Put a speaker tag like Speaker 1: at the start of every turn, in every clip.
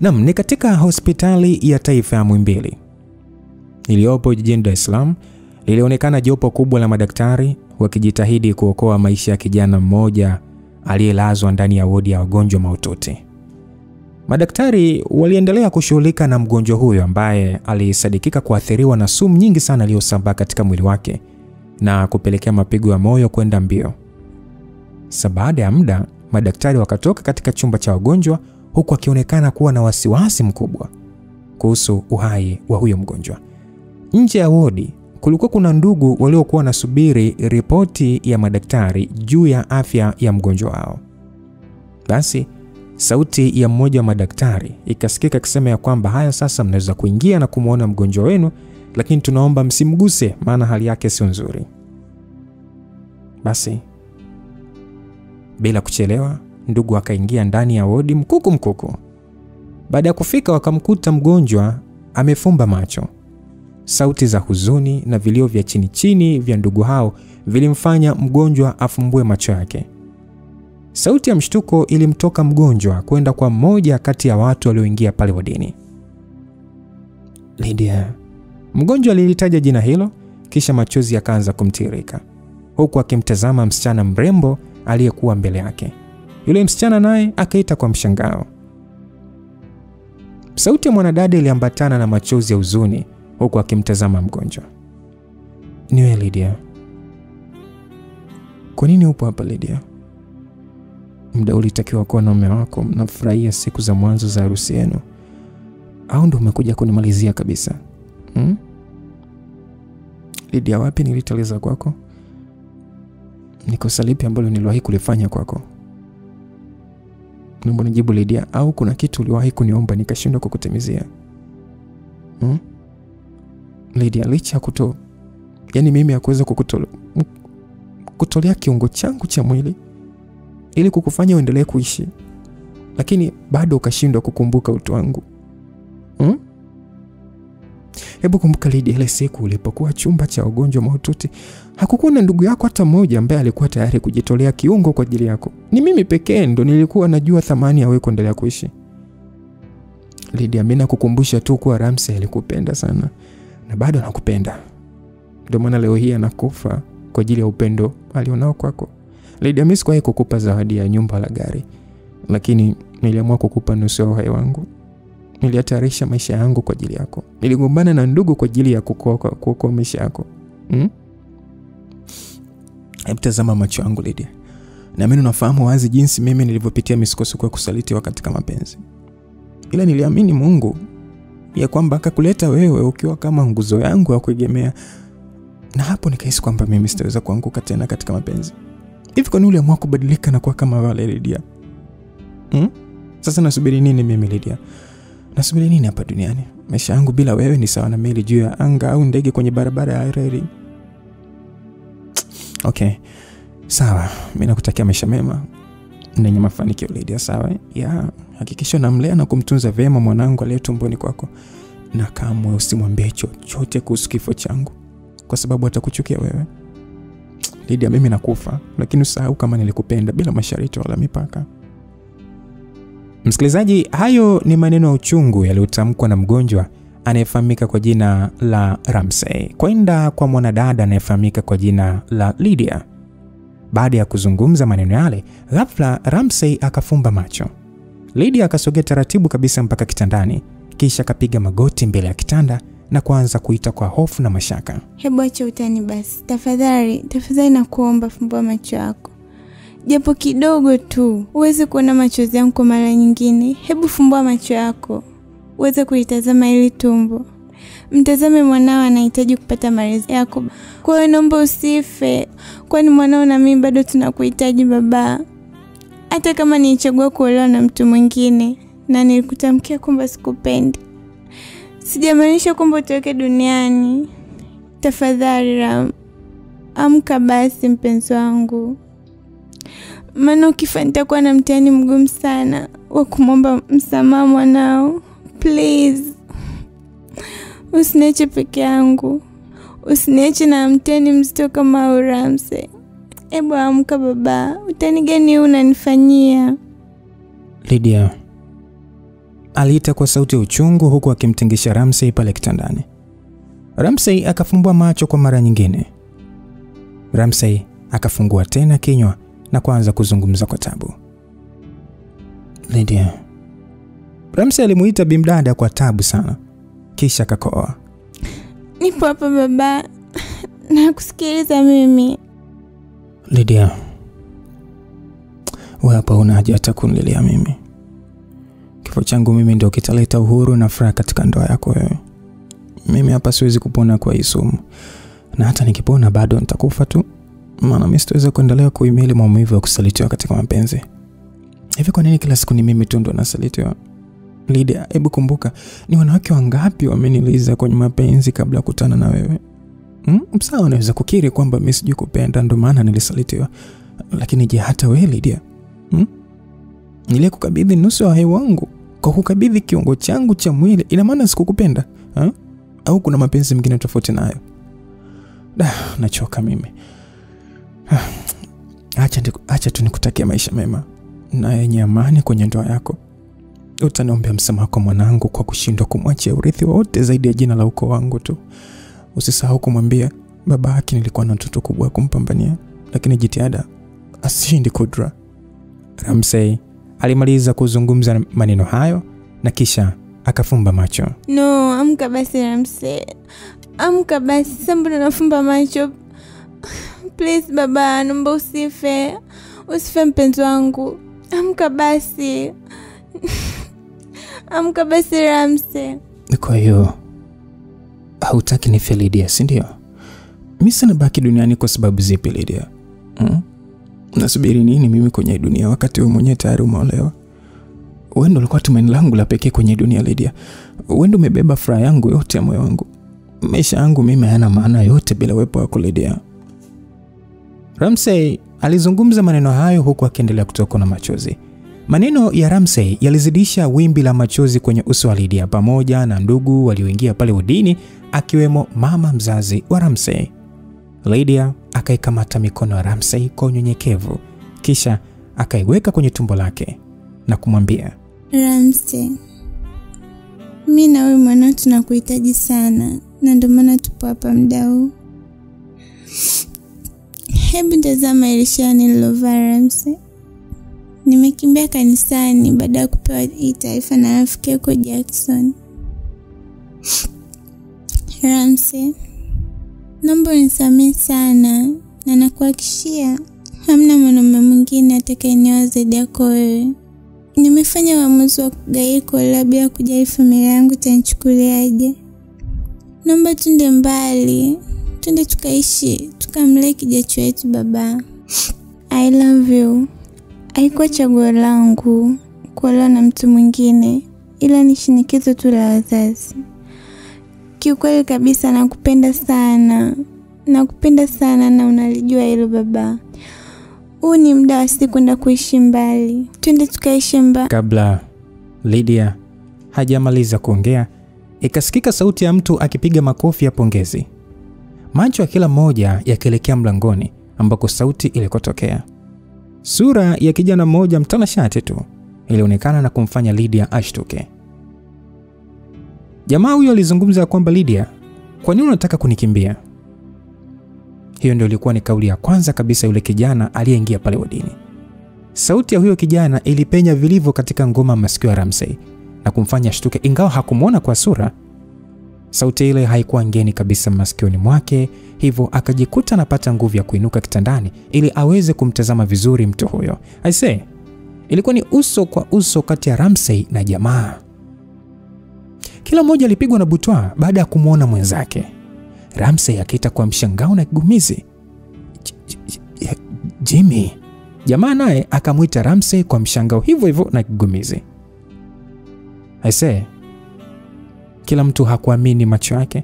Speaker 1: Naam, ni katika hospitali ya taifa ya Muhimbili iliyopo jijini Dar es Salaam. Lilionekana jopo kubwa la madaktari wakijitahidi kuokoa maisha ya kijana mmoja aliyelazwa ndani ya wodi ya wagonjwa mahututi. Madaktari waliendelea kushughulika na mgonjwa huyo ambaye alisadikika kuathiriwa na sumu nyingi sana iliyosambaa katika mwili wake na kupelekea mapigo ya moyo kwenda mbio. Baada ya muda, madaktari wakatoka katika chumba cha wagonjwa huku akionekana kuwa na wasiwasi mkubwa kuhusu uhai wa huyo mgonjwa. Nje ya wodi kulikuwa kuna ndugu waliokuwa nasubiri ripoti ya madaktari juu ya afya ya mgonjwa wao. Basi sauti ya mmoja wa madaktari ikasikika akisema ya kwamba haya sasa mnaweza kuingia na kumuona mgonjwa wenu, lakini tunaomba msimguse maana hali yake sio nzuri. Basi bila kuchelewa ndugu akaingia ndani ya wodi mkuku. Baada ya kufika wakamkuta mgonjwa amefumba macho. Sauti za huzuni na vilio vya chini vya ndugu hao vilimfanya mgonjwa afumbue macho yake. Sauti ya mshtuko ilimtoka mgonjwa kwenda kwa mmoja kati ya watu walioingia pale wodini. Lydia. Mgonjwa alilitaja jina hilo kisha machozi yakaanza kumtirika huku akimtazama msichana mrembo aliyekuwa mbele yake. Yule msichana naye akaita kwa mshangao. Sauti ya mwanadada iliambatana na machozi ya huzuni huku akimtazama mgonjwa. Niwe Lydia. Kwa nini upo hapa Lydia? Muda ulitakiwa kuwa na mume wako, mnafurahia siku za mwanzo za harusi yenu. Au ndo umekuja kunimalizia kabisa? Lydia, wapi niliteleza kwako? Ni kosa lipi ambalo niliwahi kulifanya kwako? Naomba nijibu Lydia, au kuna kitu uliwahi kuniomba nikashindwa kukutimizia? Lydia, licha yani mimi hakuweza kutolea kiungo changu cha mwili ili kukufanya uendelee kuishi, lakini bado ukashindwa kukumbuka utu wangu. Hebu kumbuka Lydia, ile siku ulipokuwa chumba cha wagonjwa mahututi, hakukuwa na ndugu yako hata mmoja ambaye alikuwa tayari kujitolea kiungo kwa ajili yako. Ni mimi pekee ndo nilikuwa najua thamani ya wewe kuendelea kuishi. Lydia, mimi nakukumbusha tu kuwa Ramsey alikupenda sana na bado anakupenda. Ndio maana leo hii anakufa kwa ajili ya upendo alionao kwako. Lydia, mimi sikuwahi kukupa zawadi ya nyumba la gari, lakini niliamua kukupa nusu ya uhai wangu. Nilihatarisha maisha yangu kwa ajili yako. Niligombana na ndugu kwa ajili ya kuokoa maisha yako. Hebu tazama macho yangu Lydia. Na mimi unafahamu wazi jinsi mimi nilivyopitia misukosuko ya kusalitiwa katika mapenzi. Ila niliamini Mungu ya kwamba akakuleta wewe ukiwa kama nguzo yangu ya kuegemea. Na hapo nikahisi kwamba mimi sitaweza kuanguka tena katika mapenzi. Hivi kwa nini uliamua kubadilika na kuwa kama wale Lydia? Sasa nasubiri nini mimi Lydia? Nasubiri nini hapa duniani? Maisha yangu bila wewe ni sawa na meli juu ya anga au ndege kwenye barabara ya reli. Okay. Sawa, mimi nakutakia maisha mema na yenye mafanikio Lydia, sawa? Hakikisha namlea na kumtunza vyema mwanangu aliye tumboni kwako. Na kamwe usimwambie chochote kuhusu kifo changu kwa sababu atakuchukia wewe. Lydia, mimi nakufa, lakini usahau kama nilikupenda bila masharti wala mipaka. Msikilizaji, hayo ni maneno ya uchungu yaliyotamkwa na mgonjwa anayefahamika kwa jina la Ramsey kwenda kwa mwanadada anayefahamika kwa jina la Lydia. Baada ya kuzungumza maneno yale, ghafla Ramsey akafumba macho. Lydia akasogea taratibu kabisa mpaka kitandani, kisha akapiga magoti mbele ya kitanda na kuanza kuita kwa hofu na mashaka.
Speaker 2: Hebu acha utani basi. Tafadhali nakuomba fumbua macho yako. Japo kidogo tu. Uweze kuona machozi yangu kwa mara nyingine. Hebu fumbua macho yako. Uweze kuitazama ile tumbo. Mtazame mwanao anahitaji kupata malezi yako. Kwa hiyo naomba usife. Kwani mwanao na mimi bado tunakuhitaji baba. Hata kama nichagua kuolewa na mtu mwingine na nilikutamkia kwamba sikupendi, sijamaanisha kwamba utoke duniani. Tafadhali Ram, amka basi mpenzi wangu. Maana ukifa nitakuwa na mtihani mgumu sana wa kumwomba msamaha mwanao. Please. Usiniache peke yangu. Usiniache na mtihani mzito kama Ramsey. Hebu amka baba. Utani gani unanifanyia?
Speaker 1: Lydia, aliita kwa sauti ya uchungu huku akimtingisha Ramsey pale kitandani. Ramsey akafumbua macho kwa mara nyingine. Ramsey akafungua tena kinywa na kuanza kuzungumza kwa tabu. Lydia. Ramsey alimuita bimdada kwa tabu sana. Kisha akakoa.
Speaker 2: Nipo hapa baba. Nakusikiliza mimi.
Speaker 1: Lydia. Wewe hapa una haja hata kunililia mimi. Kifo changu mimi ndio kitaleta uhuru na furaha katika ndoa yako wewe. Mimi hapa siwezi kupona kwa hii sumu. Na hata nikipona bado nitakufa tu. Maana mimi sitaweza kuendelea kuhimili maumivu ya kusalitiwa katika mapenzi. Hivi kwa nini kila siku ni mimi tu ndo nasalitiwa? Lydia, hebu kumbuka ni wanawake wangapi wameniliza kwenye mapenzi kabla kukutana na wewe? Sawa, unaweza kukiri kwamba mimi sijui kupenda ndo maana nilisalitiwa. Lakini je, hata wewe Lydia? Nilikukabidhi nusu ya uhai wangu. Kwa kukabidhi kiungo changu cha mwili, ina maana sikukupenda? Au kuna mapenzi mengine tofauti nayo? Nachoka mimi. Acha tu nikutakia maisha mema na yenye amani kwenye ndoa yako. Utaniombea msamaha kwa mwanangu kwa kushindwa kumwachia urithi wote zaidi ya jina la ukoo wangu tu. Usisahau kumwambia baba yake nilikuwa na ndoto kubwa kumpambania, lakini jitihada asishindi kudra. Ramsey alimaliza kuzungumza maneno hayo na kisha akafumba macho.
Speaker 2: No, amka basi Ramsey. Amka basi, sambona nafumba macho? Please baba, naomba usife. Usife mpenzi wangu. Amka basi. Amka basi Ramsey.
Speaker 1: Kwa hiyo hautaki nife Lydia, si ndio? Mimi sina baki duniani kwa sababu zipi Lydia? Nasubiri nini mimi kwenye dunia wakati wewe mwenyewe tayari umeolewa? Wewe ndio ulikuwa tumaini langu la pekee kwenye dunia Lydia. Wewe ndio umebeba furaha yangu yote ya moyo wangu. Maisha yangu mimi hayana maana yote bila uwepo wako Lydia. Ramsey alizungumza maneno hayo huku akiendelea kutokwa na machozi. Maneno ya Ramsey yalizidisha wimbi la machozi kwenye uso wa Lydia pamoja na ndugu walioingia pale udini, akiwemo mama mzazi wa Ramsey. Lydia akaikamata mikono ya Ramsey kwa unyenyekevu, kisha akaiweka kwenye tumbo lake na kumwambia,
Speaker 2: Ramsey, mimi na wewe mwanao tunakuhitaji sana, na ndio maana tupo hapa muda huu. Hebu tazama ile shani nilovaa Ramsey. Nimekimbia kanisani baada ya kupewa hii taarifa na rafiki yako Jackson. Ramsey, naomba unisamehe sana, na nakuhakikishia hamna mwanaume mwingine atakayenioa zaidi yako wewe. Nimefanya uamuzi wa kugairi kwa bila kujali familia yangu itanichukuliaje. Naomba twende mbali, twende tukaishi, tukamlee kijacho wetu baba. I love you. Haikuwa chaguo langu kuolewa na mtu mwingine, ila ni shinikizo tu la wazazi. Kiukweli kabisa nakupenda sana. Nakupenda sana na unalijua hilo baba. Huu ni muda wa sisi kwenda kuishi mbali. Twende tukaishi mbali.
Speaker 1: Kabla Lydia hajamaliza kuongea, ikasikika sauti ya mtu akipiga makofi ya pongezi. Macho ya kila mmoja yakielekea mlangoni ambako sauti ilikotokea. Sura ya kijana mmoja mtanashati tu ilionekana na kumfanya Lydia ashtuke. Jamaa huyo alizungumza kwamba, Lydia, kwa nini unataka kunikimbia? Hiyo ndio ilikuwa ni kauli ya kwanza kabisa yule kijana aliyeingia pale wodini. Sauti ya huyo kijana ilipenya vilivyo katika ngoma masikio ya Ramsey na kumfanya ashtuke, ingawa hakumuona kwa sura. Sauti ile haikuwa ngeni kabisa masikioni mwake, hivyo akajikuta anapata nguvu ya kuinuka kitandani ili aweze kumtazama vizuri mtu huyo. Aisee, ilikuwa ni uso kwa uso kati ya Ramsey na jamaa. Kila mmoja alipigwa na butwaa baada ya kumuona mwenzake. Ramsey akiita kwa mshangao na kigumizi, Jimmy. Jamaa naye akamuita Ramsey kwa mshangao hivyo hivyo na kigumizi. Aisee, kila mtu hakuamini macho yake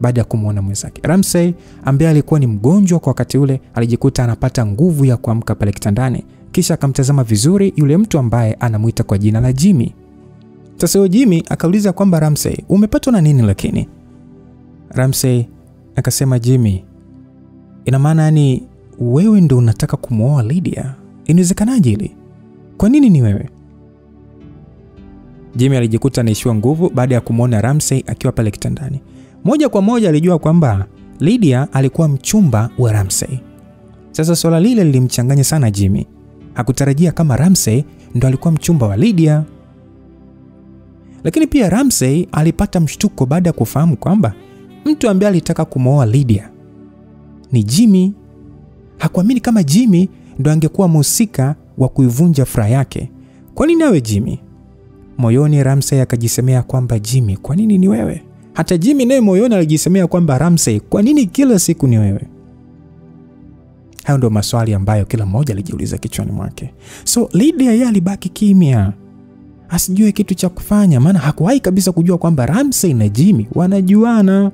Speaker 1: baada ya kumuona mwenzake. Ramsey ambaye alikuwa ni mgonjwa kwa wakati ule alijikuta anapata nguvu ya kuamka pale kitandani, kisha akamtazama vizuri yule mtu ambaye anamuita kwa jina la Jimmy. Sasa huyo Jimmy akauliza kwamba, Ramsey, umepatwa na nini lakini? Ramsey akasema, Jimmy, ina maana yani wewe ndio unataka kumuoa Lydia? Inawezekanaje hili? Kwa nini ni wewe? Jimmy alijikuta anaishiwa nguvu baada ya kumwona Ramsey akiwa pale kitandani. Moja kwa moja alijua kwamba Lydia alikuwa mchumba wa Ramsey. Sasa swala lile lilimchanganya sana Jimmy. Hakutarajia kama Ramsey ndo alikuwa mchumba wa Lydia. Lakini pia Ramsey alipata mshtuko baada ya kufahamu kwamba mtu ambaye alitaka kumwoa Lydia ni Jimmy. Hakuamini kama Jimmy ndo angekuwa mhusika wa kuivunja furaha yake. Kwa nini awe Jimmy? Moyoni Ramsey akajisemea kwamba Jimmy, kwa nini ni wewe? Hata Jimmy naye moyoni alijisemea kwamba Ramsey, kwa nini kila siku ni wewe? Hayo ndio maswali ambayo kila mmoja alijiuliza kichwani mwake. So Lydia yeye alibaki kimya, asijue kitu cha kufanya, maana hakuwahi kabisa kujua kwamba Ramsey na Jimmy wanajuana.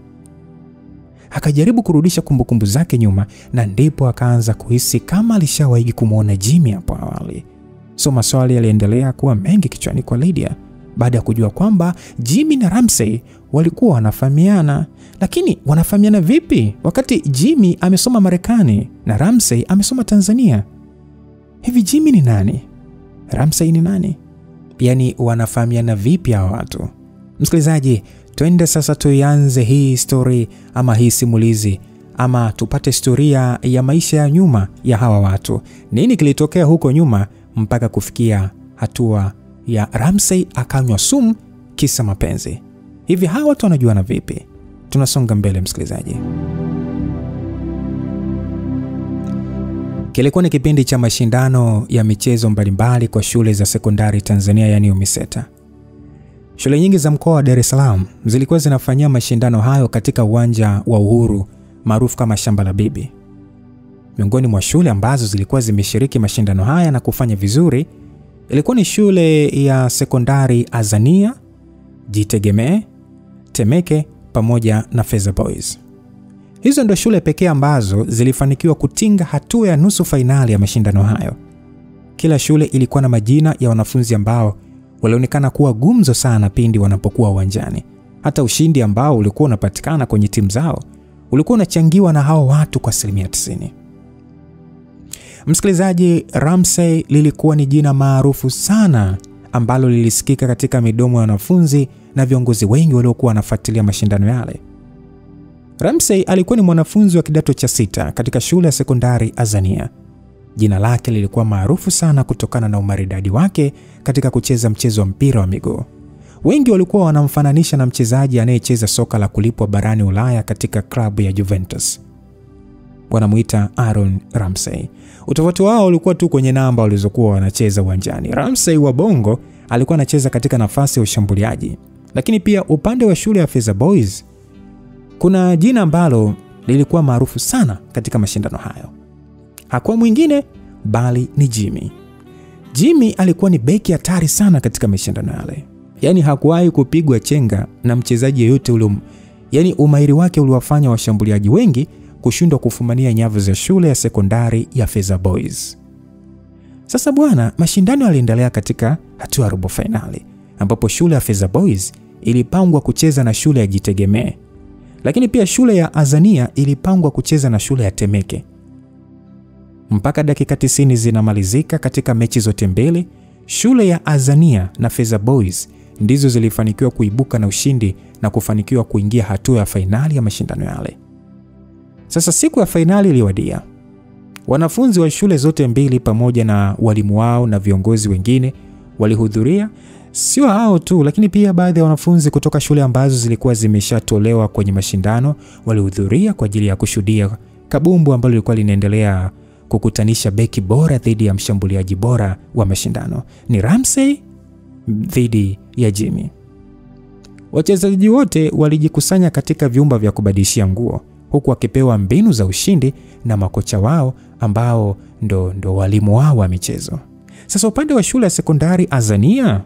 Speaker 1: Akajaribu kurudisha kumbukumbu zake nyuma, na ndipo akaanza kuhisi kama alishawahi kumuona Jimmy hapo awali. So maswali yaliendelea kuwa mengi kichwani kwa Lydia baada ya kujua kwamba Jimmy na Ramsey walikuwa wanafahamiana. Lakini wanafahamiana vipi wakati Jimmy amesoma Marekani na Ramsey amesoma Tanzania? Hivi Jimmy ni nani? Ramsey ni nani? Yaani wanafahamiana vipi hao watu? Msikilizaji, twende sasa tuianze hii story ama hii simulizi, ama tupate historia ya maisha ya nyuma ya hawa watu. Nini kilitokea huko nyuma mpaka kufikia hatua ya Ramsey akanywa sumu kisa mapenzi? Hivi hawa watu wanajuana vipi? Tunasonga mbele msikilizaji. Kilikuwa ni kipindi cha mashindano ya michezo mbalimbali kwa shule za sekondari Tanzania, yani UMISETA. Shule nyingi za mkoa wa Dar es Salaam zilikuwa zinafanyia mashindano hayo katika uwanja wa Uhuru maarufu kama Shamba la Bibi. Miongoni mwa shule ambazo zilikuwa zimeshiriki mashindano haya na kufanya vizuri ilikuwa ni shule ya sekondari Azania, Jitegemee, Temeke pamoja na Feza Boys. Hizo ndio shule pekee ambazo zilifanikiwa kutinga hatua ya nusu fainali ya mashindano hayo. Kila shule ilikuwa na majina ya wanafunzi ambao walionekana kuwa gumzo sana pindi wanapokuwa uwanjani. Hata ushindi ambao ulikuwa unapatikana kwenye timu zao ulikuwa unachangiwa na hao watu kwa 90%. Msikilizaji, Ramsey lilikuwa ni jina maarufu sana ambalo lilisikika katika midomo ya wanafunzi na viongozi wengi waliokuwa wanafuatilia mashindano yale. Ramsey alikuwa ni mwanafunzi wa kidato cha 6 katika shule ya sekondari Azania. Jina lake lilikuwa maarufu sana kutokana na umaridadi wake katika kucheza mchezo wa mpira wa miguu. Wengi walikuwa wanamfananisha na mchezaji anayecheza soka la kulipwa barani Ulaya katika klabu ya Juventus. Wanamuita Aaron Ramsey. Utofauti wao ulikuwa tu kwenye namba walizokuwa wanacheza uwanjani. Ramsey wa bongo alikuwa anacheza katika nafasi ya ushambuliaji. Lakini pia upande wa shule ya Feza Boys kuna jina ambalo lilikuwa maarufu sana katika mashindano hayo. Hakuwa mwingine bali ni Jimmy. Jimmy alikuwa ni beki hatari sana katika mashindano yale. Yaani hakuwahi kupigwa chenga na mchezaji yeyote ule. Yaani umahiri wake uliwafanya washambuliaji wengi kushindwa kufumania nyavu za shule ya sekondari ya Feza Boys. Sasa bwana, mashindano yaliendelea katika hatua ya robo finali ambapo shule ya Feza Boys ilipangwa kucheza na shule ya Jitegemee. Lakini pia shule ya Azania ilipangwa kucheza na shule ya Temeke. Mpaka dakika 90 zinamalizika katika mechi zote mbili, shule ya Azania na Feza Boys ndizo zilifanikiwa kuibuka na ushindi na kufanikiwa kuingia hatua ya fainali ya mashindano yale. Sasa siku ya fainali iliwadia. Wanafunzi wa shule zote mbili pamoja na walimu wao na viongozi wengine walihudhuria. Sio hao tu, lakini pia baadhi ya wanafunzi kutoka shule ambazo zilikuwa zimeshatolewa kwenye mashindano walihudhuria kwa ajili ya kushuhudia kabumbu ambalo lilikuwa linaendelea kukutanisha beki bora dhidi ya mshambuliaji bora wa mashindano. Ni Ramsey dhidi ya Jimmy. Wachezaji wote walijikusanya katika vyumba vya kubadilishia nguo huku wakipewa mbinu za ushindi na makocha wao ambao ndo walimu wao wa michezo. Sasa upande wa shule ya sekondari Azania,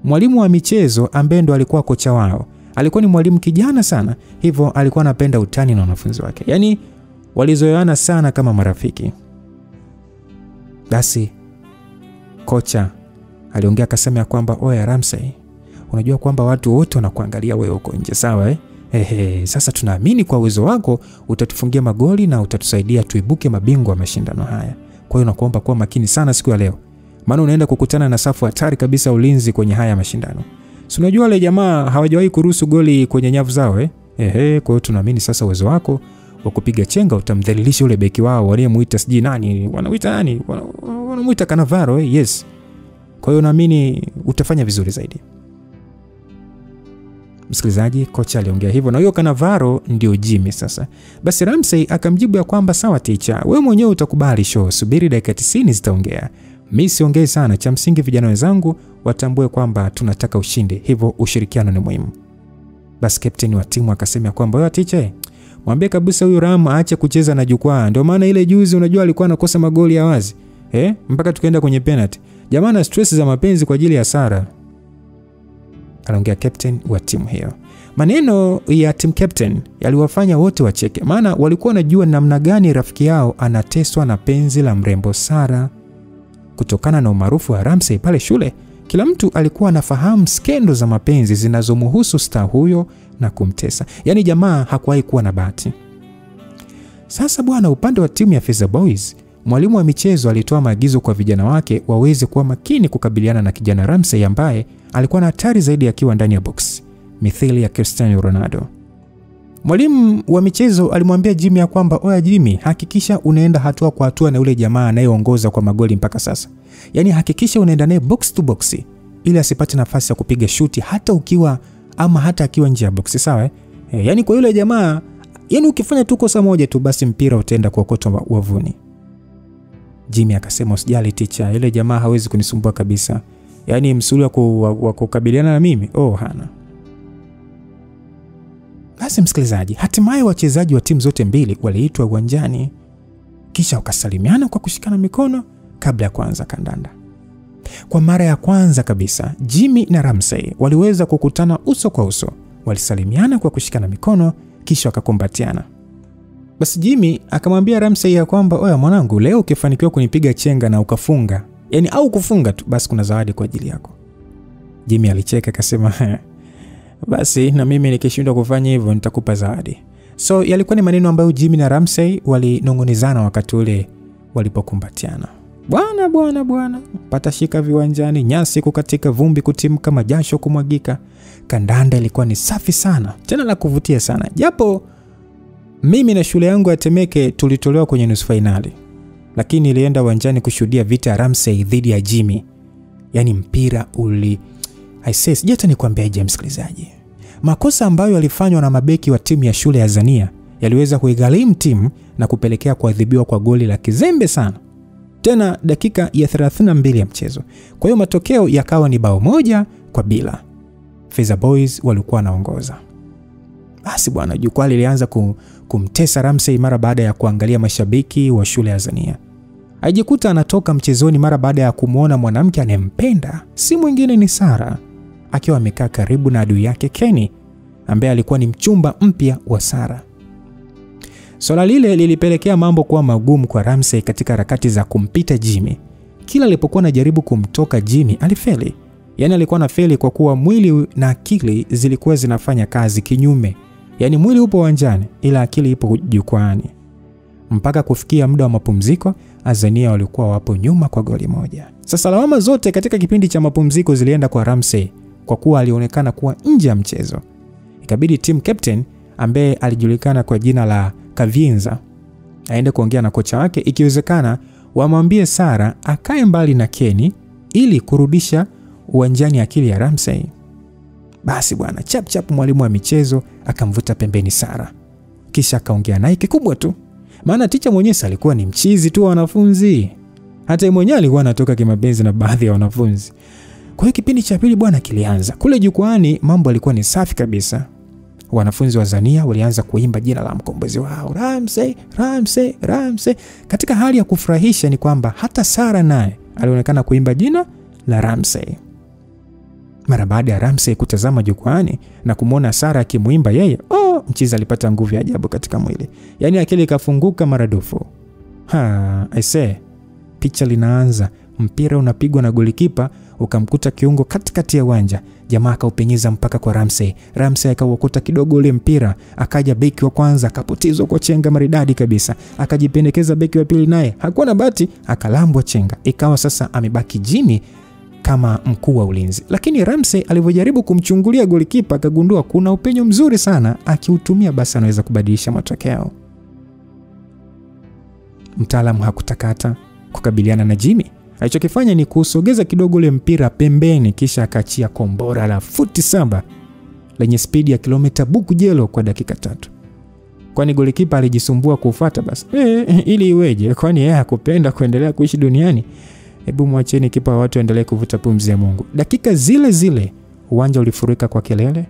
Speaker 1: mwalimu wa michezo ambaye ndo alikuwa kocha wao alikuwa ni mwalimu kijana sana, hivyo alikuwa anapenda utani na wanafunzi wake. Yaani walizoeana sana kama marafiki. Basi kocha aliongea akasema kwamba oya Ramsey, unajua kwamba watu wote wanakuangalia wewe uko nje, sawa sasa tunaamini kwa uwezo wako utatufungia magoli na utatusaidia tuibuke mabingwa wa mashindano haya. Kwa hiyo nakuomba kuwa makini sana siku ya leo, maana unaenda kukutana na safu hatari kabisa ulinzi kwenye haya mashindano. Si unajua wale jamaa hawajawahi kuruhusu goli kwenye nyavu zao kwa hiyo tunaamini sasa uwezo wako wa kupiga chenga utamdhalilisha yule beki wao waliyemuita siji nani, wanamuita Cannavaro yes. Kwa hiyo naamini utafanya vizuri zaidi. Msikilizaji, kocha aliongea hivyo na huyo Cannavaro ndio Jimmy sasa. Basi Ramsey akamjibu ya kwamba sawa teacher, wewe mwenyewe utakubali show, subiri dakika 90 zitaongea. Mimi siongei sana, cha msingi vijana wenzangu watambue kwamba tunataka ushindi, hivyo ushirikiano ni muhimu. Basi captain wa timu akasema kwamba wewe teacher, mwambie kabisa huyu Ram aache kucheza na jukwaa. Ndio maana ile juzi unajua alikuwa anakosa magoli ya wazi. Mpaka tukaenda kwenye penalty. Jamaa na stress za mapenzi kwa ajili ya Sara. Aliongea captain wa timu hiyo. Maneno ya team captain yaliwafanya wote wacheke, maana walikuwa wanajua namna gani rafiki yao anateswa na penzi la mrembo Sara. Kutokana na umaarufu wa Ramsey pale shule, kila mtu alikuwa anafahamu skendo za mapenzi zinazomhusu star huyo na kumtesa. Yaani jamaa hakuwahi kuwa na bahati. Sasa bwana, upande wa timu ya Feza Boys, mwalimu wa michezo alitoa maagizo kwa vijana wake waweze kuwa makini kukabiliana na kijana Ramsey ambaye alikuwa na hatari zaidi akiwa ndani ya box, mithili ya Cristiano Ronaldo. Mwalimu wa michezo alimwambia Jimmy ya kwamba oya Jimmy, hakikisha unaenda hatua kwa hatua na yule jamaa anayeongoza kwa magoli mpaka sasa. Yaani hakikisha unaenda naye box to box ili asipate nafasi ya kupiga shuti hata ukiwa ama hata akiwa nje ya box, sawa yaani kwa yule jamaa, yaani ukifanya tu kosa moja tu basi mpira utaenda kuokotwa wavuni. Jimmy akasema usijali teacher, yule jamaa hawezi kunisumbua kabisa. Yaani msuli wa kukabiliana na mimi hana. Basi msikilizaji, hatimaye wachezaji wa timu zote mbili waliitwa uwanjani, kisha wakasalimiana kwa kushikana mikono kabla ya kuanza kandanda. Kwa mara ya kwanza kabisa, Jimmy na Ramsey waliweza kukutana uso kwa uso. Walisalimiana kwa kushikana mikono kisha wakakumbatiana. Basi Jimmy akamwambia Ramsey ya kwamba oya mwanangu, leo ukifanikiwa kunipiga chenga na ukafunga, yaani au kufunga tu, basi kuna zawadi kwa ajili yako. Jimmy alicheka akasema basi na mimi nikishindwa kufanya hivyo nitakupa zawadi. So yalikuwa ni maneno ambayo Jimmy na Ramsey walinongonezana wakati ule walipokumbatiana. Bwana patashika viwanjani, nyasi kukatika, vumbi kutimka, majasho kumwagika. Kandanda ilikuwa ni safi sana, tena la kuvutia sana. Japo mimi na shule yangu ya Temeke tulitolewa kwenye nusu finali, lakini nilienda uwanjani kushuhudia vita ya Ramsey dhidi ya Jimmy. Yaani mpira sijata nikwambia James msikilizaji. Makosa ambayo yalifanywa na mabeki wa timu ya shule ya Zania yaliweza kuigharimu timu na kupelekea kuadhibiwa kwa goli la kizembe sana. Tena dakika ya 32 ya mchezo. Kwa hiyo matokeo yakawa ni 1-0. Feza Boys walikuwa wanaongoza. Basi bwana, jukwaa lilianza kumtesa Ramsey mara baada ya kuangalia mashabiki wa shule ya Zania. Ajikuta anatoka mchezoni mara baada ya kumuona mwanamke anempenda, si mwingine ni Sara, akiwa amekaa karibu na adui yake Kenny, ambaye alikuwa ni mchumba mpya wa Sara. Swala lile lilipelekea mambo kuwa magumu kwa Ramsey katika harakati za kumpita Jimmy. Kila alipokuwa anajaribu kumtoka Jimmy alifeli. Yaani alikuwa anafeli kwa kuwa mwili na akili zilikuwa zinafanya kazi kinyume. Yaani mwili upo uwanjani ila akili ipo jukwaani. Mpaka kufikia muda wa mapumziko, Azania walikuwa wapo nyuma kwa goli moja. Sasa lawama zote katika kipindi cha mapumziko zilienda kwa Ramsey kwa kuwa alionekana kuwa nje ya mchezo. Ikabidi team captain ambaye alijulikana kwa jina la Kavinza aende kuongea na kocha wake, ikiwezekana wamwambie Sara akae mbali na Kenny ili kurudisha uwanjani akili ya Ramsey. Basi bwana, chap mwalimu wa michezo akamvuta pembeni Sara, kisha akaongea naye kikubwa tu. Maana ticha mwenyewe alikuwa ni mchizi tu wa wanafunzi. Hata yeye mwenyewe alikuwa anatoka kimapenzi na baadhi ya wanafunzi. Kwa hiyo kipindi cha pili bwana kilianza. Kule jukwaani mambo yalikuwa ni safi kabisa. Wanafunzi wa Zania walianza kuimba jina la mkombozi wao, Ramsey, Ramsey, Ramsey. Katika hali ya kufurahisha ni kwamba hata Sara naye alionekana kuimba jina la Ramsey. Mara baada ya Ramsey kutazama jukwaani na kumuona Sara akimuimba yeye, mchizi alipata nguvu ya ajabu katika mwili. Yaani akili ikafunguka maradufu. Picha linaanza, mpira unapigwa na golikipa ukamkuta kiungo katikati ya uwanja. Jamaa akaupenyeza mpaka kwa Ramsey. Ramsey akauokota kidogo ule mpira, akaja beki wa kwanza akapotezwa kwa chenga maridadi kabisa. Akajipendekeza beki wa pili naye hakuwa na bahati, akalambwa chenga. Ikawa sasa amebaki Jimmy kama mkuu wa ulinzi. Lakini Ramsey alivyojaribu kumchungulia golikipa akagundua kuna upenyo mzuri sana, akiutumia basi anaweza kubadilisha matokeo. Mtaalamu hakutakata kukabiliana na Jimmy. Alichokifanya ni kusogeza kidogo ule mpira pembeni, kisha akaachia kombora la futi 7 lenye spidi ya kilomita buku jelo kwa dakika 3. Kwani golikipa alijisumbua kufuata basi. Ili iweje? Kwani yeye hakupenda kuendelea kuishi duniani? Hebu mwacheni kipa wa watu endelee kuvuta pumzi ya Mungu. Dakika zile zile uwanja ulifurika kwa kelele.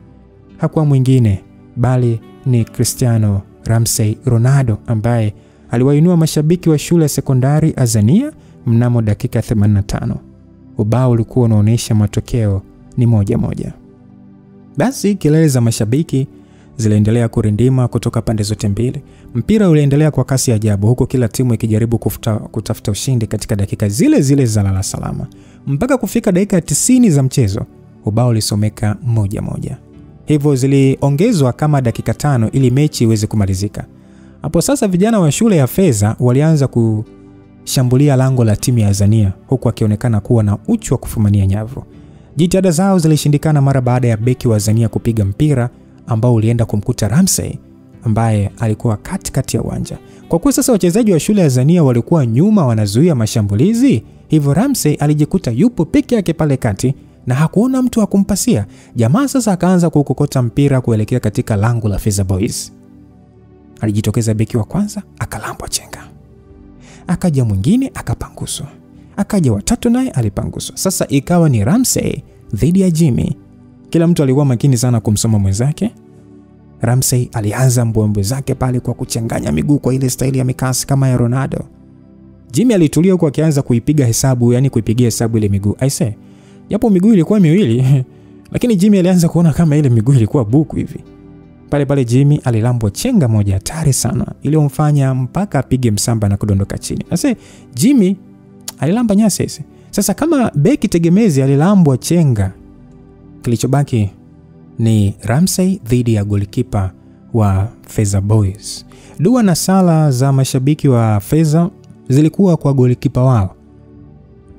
Speaker 1: Hakuwa mwingine bali ni Cristiano Ramsey Ronaldo, ambaye aliwainua mashabiki wa shule ya sekondari Azania mnamo dakika 85. Ubao ulikuwa unaonyesha matokeo ni 1-1. Basi kelele za mashabiki ziliendelea kurindima kutoka pande zote mbili. Mpira uliendelea kwa kasi ya ajabu, huku kila timu ikijaribu kutafuta ushindi katika dakika zile zile za lala salama. Mpaka kufika dakika 90 za mchezo, ubao ulisomeka 1-1. Hivyo ziliongezwa kama dakika 5 ili mechi iweze kumalizika. Hapo sasa vijana wa shule ya Feza walianza kushambulia lango la timu ya Azania, huku akionekana kuwa na uchu wa kufumania nyavu. Jitihada zao zilishindikana mara baada ya beki wa Azania kupiga mpira ambao ulienda kumkuta Ramsey ambaye alikuwa katikati ya uwanja. Kwa kuwa sasa wachezaji wa shule ya Azania walikuwa nyuma wanazuia mashambulizi, hivyo Ramsey alijikuta yupo peke yake pale kati na hakuona mtu wa kumpasia. Jamaa sasa akaanza kukokota mpira kuelekea katika lango la Feza Boys. Alijitokeza beki wa kwanza, akalambwa chenga. Akaja mwingine akapanguswa. Akaja watatu naye alipanguswa. Sasa ikawa ni Ramsey dhidi ya Jimmy. Kila mtu alikuwa makini sana kumsoma mwenzake. Ramsey alianza mbwembwe zake pale kwa kuchanganya miguu kwa ile staili ya mikasi kama ya Ronaldo. Jimmy alitulia huko akianza kuipiga hesabu, yani kuipigia hesabu ile miguu. Aise, japo miguu ilikuwa miwili, lakini Jimmy alianza kuona kama ile miguu ilikuwa buku hivi. Pale Jimmy alilambwa chenga moja hatari sana, iliyomfanya mpaka apige msamba na kudondoka chini. Sasa Jimmy alilamba nyasi. Sasa kama beki tegemezi alilambwa chenga, kilichobaki ni Ramsey dhidi ya golikipa wa Feza Boys. Dua na sala za mashabiki wa Feza zilikuwa kwa golikipa wao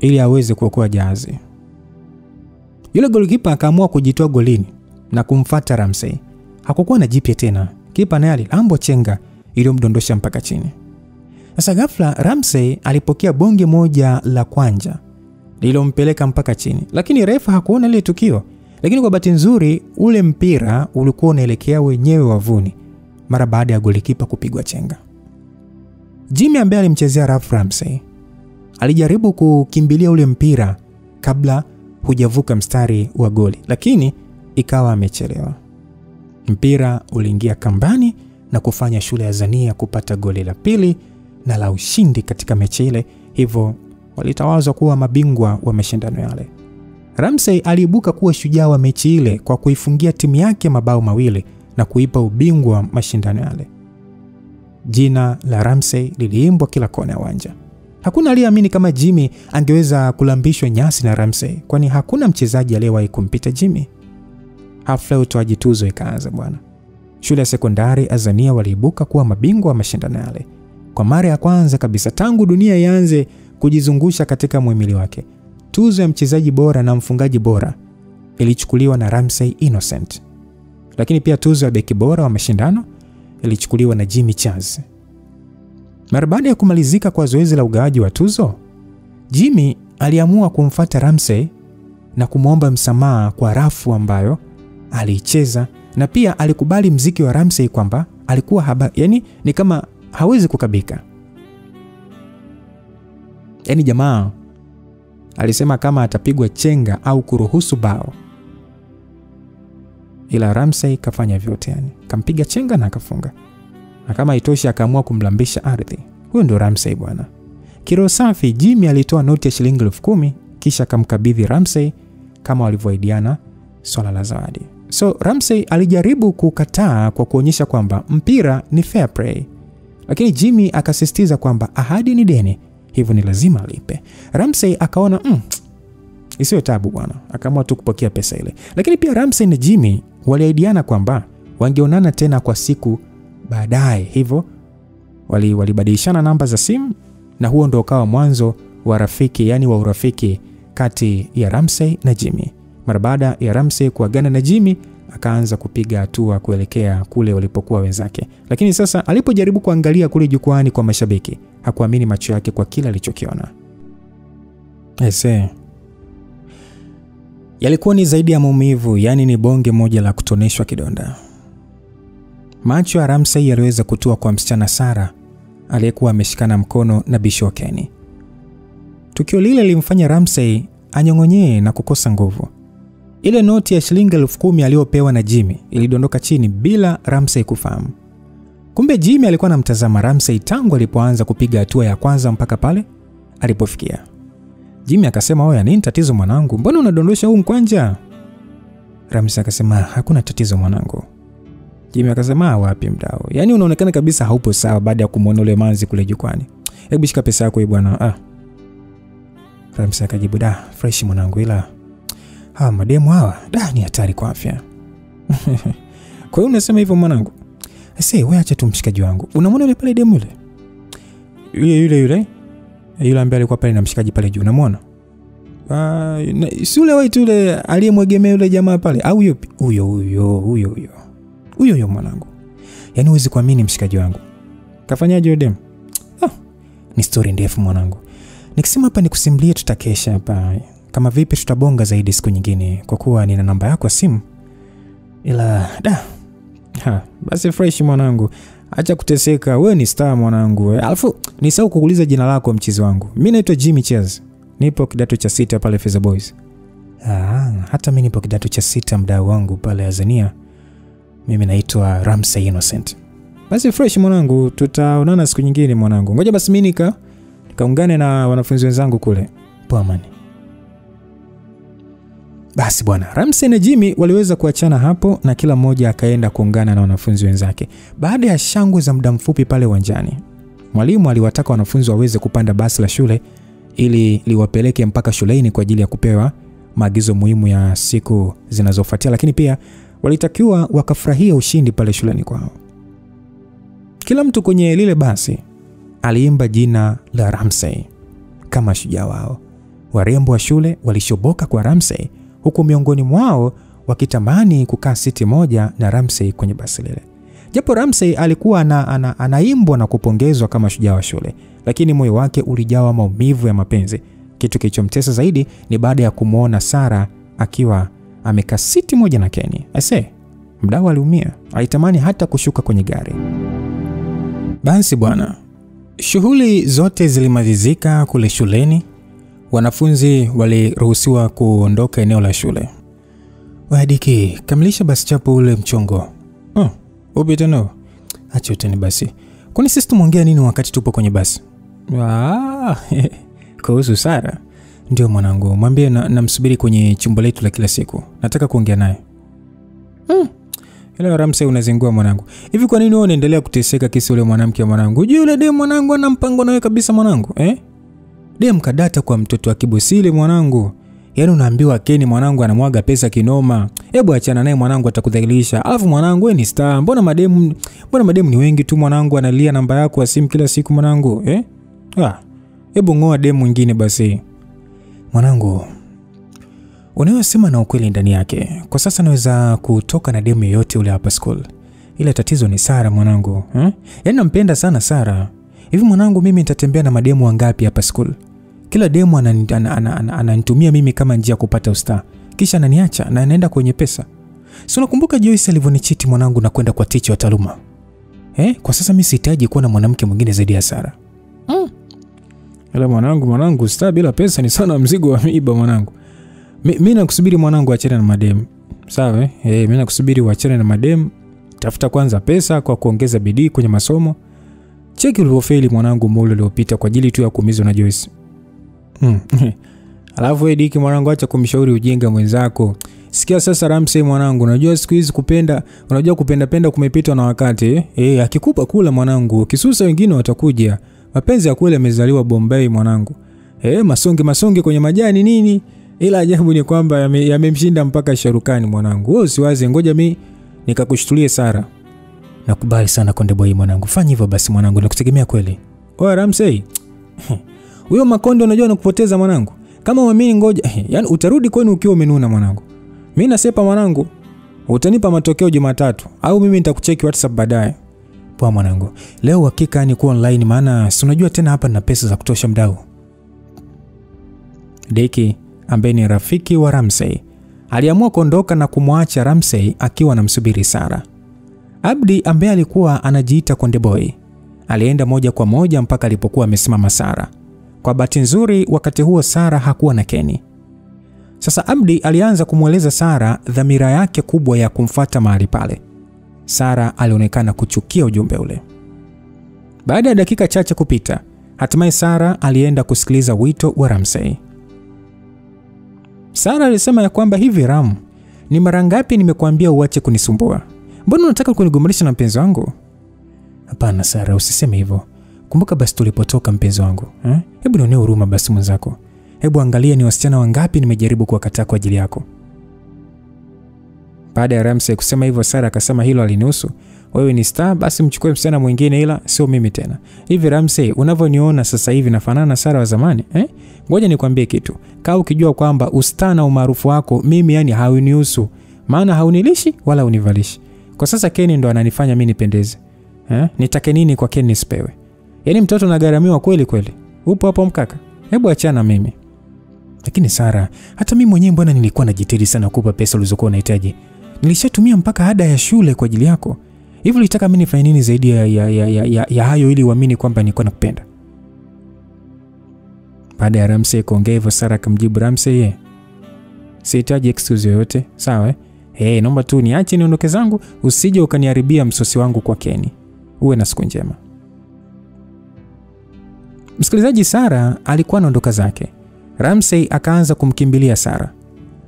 Speaker 1: ili aweze kuokoa jahazi. Yule golikipa akaamua kujitoa golini na kumfuata Ramsey. Hakukuwa na jipya tena. Kipa naye alilambwa chenga iliyomdondosha mpaka chini. Sasa ghafla Ramsey alipokea bonge moja la kwanja lilompeleka mpaka chini. Lakini refa hakuona ile tukio. Lakini kwa bahati nzuri ule mpira ulikuwa unaelekea wenyewe wavuni mara baada ya golikipa kupigwa chenga. Jimmy ambaye alimchezea rafu Ramsey alijaribu kukimbilia ule mpira kabla hujavuka mstari wa goli, lakini ikawa amechelewa. Mpira uliingia kambani na kufanya shule ya Azania kupata goli la pili na la ushindi katika mechi ile, hivyo walitawazwa kuwa mabingwa wa mashindano yale. Ramsey aliibuka kuwa shujaa wa mechi ile kwa kuifungia timu yake mabao 2 na kuipa ubingwa mashindano yale. Jina la Ramsey liliimbwa kila kona ya uwanja. Hakuna aliyeamini kama Jimmy angeweza kulambishwa nyasi na Ramsey, kwani hakuna mchezaji aliyewahi kumpita Jimmy. Hafla ya utoaji tuzo ikaanza bwana. Shule ya sekondari Azania waliibuka kuwa mabingwa wa mashindano yale. Kwa mara ya kwanza kabisa tangu dunia ianze kujizungusha katika muhimili wake, tuzo ya mchezaji bora na mfungaji bora ilichukuliwa na Ramsey Innocent. Lakini pia tuzo ya beki bora wa mashindano ilichukuliwa na Jimmy Chaz. Mara baada ya kumalizika kwa zoezi la ugawaji wa tuzo, Jimmy aliamua kumfuata Ramsey na kumwomba msamaha kwa rafu ambayo aliicheza, na pia alikubali mziki wa Ramsey kwamba alikuwa ni kama hawezi kukabika. Yani jamaa alisema kama atapigwa chenga au kuruhusu bao. Ila Ramsey kafanya vyote, yani kampiga chenga na akafunga. Na kama itoshi akaamua kumlambisha ardhi. Huyo ndo Ramsey bwana. Kiro safi, Jimmy alitoa noti ya shilingi 10,000 kisha akamkabidhi Ramsey kama walivyoahidiana swala la zawadi. So Ramsey alijaribu kukataa kwa kuonyesha kwamba mpira ni fair play. Lakini Jimmy akasisitiza kwamba ahadi ni deni, hivyo ni lazima alipe. Ramsey akaona isiwe tabu bwana, akaamua tu kupokea pesa ile. Lakini pia Ramsey na Jimmy waliahidiana kwamba wangeonana tena kwa siku baadaye, hivyo walibadilishana namba za simu, na huo ndio ukawa mwanzo wa rafiki, yani wa urafiki kati ya Ramsey na Jimmy. Mara baada ya Ramsey kuagana na Jimmy, akaanza kupiga hatua kuelekea kule walipokuwa wenzake. Lakini sasa alipojaribu kuangalia kule jukwani kwa mashabiki, hakuamini macho yake kwa kila alichokiona. Yalikuwa ni zaidi ya maumivu, yani ni bonge moja la kutoneshwa kidonda. Macho ya Ramsey yaliweza kutua kwa msichana Sarah aliyekuwa ameshikana mkono na Bisho Kenny. Tukio lile lilimfanya Ramsey anyong'onyee na kukosa nguvu. Ile noti ya shilingi 10,000 aliyopewa na Jimmy ilidondoka chini bila Ramsey kufahamu. Kumbe Jimmy alikuwa anamtazama Ramsey tangu alipoanza kupiga hatua ya kwanza mpaka pale alipofikia. Jimmy akasema, "Oya, nini tatizo mwanangu? Mbona unadondosha huu mkwanja?" Ramsey akasema, "Hakuna tatizo mwanangu." Jimmy akasema, "Wapi mdao? Yaani unaonekana kabisa haupo sawa baada ya kumuona yule manzi kule jukwani. Hebu shika pesa yako bwana." Ramsey akajibu, "Fresh mwanangu, ila mademu hawa ni hatari kwa afya." "Kwa hiyo unasema hivyo mwanangu?" "Wewe acha tu mshikaji wangu. Unamwona yule pale demu yule? Yule ambaye alikuwa pale na mshikaji pale juu, unamwona? Si yule wewe yule aliyemwegemea yule jamaa pale au yupi?" Huyo mwanangu. Yaani huwezi kuamini mshikaji wangu. Kafanyaje yule demu?" Ni story ndefu mwanangu. Nikisema hapa nikusimulie tutakesha hapa. Kama vipi tutabonga zaidi siku nyingine kwa kuwa nina namba yako ya simu. Ila basi fresh mwanangu. Acha kuteseka, wewe ni star mwanangu. Alafu nisahau kukuuliza jina lako mchizi wangu. Mimi naitwa Jimmy Chaz. Nipo kidato cha 6 pale Feza Boys. Hata mimi nipo kidato cha 6 mdau wangu pale Azania. Mimi naitwa Ramsey Innocent. Basi fresh mwanangu, tutaonana siku nyingine mwanangu. Ngoja basi mimi nikaungane na wanafunzi wenzangu kule. Poa man. Basi bwana, Ramsey na Jimmy waliweza kuachana hapo na kila mmoja akaenda kuungana na wanafunzi wenzake. Baada ya shangwe za muda mfupi pale uwanjani, mwalimu aliwataka wanafunzi waweze kupanda basi la shule ili liwapeleke mpaka shuleni kwa ajili ya kupewa maagizo muhimu ya siku zinazofuatia, lakini pia walitakiwa wakafurahia ushindi pale shuleni kwao. Kila mtu kwenye lile basi aliimba jina la Ramsey kama shujaa wao. Warembo wa shule walishoboka kwa Ramsey, huku miongoni mwao wakitamani kukaa siti moja na Ramsey kwenye basi lile. Japo Ramsey alikuwa anaimbwa na kupongezwa kama shujaa wa shule, lakini moyo wake ulijawa maumivu ya mapenzi. Kitu kilichomtesa zaidi ni baada ya kumuona Sarah akiwa amekaa siti moja na Kenny. Mdau aliumia, alitamani hata kushuka kwenye gari. Basi bwana, shughuli zote zilimalizika kule shuleni. Wanafunzi waliruhusiwa kuondoka eneo la shule. "Wadiki, kamilisha basi chapo ule mchongo." "Upi tena?" "Acha utani basi. Kwani sisi tumeongea nini wakati tupo kwenye basi?" "Kuhusu Sarah." "Ndio mwanangu, mwambie namsubiri kwenye chumba letu la kila siku. Nataka kuongea naye." "Ila Ramsey unazingua mwanangu. Hivi kwa nini wewe unaendelea kuteseka kisa yule mwanamke mwanangu? Unajua yule demu mwanangu ana mpango nawe kabisa mwanangu, Demu kadata kwa mtoto wa Kibosile mwanangu. Yaani unaambiwa Kenny mwanangu anamwaga pesa kinoma. Hebu achana naye mwanangu, atakudhalilisha. Alafu mwanangu wewe ni star. Mbona mademu ni wengi tu mwanangu, analia namba yako ya simu kila siku mwanangu, Hebu ngoa demu mwingine basi." "Mwanangu, unayosema na ukweli ndani yake. Kwa sasa naweza kutoka na demu yoyote ule hapa school. Ila tatizo ni Sarah mwanangu, Yaani nampenda sana Sarah. Hivi mwanangu, mimi nitatembea na mademu wangapi hapa school? Kila demu ananitumia mimi kama njia kupata ustaa. Kisha ananiacha na anaenda kwenye pesa. Si unakumbuka Joyce alivyonichiti mwanangu na kwenda kwa teacher wa taaluma? Kwa sasa mimi sihitaji kuwa na mwanamke mwingine zaidi ya Sarah." "Ila mwanangu, staa bila pesa ni sana mzigo wa miiba mwanangu. Mimi nakusubiri mwanangu, achana na mademu. Sawa mimi nakusubiri uachane na mademu. Tafuta kwanza pesa kwa kuongeza bidii kwenye masomo. Cheki ulivyofeli mwanangu muda uliopita kwa ajili tu ya kuumizwa na Joyce." "Alafu Diki mwanangu, acha kumshauri ujinga mwenzako. Sikia sasa Ramsey mwanangu, unajua siku hizi kupenda kumepitwa na wakati. Akikupa kula mwanangu, kisusa wengine watakuja. Mapenzi ya kweli yamezaliwa Bombay mwanangu. Masonge kwenye majani nini? Ila ajabu ni kwamba yamemshinda mpaka Sharukani mwanangu. Wewe usiwaze, ngoja mimi nikakushtulie Sarah." "Nakubali sana Konde Boy mwanangu. Fanya hivyo basi mwanangu, nakutegemea kweli." "Oya Ramsey. Huyo Makonde unajua anakupoteza mwanangu. Kama uamini ngoja, yani utarudi kwenu ukiwa umenuna mwanangu. Mimi nasepa mwanangu. Utanipa matokeo Jumatatu au mimi nitakucheki WhatsApp baadaye. Poa mwanangu. Leo hakika ni kuwa online maana si unajua tena hapa nina pesa za kutosha mdau. Deki ambaye ni rafiki wa Ramsey aliamua kuondoka na kumwacha Ramsey akiwa anamsubiri Sara. Abdi ambaye alikuwa anajiita Konde Boy alienda moja kwa moja mpaka alipokuwa amesimama Sara. Kwa bahati nzuri wakati huo Sara hakuwa na Kenny. Sasa Abdi alianza kumweleza Sara dhamira yake kubwa ya kumfuata mahali pale. Sara alionekana kuchukia ujumbe ule. Baada ya dakika chache kupita, hatimaye Sara alienda kusikiliza wito wa Ramsey. Sara alisema ya kwamba hivi Ram, ni mara ngapi nimekuambia uache kunisumbua? Mbona unataka kunigombanisha na mpenzi wangu? Hapana Sara, usiseme hivyo. Kumbuka basi tulipotoka mpenzi wangu. Hebu nionee huruma basi mwenzako. Hebu angalia ni wasichana wangapi nimejaribu kuwakataa kwa ajili yako. Baada ya Ramsey kusema hivyo, Sara akasema hilo alinihusu. Wewe ni star, basi mchukue msichana mwingine ila sio mimi tena. Hivi Ramsey, unavyoniona sasa hivi nafanana na Sara wa zamani? Ngoja nikwambie kitu. Kaa ukijua kwamba ustaa na umaarufu wako mimi yani haunihusu. Maana haunilishi wala univalishi. Kwa sasa Kenny ndo ananifanya mimi nipendeze. Nitake nini kwa Kenny nisipewe? Yaani mtoto nagaramiwa kweli kweli. Upo hapo mkaka? Hebu achana mimi. Lakini Sara, hata mimi mwenyewe mbona nilikuwa najitahidi sana kukupa pesa ulizokuwa unahitaji. Nilishatumia mpaka ada ya shule kwa ajili yako. Hivi ulitaka mimi nifanye nini zaidi ya hayo ili uamini kwamba nilikuwa nakupenda? Baada ya Ramsey kuongea hivyo, Sara akamjibu Ramsey, sihitaji excuse yoyote, sawa? Naomba tu niache niondoke zangu, usije ukaniharibia msosi wangu kwa Kenny. Uwe na siku njema. Msikilizaji, Sara alikuwa anaondoka zake. Ramsey akaanza kumkimbilia Sara.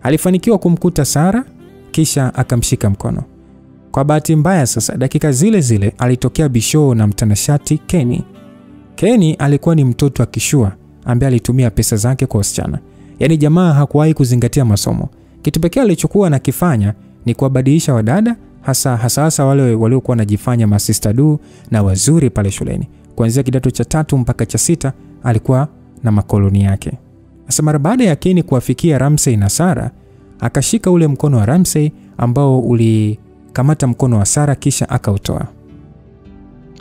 Speaker 1: Alifanikiwa kumkuta Sara kisha akamshika mkono. Kwa bahati mbaya sasa dakika zile zile alitokea Bisho na mtanashati Kenny. Kenny alikuwa ni mtoto wa kishua ambaye alitumia pesa zake kwa wasichana. Yaani jamaa hakuwahi kuzingatia masomo. Kitu pekee alichokuwa anakifanya ni kuwabadilisha wadada hasa wale waliokuwa wanajifanya masista du na wazuri pale shuleni. Kuanzia kidato cha 3 mpaka cha 6 alikuwa na makoloni yake. Sasa mara baada ya Kenny kuwafikia Ramsey na Sara, akashika ule mkono wa Ramsey ambao ulikamata mkono wa Sara kisha akautoa.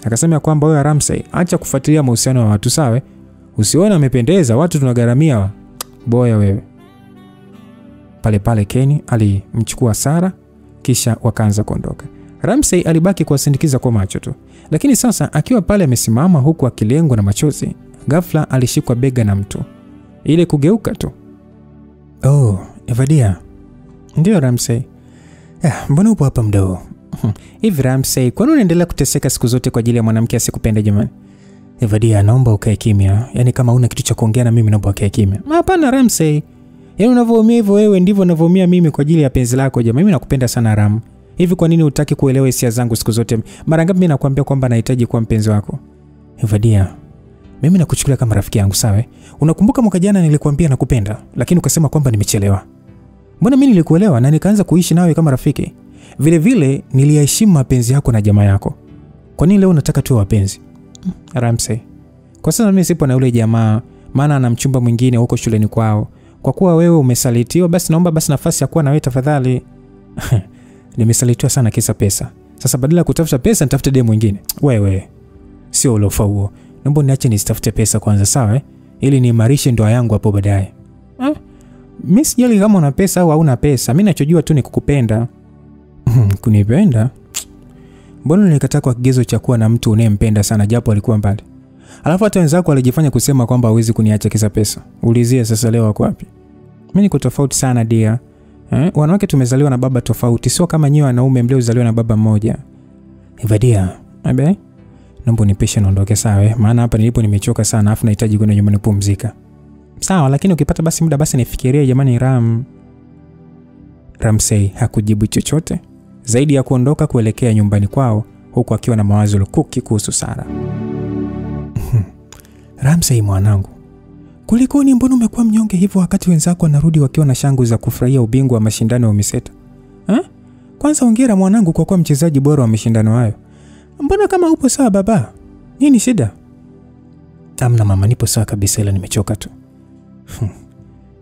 Speaker 1: Akasema kwamba wewe Ramsey, acha kufuatilia mahusiano ya watu, sawa? Usione amependeza, watu tunagaramia. Boya wewe. Pale Kenny alimchukua Sara kisha wakaanza kuondoka. Ramsey alibaki kuwasindikiza kwa macho tu. Lakini sasa akiwa pale amesimama huku akilengwa na machozi, ghafla alishikwa bega na mtu. Ile kugeuka tu. Evadia. Ndio Ramsey. Mbona upo hapa mdao? Hivi Ramsey, kwa nini unaendelea kuteseka siku zote kwa ajili ya mwanamke asikupenda jamani? Evadia, naomba ukae kimya. Yaani kama una kitu cha kuongea na mimi naomba ukae kimya. Hapana Ramsey. Yaani unavyoumia hivyo wewe ndivyo ninavyoumia mimi kwa ajili ya penzi lako jamani. Mimi nakupenda sana Ram. Hivi kwa nini hutaki kuelewa hisia zangu siku zote? Mara ngapi mimi nakwambia kwamba nahitaji kuwa mpenzi wako? Evadia, mimi nakuchukulia kama rafiki yangu, sawa? Unakumbuka mwaka jana nilikwambia nakupenda, lakini ukasema kwamba nimechelewa. Mbona mimi nilikuelewa na nikaanza kuishi nawe kama rafiki? Vile vile niliheshimu mapenzi yako na jamaa yako. Kwa nini leo unataka tuwe wapenzi? Ramsey, kwa sasa mimi sipo na yule jamaa, maana ana mchumba mwingine huko shuleni kwao. Kwa kuwa wewe umesalitiwa, basi naomba basi nafasi ya kuwa na wewe tafadhali. Nimesalitiwa sana kisa pesa. Sasa badala ya kutafuta pesa nitafute demu mwingine. Wewe sio ulofa huo. Naomba niache nisitafute pesa kwanza, sawa? Ili niimarishe ndoa yangu hapo baadaye. Mimi sijali kama una pesa au hauna pesa. Mimi ninachojua tu ni kukupenda. Kunipenda? Mbona nilikataa kwa kigezo cha kuwa na mtu unayempenda sana japo alikuwa mbali? Alafu hata wenzako walijifanya kusema kwamba hawezi kuniacha kisa pesa. Ulizie sasa leo wako wapi? Mimi niko tofauti sana dia. Wanawake tumezaliwa na baba tofauti, sio kama nyewe wanaume mliozaliwa na baba mmoja. Evadia, naomba nipishe niondoke, sawa? Maana hapa nilipo nimechoka sana, afu nahitaji kwenda nyumbani kupumzika. Sawa, lakini ukipata basi muda basi nifikirie jamani Ramsey hakujibu chochote zaidi ya kuondoka kuelekea nyumbani kwao huku akiwa na mawazo lukuki kuhusu Sara. Ramsey mwanangu, kulikoni mbona umekuwa mnyonge hivyo wakati wenzako wanarudi wakiwa na shangwe za kufurahia ubingwa wa mashindano ya UMISETA? Kwanza hongera mwanangu kwa kuwa mchezaji bora wa mashindano hayo. Mbona kama upo sawa baba? Nini shida? Amna mama, nipo sawa kabisa ila nimechoka tu.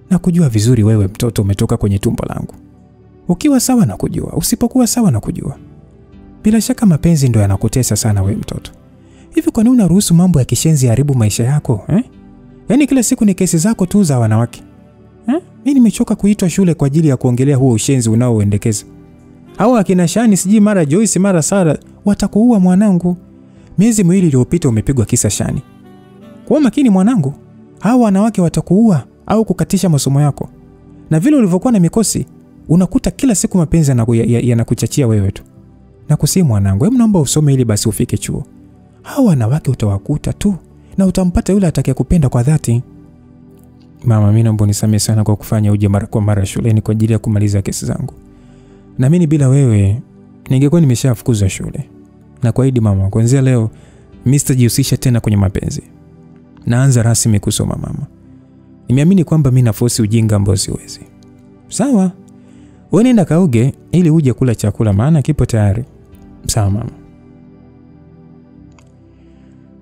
Speaker 1: Na kujua vizuri wewe mtoto umetoka kwenye tumbo langu. Ukiwa sawa na kujua, usipokuwa sawa na kujua. Bila shaka mapenzi ndio yanakutesa sana wewe mtoto. Hivi kwa nini unaruhusu mambo ya kishenzi haribu maisha yako, Yaani kila siku ni kesi zako tu za wanawake. Mimi nimechoka kuitwa shule kwa ajili ya kuongelea huo ushenzi unaoendekeza. Hao akina Shani siji mara Joyce mara Sara watakuua mwanangu. Miezi miwili iliyopita umepigwa kisa Shani. Kwa makini mwanangu, hao wanawake watakuua au kukatisha masomo yako. Na vile ulivyokuwa na mikosi, unakuta kila siku mapenzi yanakuchachia wewe tu. Na kusii mwanangu, hebu naomba usome ili basi ufike chuo. Hao wanawake utawakuta tu na utampata yule atakayekupenda kwa dhati. Mama, mimi naomba unisamehe sana kwa kufanya uje mara kwa mara shuleni kwa ajili ya kumaliza kesi zangu. Na mimi bila wewe ningekuwa nimeshafukuzwa shule. Na kuahidi mama, kuanzia leo mimi sitajihusisha tena kwenye mapenzi. Naanza rasmi kusoma mama. Nimeamini kwamba mimi nafosi ujinga ambao siwezi. Sawa? Wewe nenda kaoge ili uje kula chakula maana kipo tayari. Sawa mama.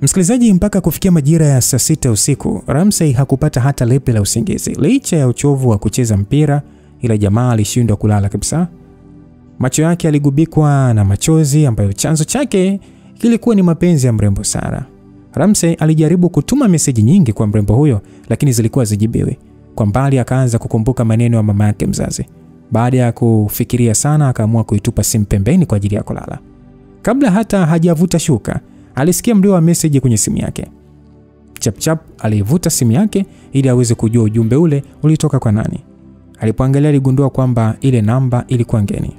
Speaker 1: Msikilizaji, mpaka kufikia majira ya saa 6 usiku, Ramsey hakupata hata lepe la usingizi. Licha ya uchovu wa kucheza mpira, ila jamaa alishindwa kulala kabisa. Macho yake yaligubikwa na machozi ambayo chanzo chake kilikuwa ni mapenzi ya mrembo Sara. Ramsey alijaribu kutuma meseji nyingi kwa mrembo huyo, lakini zilikuwa zijibiwi. Kwa mbali akaanza kukumbuka maneno ya mama yake mzazi. Baada ya kufikiria sana, akaamua kuitupa simu pembeni kwa ajili ya kulala. Kabla hata hajavuta shuka, alisikia mlio wa message kwenye simu yake. Chap alivuta simu yake ili aweze kujua ujumbe ule ulitoka kwa nani. Alipoangalia aligundua kwamba ile namba ilikuwa ngeni.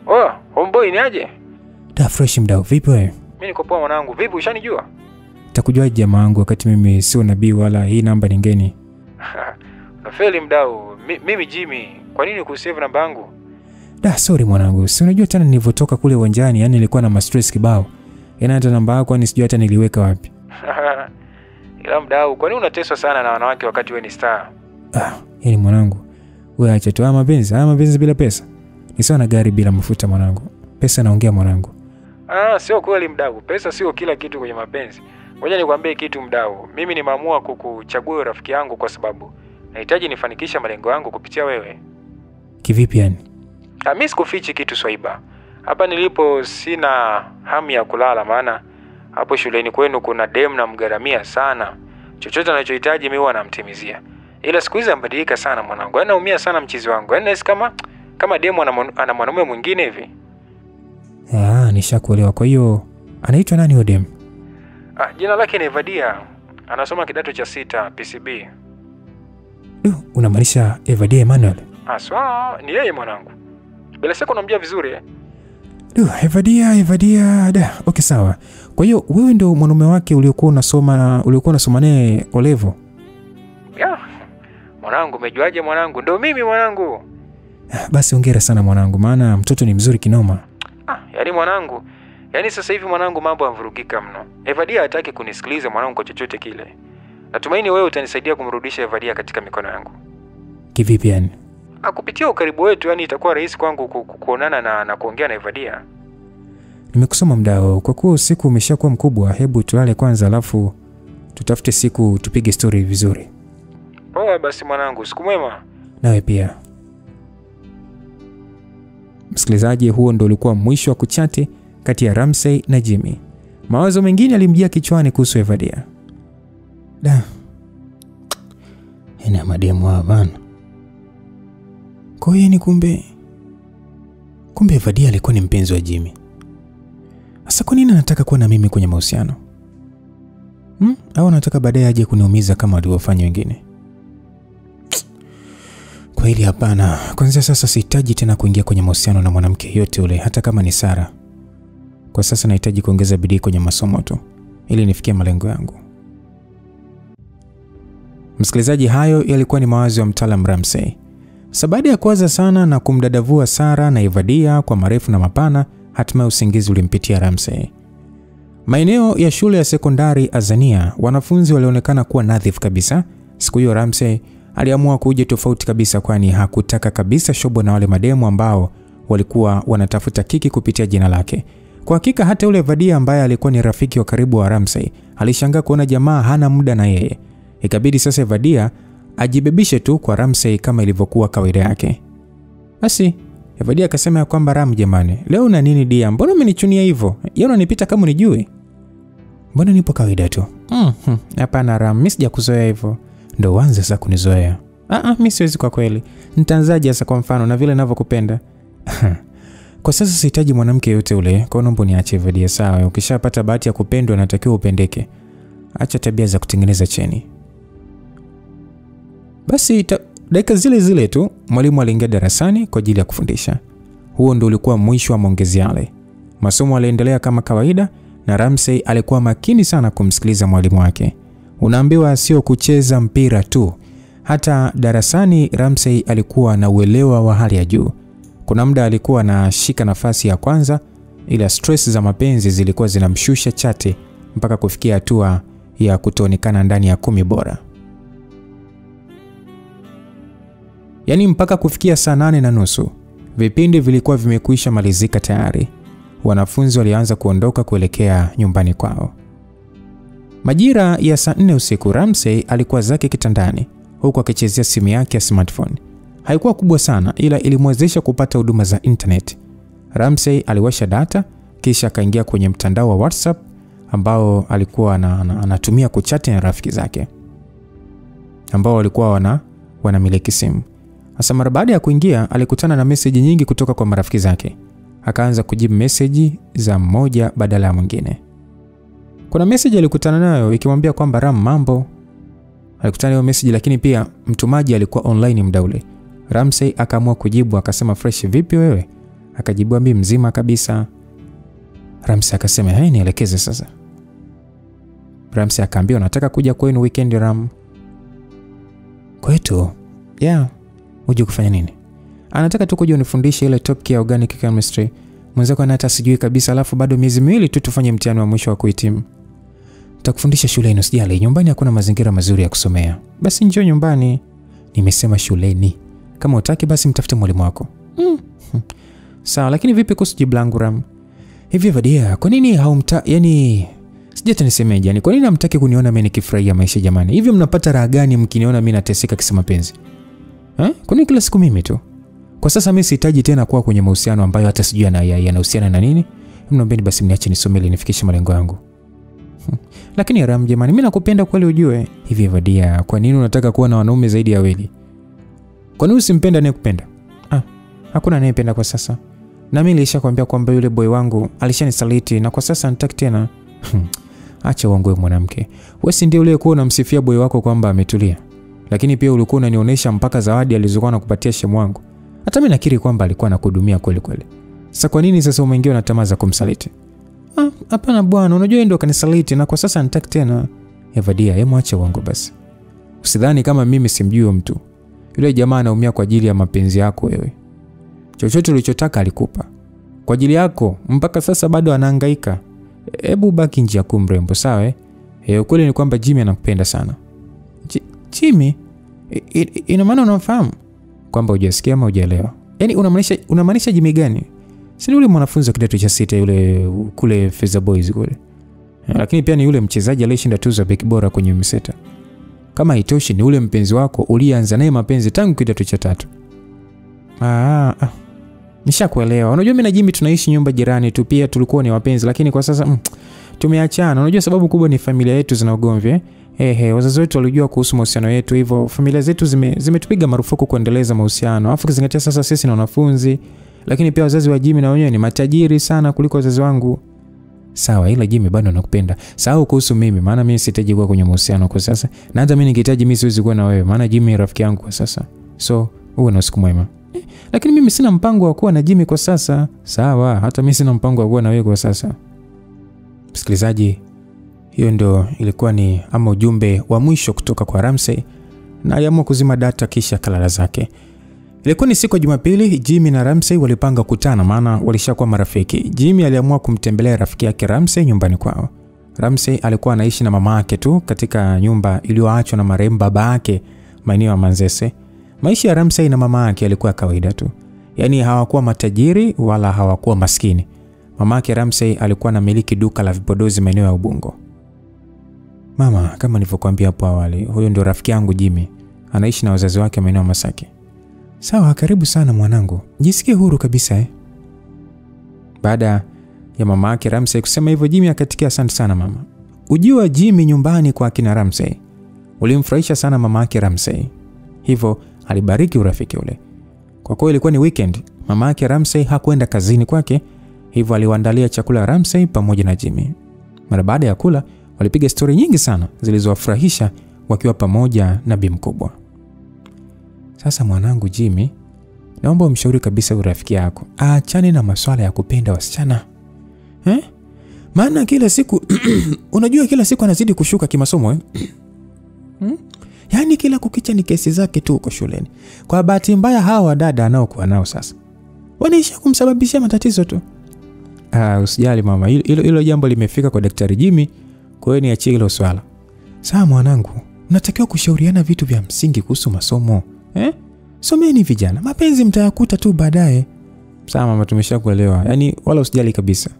Speaker 3: Oh, homeboy ni aje?
Speaker 1: Da fresh mdau, vipi wewe?
Speaker 3: Mimi niko poa mwanangu, vipi ushanijua?
Speaker 1: Takujua jamaa wangu wakati mimi sio nabii wala hii namba ni ngeni.
Speaker 3: Unafeli mdau, mimi Jimmy, kwa nini kusave namba yangu?
Speaker 1: Da sorry mwanangu, si unajua tena nilivyotoka kule uwanjani, yani nilikuwa na stress kibao. Yana hata namba yako ni sijui hata niliweka wapi.
Speaker 3: Ila mdau, kwa nini unateswa sana na wanawake wakati wewe ni star?
Speaker 1: Yani mwanangu, wewe acha tu mapenzi bila pesa. Ni sawa na gari bila mafuta mwanangu. Pesa naongea mwanangu.
Speaker 3: Sio kweli mdau, pesa sio kila kitu kwenye mapenzi. Ngoja nikwambie kitu mdau, mimi nimeamua kukuchagua rafiki yangu kwa sababu nahitaji nifanikisha malengo yangu kupitia wewe.
Speaker 1: Kivipi yani?
Speaker 3: Mimi sikufichi kitu Swaiba. Hapa nilipo sina hamu ya kulala maana hapo shuleni kwenu kuna dem na mgaramia sana. Chochote anachohitaji mimi huwa namtimizia. Ila siku hizi ambadilika sana mwanangu. Yaani naumia sana mchizi wangu. Yaani nahisi kama dem ana mwanamume mwingine hivi.
Speaker 1: Nishakuelewa. Kwa hiyo anaitwa nani huyo dem?
Speaker 3: Jina lake ni Evadia. Anasoma kidato cha 6 PCB.
Speaker 1: Unamaanisha Evadia Emmanuel?
Speaker 3: Sawa, ni yeye mwanangu. Bila shaka unamjua vizuri
Speaker 1: Evadia. Okay sawa. Kwa hiyo wewe ndio mwanaume wake uliokuwa unasoma naye Olevo?
Speaker 3: Mwanangu, umejuaje mwanangu? Ndio mimi mwanangu.
Speaker 1: Basi hongera sana mwanangu, maana mtoto ni mzuri kinoma.
Speaker 3: Yaani mwanangu, sasa hivi mwanangu mambo yamvurugika mno. Evadia hataki kunisikiliza mwanangu kwa chochote kile. Natumaini wewe utanisaidia kumrudisha Evadia katika mikono yangu.
Speaker 1: Kivipi yani?
Speaker 3: Kupitia ukaribu wetu itakuwa rahisi kwangu kuonana na kuongea na Evadia.
Speaker 1: Nimekusoma mdao, kwa kuwa usiku umeshakuwa mkubwa, hebu tulale kwanza alafu tutafute siku tupige story vizuri.
Speaker 3: Poa basi mwanangu, siku mwema.
Speaker 1: Nawe pia. Msikilizaji, huo ndio ulikuwa mwisho wa kuchati kati ya Ramsey na Jimmy. Mawazo mengine yalimjia kichwani kuhusu Evadia. Ina mademu hapa. Kwa hiyo ni kumbe Evadia alikuwa ni mpenzi wa Jimmy. Sasa kwa nini anataka kuwa na mimi kwenye mahusiano? Au anataka baadaye aje kuniumiza kama walivyofanya wengine? Kwa hili hapana. Kwanza sasa sihitaji tena kuingia kwenye mahusiano na mwanamke yote yule, hata kama ni Sara. Kwa sasa nahitaji kuongeza bidii kwenye masomo tu ili nifikie malengo yangu. Msikilizaji, hayo yalikuwa ni mawazo ya mtaalamu Ramsey. Baada ya kuwaza sana na kumdadavua Sara na Evadia kwa marefu na mapana, hatimaye usingizi ulimpitia Ramsey. Maeneo ya shule ya sekondari Azania, wanafunzi walionekana kuwa nadhifu kabisa. Siku hiyo Ramsey aliamua kuja tofauti kabisa, kwani hakutaka kabisa shobo na wale mademu ambao walikuwa wanatafuta kiki kupitia jina lake. Kwa hakika hata yule Evadia ambaye alikuwa ni rafiki wa karibu wa Ramsey alishangaa kuona jamaa hana muda na yeye. Ikabidi sasa Evadia ajibebishe tu kwa Ramsey kama ilivyokuwa kawaida yake. Basi Evadia akasema ya kwamba Ram, jamani, leo una nini dia? Mbona umenichunia hivyo? Yeye unanipita kama unijui? Mbona nipo kawaida tu. Hapana Ram, mimi sijakuzoea hivyo. Ndio uanze sasa kunizoea. Mimi siwezi kwa kweli. Nitaanzaje sasa kwa mfano na vile ninavyokupenda? Kwa sasa sihitaji mwanamke yote ule. Kwa naomba niache Evadia, sawa? Ukishapata bahati ya kupendwa unatakiwa upendeke. Acha tabia za kutengeneza cheni. Basi dakika zile zile tu mwalimu aliingia darasani kwa ajili ya kufundisha. Huo ndio ulikuwa mwisho wa maongezi yale. Masomo yaliendelea kama kawaida na Ramsey alikuwa makini sana kumsikiliza mwalimu wake. Unaambiwa sio kucheza mpira tu. Hata darasani Ramsey alikuwa na uelewa wa hali ya juu. Kuna muda alikuwa anashika nafasi ya kwanza, ila stress za mapenzi zilikuwa zinamshusha chate mpaka kufikia hatua ya kutoonekana ndani ya 10 bora. Yaani mpaka kufikia saa 8:30 vipindi vilikuwa vimekwisha malizika tayari. Wanafunzi walianza kuondoka kuelekea nyumbani kwao. Majira ya saa 4 usiku Ramsey alikuwa zake kitandani huku akichezea simu yake ya smartphone. Haikuwa kubwa sana ila ilimwezesha kupata huduma za internet. Ramsey aliwasha data kisha akaingia kwenye mtandao wa WhatsApp ambao alikuwa anatumia kuchati na rafiki zake ambao walikuwa wanamiliki simu. Hasa mara baada ya kuingia alikutana na message nyingi kutoka kwa marafiki zake. Akaanza kujibu message za mmoja badala ya mwingine. Kuna message alikutana nayo ikimwambia kwamba Ram, mambo. Alikutana nayo message lakini pia mtumaji alikuwa online muda ule. Ramsey akaamua kujibu akasema, fresh vipi wewe? Akajibu, mimi mzima kabisa. Ramsey akasema, nielekeze sasa. Ramsey akaambia, nataka kuja kwenu weekend Ram. Kwetu? Yeah. Uje kufanya nini? Anataka tu kuja unifundishe ile topic ya organic chemistry. Mwenzako hata sijui kabisa, alafu bado miezi 2 tu tufanye mtihani wa mwisho wa kuhitimu. Nitakufundisha shuleni usijali, nyumbani hakuna mazingira mazuri ya kusomea. Basi njoo nyumbani. Nimesema shuleni. Kama utaki basi mtafute mwalimu wako. Sawa, lakini vipi kuhusu jibu langu Ram? Hivi Evadia, kwa nini yani sijata nisemeje, yani kwa nini hamtaki kuniona mimi nikifurahia maisha jamani? Hivi mnapata raha gani mkiniona mimi nateseka kisa mapenzi? Kwa nini kila siku mimi tu? Kwa sasa mimi sihitaji tena kuwa kwenye mahusiano ambayo hata sijui yanahusiana na nini. Mnaombeni basi mniache nisome ili nifikishe malengo yangu. Lakini Ram jamani, mimi nakupenda kweli ujue. Hivi Evadia, kwa nini unataka kuwa na wanaume zaidi ya wawili? Kwa nini usimpenda anayekupenda? Hakuna anayependa kwa sasa. Na mimi nilishakwambia kwamba yule boy wangu alishanisaliti na kwa sasa nitaki tena. Acha uongoe mwanamke. Wewe si ndiye uliyekuwa unamsifia boy wako kwamba ametulia. Lakini pia ulikuwa unanionyesha mpaka zawadi alizokuwa anakupatia shemu wangu. Hata mimi nakiri kwamba alikuwa anakuhudumia kweli kweli. Sasa kwa nini sasa umeingia na tamaa za kumsaliti? Hapana bwana, unajua yeye ndo kanisaliti na kwa sasa nitaki tena. Evadia, hebu acha uongo basi. Usidhani kama mimi simjui mtu. Yule jamaa anaumia kwa ajili ya mapenzi yako wewe. Chochote ulichotaka alikupa. Kwa ajili yako mpaka sasa bado anahangaika. Hebu baki nje ya kumrembo, sawa? Ukweli ni kwamba Jimmy anakupenda sana. Jimmy? Ina maana unamfahamu? Kwamba hujasikia ama hujaelewa? Yaani unamaanisha Jimmy gani? Si yule mwanafunzi wa kidato cha 6 yule kule Feza Boys kule. Lakini pia ni yule mchezaji aliyeshinda tuzo ya beki bora kwenye mseta. Kama haitoshi ni yule mpenzi wako ulianza naye mapenzi tangu kidato cha 3. Nishakuelewa. Unajua mimi na Jimmy tunaishi nyumba jirani tu, pia tulikuwa ni wapenzi lakini kwa sasa tumeachana. Unajua sababu kubwa ni familia yetu zina ugomvi. Wazazi wetu walijua kuhusu mahusiano yetu, hivyo familia zetu zimetupiga marufuku kuendeleza mahusiano. Afu kizingatia sasa sisi ni wanafunzi, lakini pia wazazi wa Jimmy na wenyewe ni matajiri sana kuliko wazazi wangu. Sawa, ila Jimmy bado anakupenda. Sawa kuhusu mimi, maana mimi sihitaji kuwa kwenye mahusiano kwa sasa. Na hata mimi nikihitaji mimi siwezi kuwa na wewe, maana Jimmy ni rafiki yangu kwa sasa. So, uwe na usiku mwema. Lakini mimi sina mpango wa kuwa na Jimmy kwa sasa. Sawa, hata mimi sina mpango wa kuwa na wewe kwa sasa. Msikilizaji, hiyo ndio ilikuwa ni ujumbe wa mwisho kutoka kwa Ramsey, na aliamua kuzima data kisha kalala zake. Ilikuwa ni siku ya Jumapili. Jimmy na Ramsey walipanga kukutana maana walishakuwa marafiki. Jimmy aliamua kumtembelea rafiki yake Ramsey nyumbani kwao. Ramsey alikuwa anaishi na mama yake tu katika nyumba iliyoachwa na marehemu baba yake maeneo ya Manzese. Maisha ya Ramsey na mama yake yalikuwa kawaida tu. Yaani hawakuwa matajiri wala hawakuwa maskini. Mama yake Ramsey alikuwa anamiliki duka la vipodozi maeneo ya Ubungo. Mama, kama nilivyokuambia hapo awali, huyo ndio rafiki yangu Jimmy. anaishi na wazazi wake maeneo ya Masaki. Sawa, karibu sana mwanangu. Jisikie huru kabisa Baada ya mama yake Ramsey kusema hivyo, Jimmy akatikia asante sana mama. Ujio wa Jimmy nyumbani kwa kina Ramsey ulimfurahisha sana mama yake Ramsey. Hivyo alibariki urafiki ule. Kwa kuwa ilikuwa ni weekend, mama yake Ramsey hakwenda kazini kwake, hivyo aliwaandalia chakula Ramsey pamoja na Jimmy. Mara baada ya kula, walipiga story nyingi sana zilizowafurahisha wakiwa pamoja na bi mkubwa. Sasa mwanangu Jimmy, naomba umshauri kabisa urafiki yako. Aachane na masuala ya kupenda wasichana. Maana kila siku unajua kila siku anazidi kushuka kimasomo Yaani kila kukicha ni kesi zake tu huko shuleni. Kwa bahati mbaya hawa dada anaokuwa nao sasa wanaisha kumsababishia matatizo tu. Usijali mama, hilo jambo limefika kwa Daktari Jimmy, kwa hiyo niachie hilo swala. Sawa mwanangu, unatakiwa kushauriana vitu vya msingi kuhusu masomo. Someni vijana, mapenzi mtayakuta tu baadaye. Sawa mama, tumeshakuelewa. Yaani wala usijali kabisa.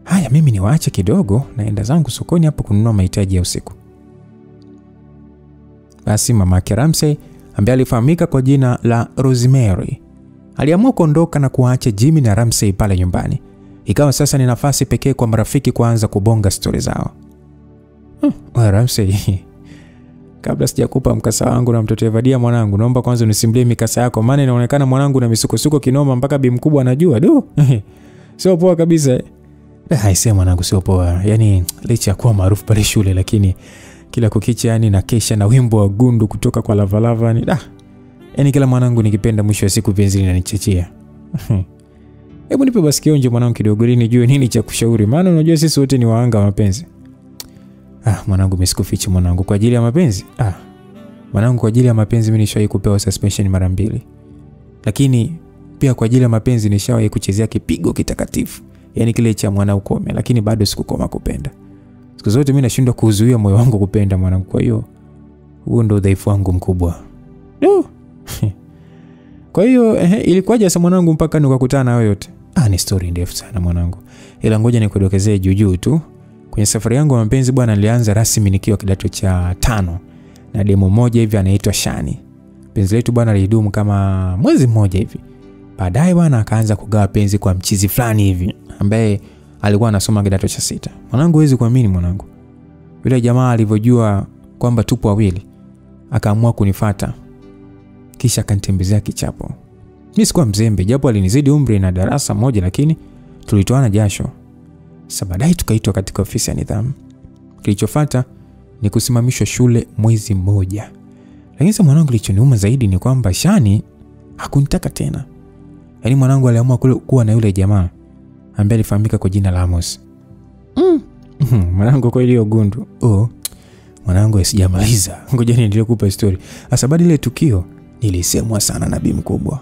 Speaker 1: Haya, mimi niwaache kidogo, naenda zangu sokoni hapo kununua mahitaji ya usiku. Basi mama yake Ramsey, ambaye alifahamika kwa jina la Rosemary, aliamua kuondoka na kuacha Jimmy na Ramsey pale nyumbani. Ikawa sasa ni nafasi pekee kwa marafiki kuanza kubonga stori zao. Ramsey, kabla sijakupa mkasa wangu na mtoto Evadia mwanangu, naomba kwanza unisimulie mikasa yako, maana inaonekana mwanangu na misukosuko kinoma mpaka bi mkubwa anajua. Sio poa kabisa. Haisema mwanangu sio poa. Yaani licha ya kuwa maarufu pale shule, lakini kila kukicha yani na kesha na wimbo wa gundu kutoka kwa Lavalava ni yaani kila mwanangu nikipenda mwisho wa siku penzi linanichechea. Hebu nipe basi kionjo mwanangu kidogo ili nijue nini cha kushauri, maana unajua sisi wote ni waanga wa mapenzi. Mwanangu msikufiche mwanangu, kwa ajili ya mapenzi. Mwanangu, kwa ajili ya mapenzi mimi nishawahi kupewa suspension mara 2. Lakini pia kwa ajili ya mapenzi nishawahi kuchezea kipigo kitakatifu. Yaani kile cha mwana ukome, lakini bado sikukoma kupenda. Siku zote mimi nashindwa kuzuia moyo wangu kupenda mwanangu, kwa hiyo huo ndio udhaifu wangu mkubwa. Kwa hiyo ilikuwaje sasa mwanangu mpaka nikakutana na wewe yote? Ni story ndefu sana mwanangu. Ila ngoja nikudokezee juu tu. Kwenye safari yangu ya mapenzi bwana, nilianza rasmi nikiwa kidato cha 5 na demo moja hivi anaitwa Shani. Penzi letu bwana lidumu kama mwezi mmoja hivi. Baadaye bwana akaanza kugawa penzi kwa mchizi fulani hivi ambaye alikuwa anasoma kidato cha 6. Mwanangu huwezi kuamini mwanangu. Yule jamaa alivyojua kwamba tupo wawili, akaamua kunifuata. Kisha akanitembezea kichapo. Mimi sikuwa mzembe, japo alinizidi umri na darasa moja, lakini tulitoana jasho. Sasa baadaye tukaitwa katika ofisi ya nidhamu. Kilichofuata ni kusimamishwa shule mwezi mmoja. Lakini sasa mwanangu, kilichoniuma zaidi ni kwamba Shani hakunitaka tena. Yaani mwanangu aliamua kuwa na yule jamaa ambaye alifahamika kwa jina la Amos. Mwanangu kwa ile gundu. Mwanangu sijamaliza. Ngoja niendelee kukupa story. Sasa baada ile tukio nilisemwa sana na bi mkubwa.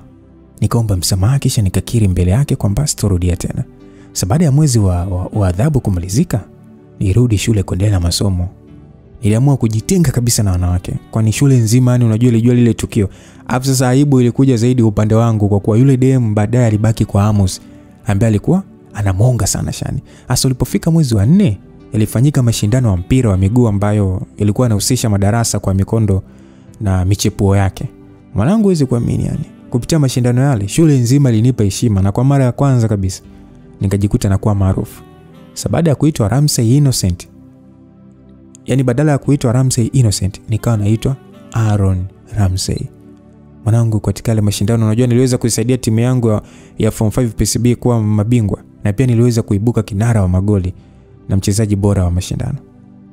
Speaker 1: Nikaomba msamaha kisha nikakiri mbele yake kwamba sitorudia tena. Sasa baada ya mwezi wa adhabu kumalizika, nirudi shule kuendelea na masomo. Niliamua kujitenga kabisa na wanawake, kwani shule nzima yani unajua ilijua lile tukio. Hapo sasa aibu ilikuja zaidi upande wangu kwa kuwa yule dem baadaye alibaki kwa Amos ambaye alikuwa anamuonga sana Shani. Hasa ulipofika mwezi wa 4 ilifanyika mashindano ya mpira wa miguu ambayo ilikuwa inahusisha madarasa kwa mikondo na michepuo yake. Mwanangu huwezi kuamini yani. Kupitia mashindano yale shule nzima ilinipa heshima na kwa mara ya kwanza kabisa nikajikuta na kuwa maarufu. Sasa baada ya kuitwa Ramsey Innocent, yani badala ya kuitwa Ramsey Innocent nikawa naitwa Aaron Ramsey. Mwanangu katika ile mashindano unajua niliweza kuisaidia timu yangu ya Form 5 PCB kuwa mabingwa na pia niliweza kuibuka kinara wa magoli na mchezaji bora wa mashindano.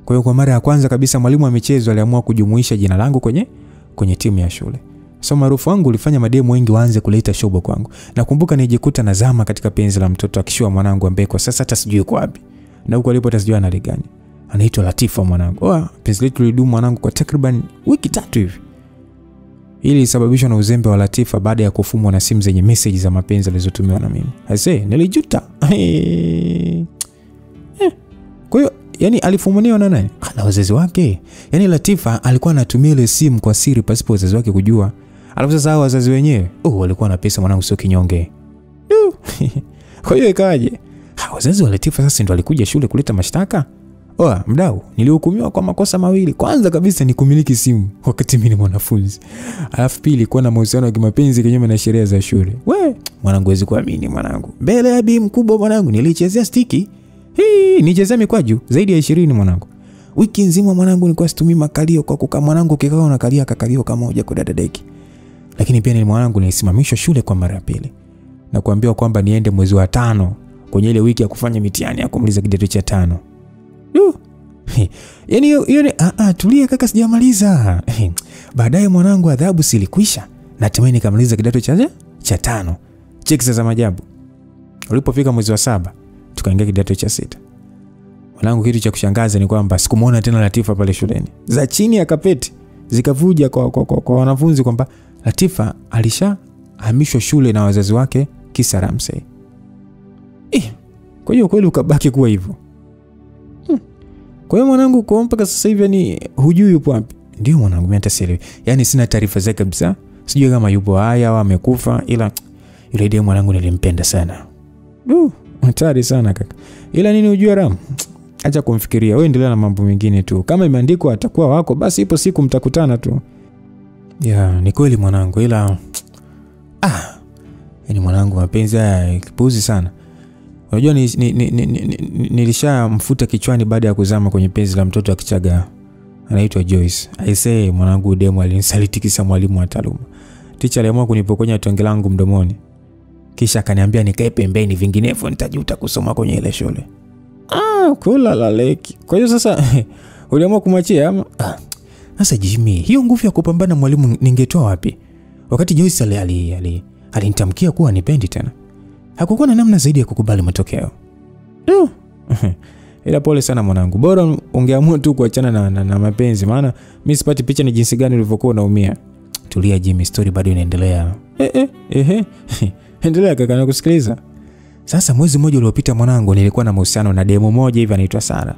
Speaker 1: Kwa hiyo kwa mara ya kwanza kabisa mwalimu wa michezo aliamua kujumuisha jina langu kwenye timu ya shule. So maarufu wangu ulifanya mademu wengi waanze kuleta shobo kwangu. Nakumbuka nijikuta nazama katika penzi la mtoto akishua mwanangu ambaye kwa sasa hata sijui yuko wapi. Na huko alipo hata sijui ana hali gani. Anaitwa Latifa mwanangu. Penzi letu lidumu mwanangu kwa takriban wiki 3 hivi. Hili sababishwa na uzembe wa Latifa baada ya kufumwa na simu zenye message za mapenzi alizotumiwa na mimi. Nilijuta. Kwa hiyo yani alifumaniwa na nani? Na wazazi wake. Yani Latifa alikuwa anatumia ile simu kwa siri pasipo wazazi wake kujua. Alafu sasa wazazi wenyewe walikuwa na pesa mwanangu sio kinyonge. Kwa hiyo ikaje? Wazazi wa Latifa sasa ndio walikuja shule kuleta mashtaka. Oa, mdau, nilihukumiwa kwa makosa mawili. Kwanza kabisa ni kumiliki simu wakati mimi ni mwanafunzi. Alafu pili kuwa na mahusiano ya kimapenzi kinyume na sheria za shule. We, mwanangu huwezi kuamini mwanangu. Mbele ya bi mkubwa mwanangu nilichezea stiki. Nichezea mikwaju zaidi ya 20 mwanangu. Wiki nzima mwanangu nilikuwa situmii makalio kwa kukaa mwanangu kikao na kalia kakalio kamoja kwa dadadeki. Lakini pia ni mwanangu nilisimamishwa shule kwa mara ya pili. Na kuambiwa kwamba niende mwezi wa 5 kwenye ile wiki ya kufanya mitihani ya kumaliza kidato cha 5. Yaani hiyo ni tulia kaka sijamaliza. Baadaye mwanangu adhabu silikwisha. Natumai nikamaliza kidato cha 5. Cheki sasa maajabu. Ulipofika mwezi wa 7 tukaingia kidato cha 6. Mwanangu kitu cha kushangaza ni kwamba sikumuona tena Latifa pale shuleni. Za chini ya kapeti zikavuja kwa wanafunzi kwamba Latifa alishahamishwa shule na wazazi wake kisa Ramsey. Kwa hiyo kweli ukabaki kuwa hivyo. Kwa hiyo mwanangu kwa mpaka sasa hivi ni hujui yupo wapi? Ndio mwanangu mimi hata sielewi. Yaani sina taarifa zake kabisa. Sijui kama yupo haya au amekufa, ila yule ndiye mwanangu nilimpenda sana. Hatari sana kaka. Ila nini ujue Ram? Acha kumfikiria. Wewe endelea na mambo mengine tu. Kama imeandikwa atakuwa wako, basi ipo siku mtakutana tu. Ya, ni kweli mwanangu, ila yaani mwanangu mapenzi haya kipuzi sana. Unajua nilishamfuta kichwani baada ya kuzama kwenye penzi la mtoto wa Kichaga anaitwa Joyce. Aisee mwanangu demo alinisaliti kisa mwalimu wa taaluma. Teacher aliamua kunipokonya tonge langu mdomoni. Kisha akaniambia nikae pembeni vinginevyo nitajuta kusoma kwenye ile shule. Kula la leki. Kwa hiyo sasa uliamua kumwachia ama? Sasa Jimmy, hiyo nguvu ya kupambana mwalimu ningetoa wapi? Wakati Joyce alinitamkia kuwa nipendi tena. Hakukuwa na namna zaidi ya kukubali matokeo. Ila pole sana mwanangu. Bora ungeamua tu kuachana na mapenzi, maana mimi sipati picha ni jinsi gani ulivyokuwa unaumia. Tulia Jimmy, story bado inaendelea. Endelea kaka nakusikiliza. Sasa mwezi mmoja uliopita mwanangu nilikuwa na mahusiano na demo moja hivi anaitwa Sara.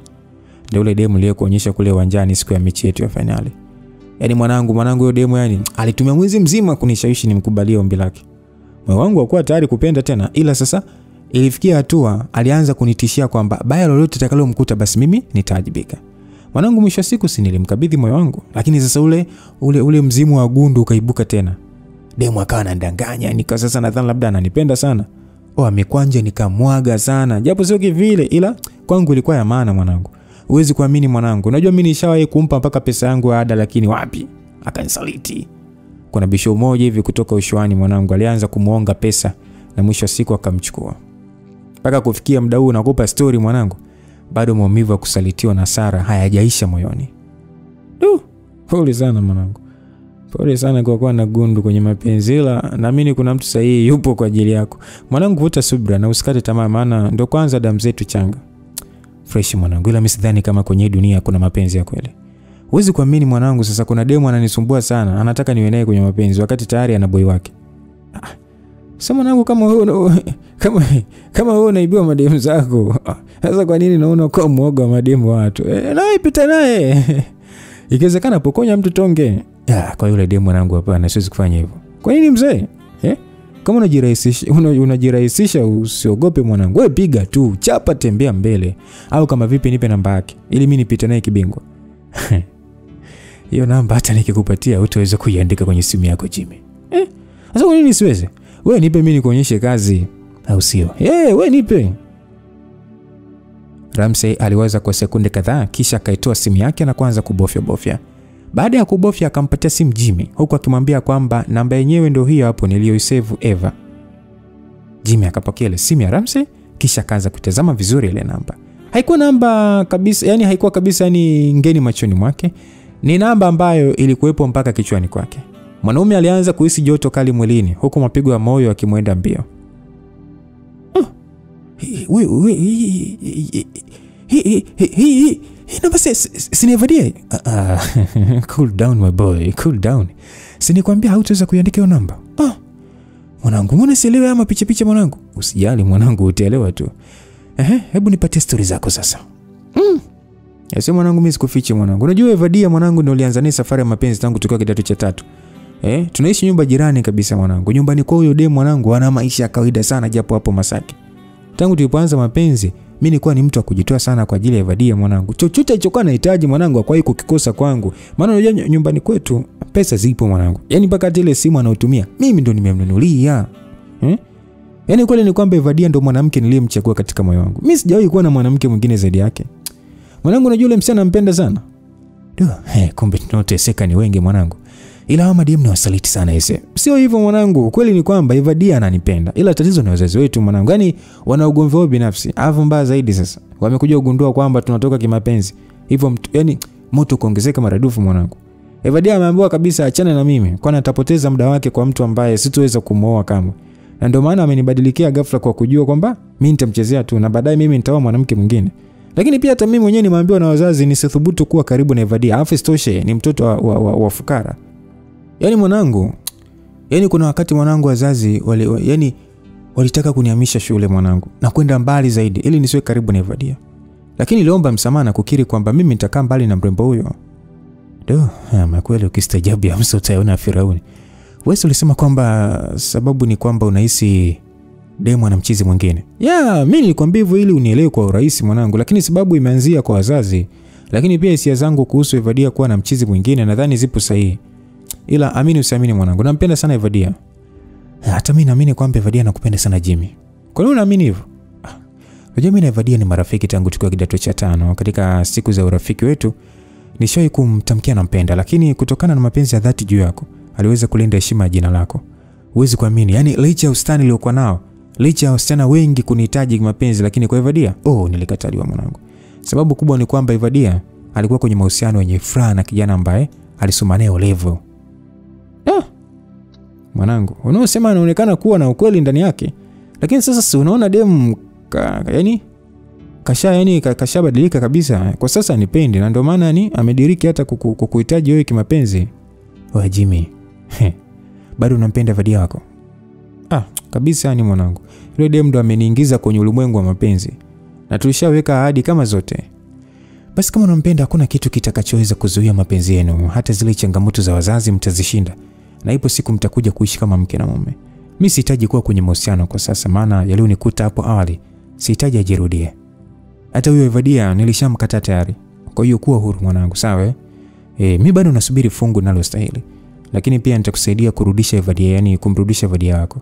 Speaker 1: Ndio yule demo niliyekuonyesha kule uwanjani siku ya mechi yetu ya finali. Yaani mwanangu yule demo yani alitumia mwezi mzima kunishawishi nimkubalie ombi lake. Moyo wangu hakuwa tayari kupenda tena, ila sasa ilifikia hatua alianza kunitishia kwamba baya lolote litakalomkuta basi mimi nitaajibika. Mwanangu mwisho wa siku si nilimkabidhi moyo wangu, lakini sasa ule mzimu wa gundu ukaibuka tena. Demo akawa anandanganya, nika sasa nadhani labda ananipenda sana. Amekwanja nikamwaga sana, japo sio kivile, ila kwangu ilikuwa ya maana mwanangu. Huwezi kuamini mwanangu. Unajua mimi nishawahi kumpa mpaka pesa yangu ya ada, lakini wapi? Akanisaliti. Kuna bisho mmoja hivi kutoka Ushuani mwanangu alianza kumuonga pesa na mwisho siku akamchukua. Mpaka kufikia muda huu nakupa story mwanangu, bado maumivu ya kusalitiwa na Sara hayajaisha moyoni. Pole sana mwanangu. Pole sana kwa kuwa na gundu kwenye mapenzi, ila naamini kuna mtu sahihi yupo kwa ajili yako. Mwanangu vuta subira na usikate tamaa, maana ndo kwanza damu zetu changa. Fresh mwanangu, ila mimi sidhani kama kwenye dunia kuna mapenzi ya kweli. Huwezi kuamini mwanangu, sasa kuna demo ananisumbua sana, anataka niwe naye kwenye mapenzi wakati tayari ana boy wake. Sasa mwanangu kama wewe unaibiwa mademu zako. Sasa kwa nini naona kwa muoga wa mademu watu? Nawe pita naye. Ikiwezekana pokonya mtu tonge. Kwa yule demu mwanangu hapana, siwezi kufanya hivyo. Kwa nini mzee? Kama unajirahisisha usiogope mwanangu. Wewe piga tu, chapa tembea mbele. Au kama vipi nipe namba yake ili mimi nipite naye kibingwa. Hiyo namba hata nikikupatia utaweza kuiandika kwenye simu yako Jimmy. Sasa kwa nini siweze? Wewe nipe mimi nikuonyeshe kazi au sio? Wewe nipe. Ramsey aliwaza kwa sekunde kadhaa kisha akaitoa simu yake na kuanza kubofya. Baada ya kubofya akampatia simu Jimmy huku akimwambia kwamba namba yenyewe ndio hiyo hapo niliyoisave Eva. Jimmy akapokea ile simu ya Ramsey kisha akaanza kutazama vizuri ile namba. Haikuwa namba kabisa, yani haikuwa kabisa ni ngeni machoni mwake. Ni namba ambayo ilikuwepo mpaka kichwani kwake. Mwanaume alianza kuhisi joto kali mwilini huku mapigo ya moyo yakimwenda mbio. Namba sinevadie. Cool down my boy, cool down. Sinikwambia hautaweza kuiandika hiyo namba. Mwanangu, mbona sielewi ama picha mwanangu? Usijali mwanangu, utaelewa tu. Hebu nipatie story zako sasa. Yasema mwanangu mimi sikufiche mwanangu. Unajua Evadia mwanangu ndio ulianza naye safari ya mapenzi tangu tukiwa kidato cha 3. Tunaishi nyumba jirani kabisa mwanangu. Nyumbani kwa huyo demu mwanangu ana maisha ya kawaida sana japo hapo Masaki. Tangu tulipoanza mapenzi nilikuwa ni mtu wa kujitoa sana kwa ajili ya Evadia mwanangu. Chochote alichokuwa anahitaji mwanangu hakuwahi kukikosa kwangu. Maana unajua nyumbani kwetu pesa zipo mwanangu. Yaani mpaka ile simu anaotumia mimi ndo nimemnunulia. Yaani kweli ni kwamba Evadia ndo mwanamke niliyemchagua katika moyo wangu. Mimi sijawahi kuwa na mwanamke mwingine zaidi yake. Mwanangu unajua yule msichana nampenda sana. Kumbe tunateseka ni wengi mwanangu. Ila hawa madem ni wasaliti sana ese. Sio hivyo mwanangu, kweli ni kwamba Evadia ananipenda. Ila tatizo ni wazazi wetu mwanangu. Yaani wana ugomvi wao binafsi. Alafu mbaya zaidi sasa, wamekuja kugundua kwamba tunatoka kimapenzi. Hivyo yaani moto kuongezeka maradufu mwanangu. Evadia ameambiwa kabisa achane na mimi, kwani atapoteza muda wake kwa mtu ambaye sitoweza kumooa kamwe. Na ndio maana amenibadilikia ghafla kwa kujua kwamba mimi nitamchezea tu na baadaye mimi nitaoa mwanamke mwingine. Lakini pia hata mimi mwenyewe nimeambiwa na wazazi nisithubutu kuwa karibu na Evadia. Alafu isitoshe ni mtoto wa fukara. Yaani mwanangu, yaani kuna wakati mwanangu wazazi walitaka kunihamisha shule mwanangu na kwenda mbali zaidi ili nisiwe karibu na Evadia. Lakini niliomba msamaha na kukiri kwamba mimi nitakaa mbali na mrembo huyo. Makweli ukistaajabu ya mso utaona Firauni. Wewe ulisema kwamba sababu ni kwamba unahisi demu ana mchizi mwingine. Mimi nilikwambia hivyo ili unielewe kwa urahisi mwanangu, lakini sababu imeanzia kwa wazazi. Lakini pia hisia zangu kuhusu Evadia kuwa na mchizi mwingine nadhani zipo sahihi. Ila amini usiamini mwanangu, nampenda sana Evadia. Hata mimi naamini kwamba Evadia anakupenda sana Jimmy. Kwa nini unaamini hivyo? Unajua mimi na Evadia ni marafiki tangu tukiwa kidato cha 5. Katika siku za urafiki wetu nishawahi kumtamkia nampenda, lakini kutokana na mapenzi ya dhati juu yako aliweza kulinda heshima ya jina lako. Huwezi kuamini, yani licha ya ustani uliokuwa nao, licha ya wasichana wengi kunihitaji mapenzi, lakini kwa Evadia nilikataliwa mwanangu. Sababu kubwa ni kwamba Evadia alikuwa kwenye mahusiano yenye furaha na kijana ambaye alisoma naye level. Mwanangu, unaosema anaonekana kuwa na ukweli ndani yake. Lakini sasa si unaona demu kashabadilika kabisa. Kwa sasa nipendi na ndio maana amediriki hata kukuhitaji wewe kimapenzi. Wewe Jimmy, bado unampenda Evadia wako? Kabisa mwanangu. Yule demu ndo ameniingiza kwenye ulimwengu wa mapenzi. Na tulishaweka ahadi kama zote. Basi kama unampenda hakuna kitu kitakachoweza kuzuia mapenzi yenu. Hata zile changamoto za wazazi mtazishinda. Na ipo siku mtakuja kuishi kama mke na mume. Mimi sihitaji kuwa kwenye mahusiano kwa sasa, maana yalionikuta hapo awali sihitaji ajirudie. Hata huyo Evadia nilishamkataa tayari. Kwa hiyo kuwa huru mwanangu, sawa? Mimi bado nasubiri fungu linalostahili. Lakini pia nitakusaidia kurudisha Evadia, yani kumrudisha Evadia wako.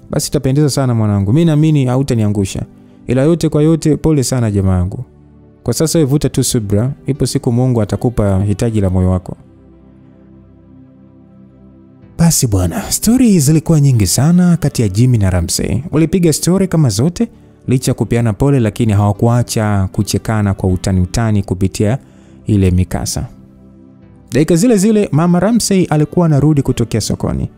Speaker 1: Basi itapendeza sana mwanangu. Mimi naamini hautaniangusha. Ila yote kwa yote pole sana jamaa yangu. Kwa sasa wewe vuta tu subira, ipo siku Mungu atakupa hitaji la moyo wako. Basi bwana, story zilikuwa nyingi sana kati ya Jimmy na Ramsey. Walipiga story kama zote, licha kupeana pole, lakini hawakuacha kuchekana kwa utani kupitia ile mikasa. Dakika zile zile Mama Ramsey alikuwa anarudi kutokea sokoni.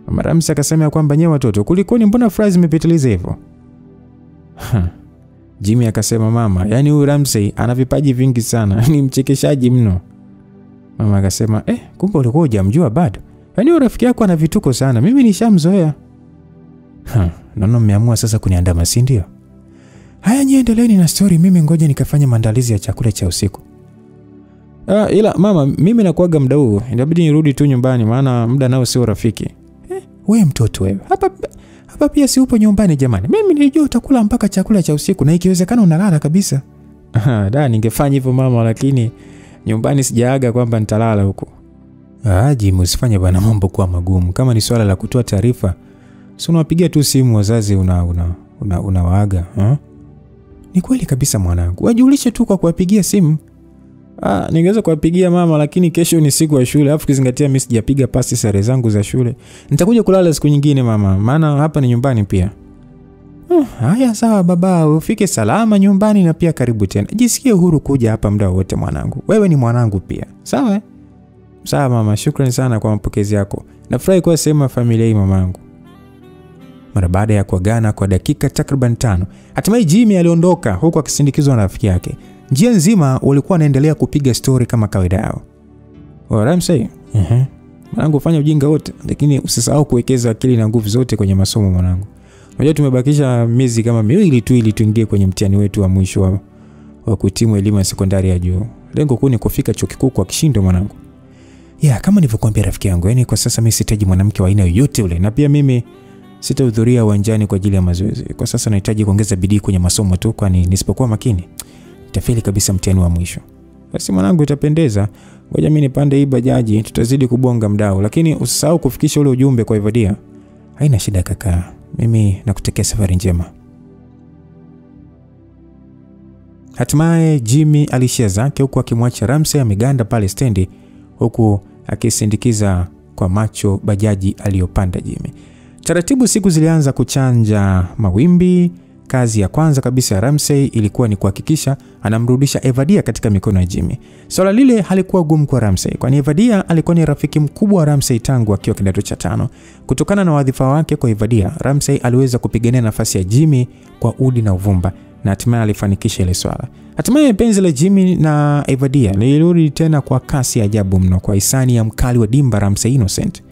Speaker 1: Mama Ramsey akasema kwamba nyewe watoto, kulikoni mbona fries zimepitiliza hivyo? Jimmy akasema mama, yani huyu Ramsey ana vipaji vingi sana, ni mchekeshaji mno. Mama akasema kumbe ulikuwa hujamjua bado. Yaani rafiki yako ana vituko sana, mimi nishamzoea. Naona mmeamua sasa kuniandama, si ndio? Haya niendeleeni na story, mimi ngoja nikafanya maandalizi ya chakula cha usiku. Ila mama, mimi nakuaga muda huu, inabidi nirudi tu nyumbani maana muda nao sio rafiki. Wewe mtoto wewe. Hapa pia si upo nyumbani jamani. Mimi nilijua utakula mpaka chakula cha usiku na ikiwezekana unalala kabisa. Ningefanya hivyo mama, lakini nyumbani sijaaga kwamba nitalala huko. Jimmy, usifanye bana mambo kuwa magumu. Kama ni swala la kutoa taarifa, si unawapigia tu simu wazazi unawaaga, Ni kweli kabisa mwanangu. Wajulishe tu kwa kuwapigia simu. Ningeweza kuwapigia mama, lakini kesho ni siku ya shule. Alafu kizingatia mimi sijapiga pasi sare zangu za shule. Nitakuja kulala siku nyingine mama, maana hapa ni nyumbani pia. Haya sawa baba, ufike salama nyumbani na pia karibu tena. Jisikie huru kuja hapa muda wote mwanangu. Wewe ni mwanangu pia. Sawa? Sawa mama, shukrani sana kwa mapokezi yako. Nafurahi kuwa sehemu ya familia hii mamangu. Mara baada ya kuagana kwa dakika takriban 5, hatimaye Jimmy aliondoka huku akisindikizwa na rafiki yake. Njia nzima walikuwa wanaendelea kupiga story kama kawaida yao. Ramsey, mwanangu fanya ujinga wote, lakini usisahau kuwekeza akili na nguvu zote kwenye masomo mwanangu. Unajua tumebakisha miezi kama 2 tu ili tuingie kwenye mtihani wetu wa mwisho wa kuhitimu elimu ya sekondari ya juu. Lengo kuu ni kufika chuo kikuu kwa kishindo mwanangu. Kama nilivyokuambia rafiki yangu, yani kwa sasa mimi sihitaji mwanamke wa aina yoyote ule, na pia mimi sitahudhuria uwanjani kwa ajili ya mazoezi. Kwa sasa nahitaji kuongeza bidii kwenye masomo tu, kwani nisipokuwa makini nitafeli kabisa mtihani wa mwisho. Basi mwanangu, itapendeza. Ngoja mimi nipande hii bajaji, tutazidi kubonga mdao, lakini usisahau kufikisha ule ujumbe kwa Evadia. Haina shida kaka. Mimi nakutekea safari njema. Hatimaye Jimmy alishia zake huku akimwacha Ramsey ameganda pale stendi, huku akisindikiza kwa macho bajaji aliyopanda Jimmy. Taratibu siku zilianza kuchanja mawimbi. Kazi ya kwanza kabisa ya Ramsey ilikuwa ni kuhakikisha anamrudisha Evadia katika mikono ya Jimmy. Swala lile halikuwa gumu kwa Ramsey, kwani Evadia alikuwa ni rafiki mkubwa wa Ramsey tangu akiwa kidato cha 5. Kutokana na wadhifa wake kwa Evadia, Ramsey aliweza kupigania nafasi ya Jimmy kwa udi na uvumba, na hatimaye alifanikisha ile swala. Hatimaye penzi la Jimmy na Evadia lilirudi tena kwa kasi ya ajabu mno kwa hisani ya mkali wa dimba Ramsey Innocent.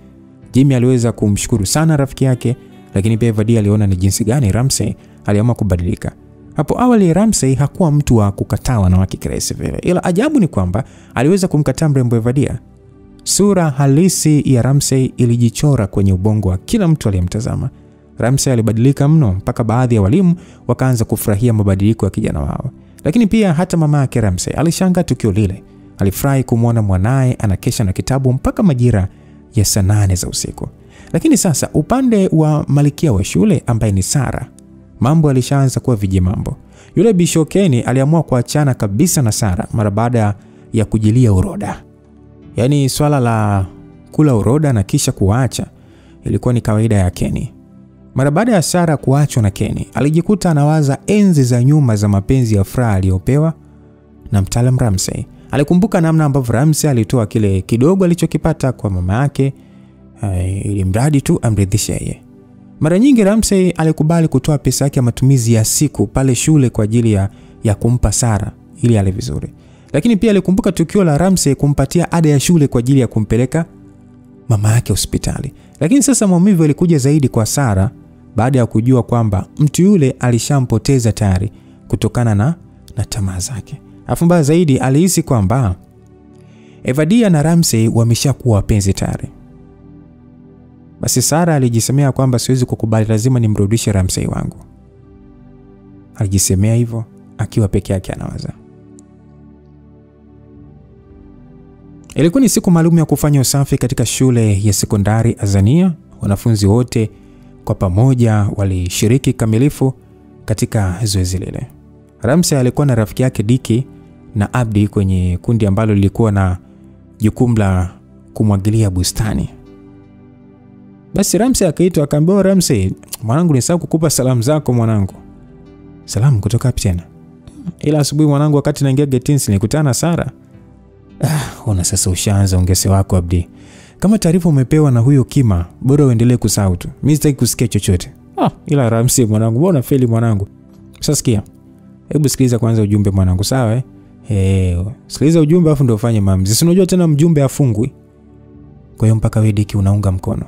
Speaker 1: Jimmy aliweza kumshukuru sana rafiki yake, lakini pia Evadia aliona ni jinsi gani Ramsey aliamua kubadilika. Hapo awali Ramsey hakuwa mtu wa kukataa wanawake kirahisi vile, ila ajabu ni kwamba aliweza kumkataa mrembo Evadia. Sura halisi ya Ramsey ilijichora kwenye ubongo wa kila mtu aliyemtazama. Ramsey alibadilika mno mpaka baadhi ya walimu wakaanza kufurahia mabadiliko ya kijana wao. Lakini pia hata mama yake Ramsey alishangaa tukio lile. Alifurahi kumwona mwanae anakesha na kitabu mpaka majira ya saa 8 za usiku. Lakini sasa upande wa malikia wa shule ambaye ni Sara, mambo alishaanza kuwa vijimambo. Yule Bishokeni aliamua kuachana kabisa na Sara mara baada ya kujilia uroda. Yaani swala la kula uroda na kisha kuacha ilikuwa ni kawaida ya Kenny. Mara baada ya Sara kuachwa na Kenny, alijikuta anawaza enzi za nyuma za mapenzi ya furaha aliyopewa na mtaalamu Ramsey. Alikumbuka namna ambavyo Ramsey alitoa kile kidogo alichokipata kwa mama yake ili mradi tu amridhishe yeye. Mara nyingi Ramsey alikubali kutoa pesa yake ya matumizi ya siku pale shule kwa ajili ya kumpa Sara ili ale vizuri. Lakini pia alikumbuka tukio la Ramsey kumpatia ada ya shule kwa ajili ya kumpeleka mama yake hospitali. Lakini sasa maumivu yalikuja zaidi kwa Sara baada ya kujua kwamba mtu yule alishampoteza tayari kutokana na tamaa zake. Afu mbaya zaidi alihisi kwamba Evadia na Ramsey wameshakuwa wapenzi tayari. Basi Sara alijisemea kwamba siwezi kukubali, lazima nimrudishe Ramsey wangu. Alijisemea hivyo akiwa peke yake anawaza. Ilikuwa ni siku maalum ya kufanya usafi katika shule ya sekondari Azania. Wanafunzi wote kwa pamoja walishiriki kamilifu katika zoezi lile. Ramsey alikuwa na rafiki yake Diki na Abdi kwenye kundi ambalo lilikuwa na jukumu la kumwagilia bustani. Basi Ramsey akaitwa akaambiwa, Ramsey, mwanangu nisahau kukupa salamu zako mwanangu. Salamu kutoka wapi tena? Ila asubuhi mwanangu wakati naingia getini nilikutana na Sara. Ona sasa ushaanza ongeze wako Abdi. Kama taarifa umepewa na huyo Kima, bora uendelee kusahau tu. Mimi sitaki kusikia chochote. Ila Ramsey mwanangu, mbona feli mwanangu? Sasa sikia. Hebu sikiliza kwanza ujumbe mwanangu, sawa sikiliza ujumbe afu ndio ufanye maamuzi. Si unajua tena mjumbe afungwi. Kwa hiyo mpaka wewe Diki unaunga mkono.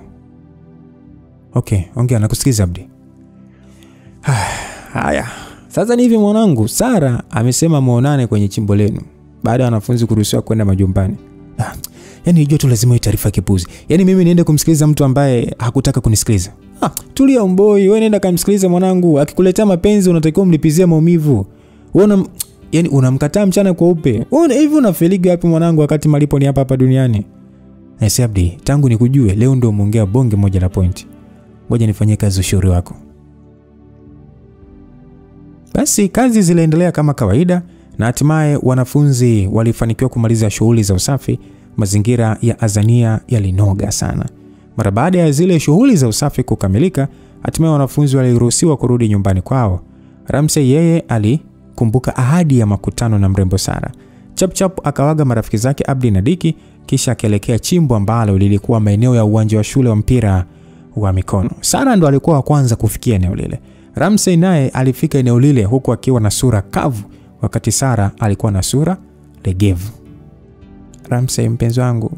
Speaker 1: Okay, ongea nakusikiza Abdi. Haya. Sasa ni hivi mwanangu, Sara amesema muonane kwenye chimbo lenu baada ya wanafunzi kuruhusiwa kwenda majumbani. Yaani hiyo tu lazima taarifa kipuzi. Yaani mimi niende kumsikiliza mtu ambaye hakutaka kunisikiliza. Tulia umboi, wewe nenda kumsikiliza mwanangu. Akikuletea mapenzi unatakiwa mlipizie maumivu. Wewe yaani unamkataa mchana kweupe. Wewe hivi unafeliga wapi mwanangu wakati malipo ni hapa duniani? Nasi Abdi, tangu nikujue leo ndio umeongea bonge moja la point. Ngoja nifanyie kazi ushauri wako. Basi kazi ziliendelea kama kawaida na hatimaye wanafunzi walifanikiwa kumaliza shughuli za usafi. Mazingira ya Azania yalinoga sana. Mara baada ya zile shughuli za usafi kukamilika, hatimaye wanafunzi waliruhusiwa kurudi nyumbani kwao. Ramsey yeye alikumbuka ahadi ya makutano na mrembo Sara. Chap akawaga marafiki zake Abdi na Diki, kisha akaelekea chimbo ambalo lilikuwa maeneo ya uwanja wa shule wa mpira wa mikono. Sara ndo alikuwa wa kwanza kufikia eneo lile. Ramsey naye alifika eneo lile huku akiwa na sura kavu, wakati Sara alikuwa na sura legevu. Ramsey mpenzi wangu,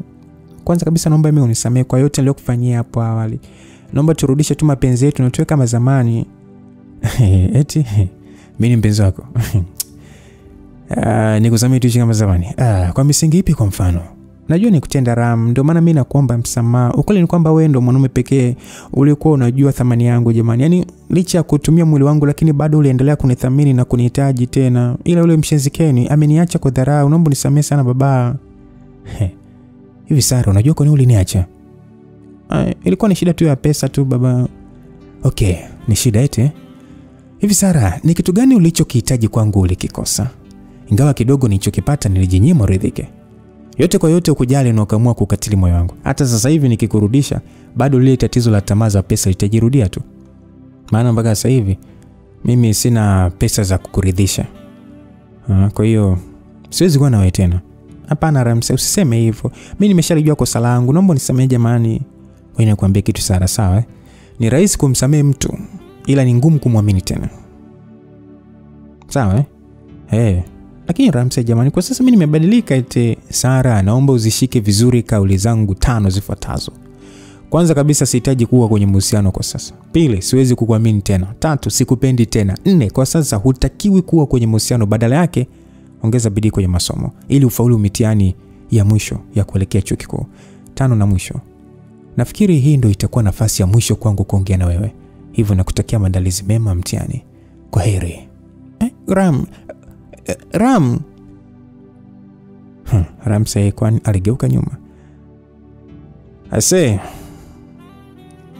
Speaker 1: kwanza kabisa naomba mimi unisamehe kwa yote niliyokufanyia hapo awali. Naomba turudishe tu mapenzi yetu na tuwe kama zamani. Eti mimi ni mpenzi wako. Nikusamehe tuishi kama zamani. Kwa misingi ipi kwa mfano? Najua nikutenda Ram, ndio maana mimi nakuomba msamaha. Ukweli ni kwamba wewe ndio mwanaume pekee ulikuwa unajua thamani yangu jamani. Yaani licha ya kutumia mwili wangu lakini bado uliendelea kunithamini na kunihitaji tena. Ila ule mshenzi Keni ameniacha kwa dharau. Naomba unisamehe sana baba. Hivi Sara, unajua kwa nini uliniacha? Ilikuwa ni shida tu ya pesa tu baba. Okay, ni shida eti. Hivi Sara, ni kitu gani ulichokihitaji kwangu ulikikosa? Ingawa kidogo nilichokipata nilijinyima ridhike. Yote kwa yote ukujali na ukaamua kukatili moyo wangu. Hata sasa hivi nikikurudisha, bado lile tatizo la tamaa za pesa litajirudia tu. Maana mpaka sasa hivi mimi sina pesa za kukuridhisha. Kwa hiyo siwezi kuwa na wewe tena. Hapana Ramsey, usiseme hivyo. Mimi nimeshalijua kosa langu. Naomba unisamehe jamani. Wewe nikwambie kitu Sara, sawa? Ni rahisi kumsamehe mtu, ila ni ngumu kumwamini tena. Sawa? Lakini Ramsey jamani, kwa sasa mimi nimebadilika eti. Sara, naomba uzishike vizuri kauli zangu 5 zifuatazo. Kwanza kabisa, sihitaji kuwa kwenye mahusiano kwa sasa. Pili, siwezi kukuamini tena. 3, sikupendi tena. 4, kwa sasa hutakiwi kuwa kwenye mahusiano, badala yake ongeza bidii kwenye masomo ili ufaulu mitihani ya mwisho ya kuelekea chuo kikuu. 5 na mwisho, nafikiri hii ndio itakuwa nafasi ya mwisho kwangu kuongea na wewe. Hivyo nakutakia maandalizi mema mtihani. Kwaheri. Ram. Ramsey kwani aligeuka nyuma. Ase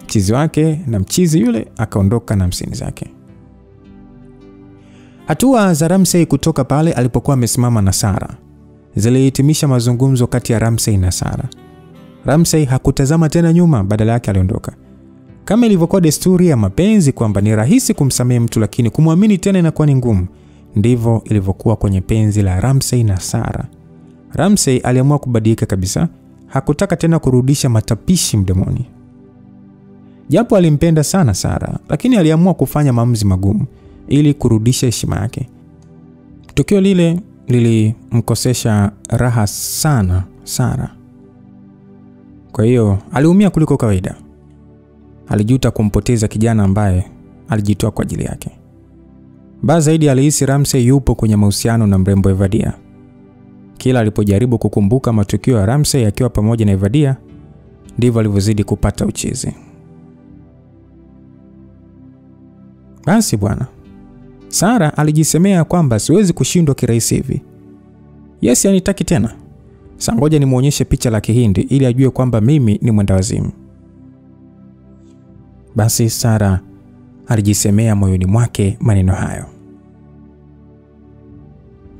Speaker 1: mchizi wake na mchizi yule akaondoka na 50 zake. Hatua za Ramsey kutoka pale alipokuwa amesimama na Sara zilihitimisha mazungumzo kati ya Ramsey na Sara. Ramsey hakutazama tena nyuma, badala yake aliondoka. Kama ilivyokuwa desturi ya mapenzi kwamba ni rahisi kumsamehe mtu lakini kumwamini tena inakuwa ni ngumu, ndivyo ilivyokuwa kwenye penzi la Ramsey na Sara. Ramsey aliamua kubadilika kabisa. Hakutaka tena kurudisha matapishi mdomoni. Japo alimpenda sana Sara, lakini aliamua kufanya maamuzi magumu ili kurudisha heshima yake. Tukio lile lilimkosesha raha sana Sara. Kwa hiyo aliumia kuliko kawaida. Alijuta kumpoteza kijana ambaye alijitoa kwa ajili yake. Basi zaidi alihisi Ramsey yupo kwenye mahusiano na mrembo Evadia. Kila alipojaribu kukumbuka matukio ya Ramsey akiwa pamoja na Evadia, ndivyo alivyozidi kupata uchizi. Basi bwana, Sara alijisemea kwamba siwezi kushindwa kirahisi hivi. Yes, anitaki tena. Sasa ngoja nimuonyeshe picha la Kihindi ili ajue kwamba mimi ni mwendawazimu. Basi Sara alijisemea moyoni mwake maneno hayo.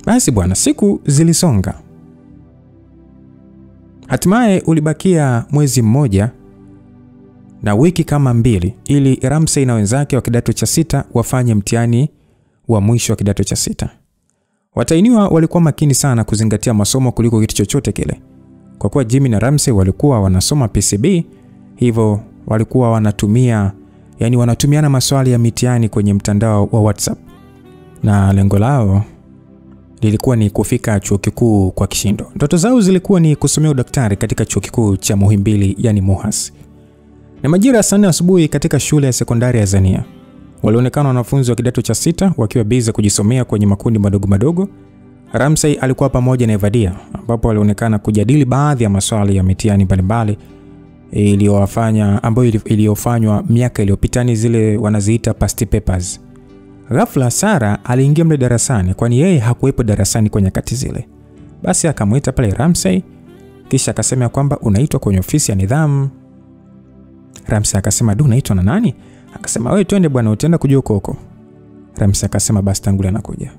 Speaker 1: Basi bwana, siku zilisonga. Hatimaye ulibakia mwezi mmoja na wiki kama 2 ili Ramsey na wenzake wa kidato cha 6 wafanye mtihani wa mwisho wa kidato cha 6. Watainiwa walikuwa makini sana kuzingatia masomo kuliko kitu chochote kile. Kwa kuwa Jimmy na Ramsey walikuwa wanasoma PCB, hivyo walikuwa wanatumiana maswali ya mitihani kwenye mtandao wa WhatsApp. Na lengo lao lilikuwa ni kufika chuo kikuu kwa kishindo. Ndoto zao zilikuwa ni kusomea udaktari katika chuo kikuu cha Muhimbili, yani MUHAS. Na majira ya 4 asubuhi katika shule ya sekondari ya Zania, walionekana wanafunzi wa kidato cha 6 wakiwa busy kujisomea kwenye makundi madogo madogo. Ramsey alikuwa pamoja na Evadia, ambapo walionekana kujadili baadhi ya maswali ya mitihani mbalimbali iliyofanywa miaka iliyopita, ni zile wanaziita past papers. Ghafla Sara aliingia mle darasani, kwani yeye hakuwepo darasani kwenye nyakati zile. Basi akamuita pale Ramsey, kisha akasema kwamba unaitwa kwenye ofisi ya nidhamu. Ramsey akasema, unaitwa na nani? Akasema, wewe twende bwana, utaenda kujua huko. Ramsey akasema, basi tangulia nakuja.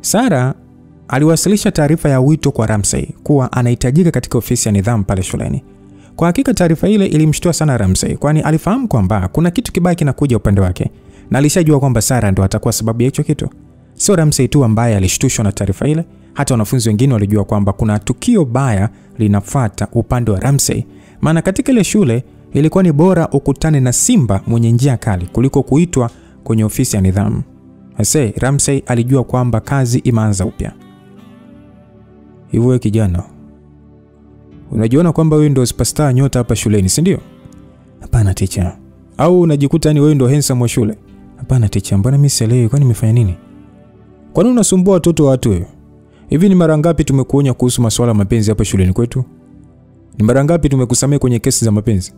Speaker 1: Sara aliwasilisha taarifa ya wito kwa Ramsey kuwa anahitajika katika ofisi ya nidhamu pale shuleni. Kwa hakika taarifa ile ilimshtua sana Ramsey, kwani alifahamu kwamba kuna kitu kibaya kinakuja upande wake, na alishajua kwamba Sara ndo atakuwa sababu ya hicho kitu. Sio Ramsey tu ambaye alishtushwa na taarifa ile, hata wanafunzi wengine walijua kwamba kuna tukio baya linafuata upande wa Ramsey. Maana katika ile shule ilikuwa ni bora ukutane na simba mwenye njia kali kuliko kuitwa kwenye ofisi ya nidhamu. Hasa Ramsey alijua kwamba kazi imeanza upya. Hivyo kijana, unajiona kwamba wewe ndio superstar nyota hapa shuleni, si ndio? Hapana teacher. Au unajikuta ni wewe ndio handsome wa shule? Hapana teacher, mbona mimi sielewi kwani nimefanya nini? Kwa nini unasumbua watoto wa watu wewe? Hivi ni mara ngapi tumekuonya kuhusu masuala ya mapenzi hapa shuleni kwetu? Ni mara ngapi tumekusamea kwenye kesi za mapenzi?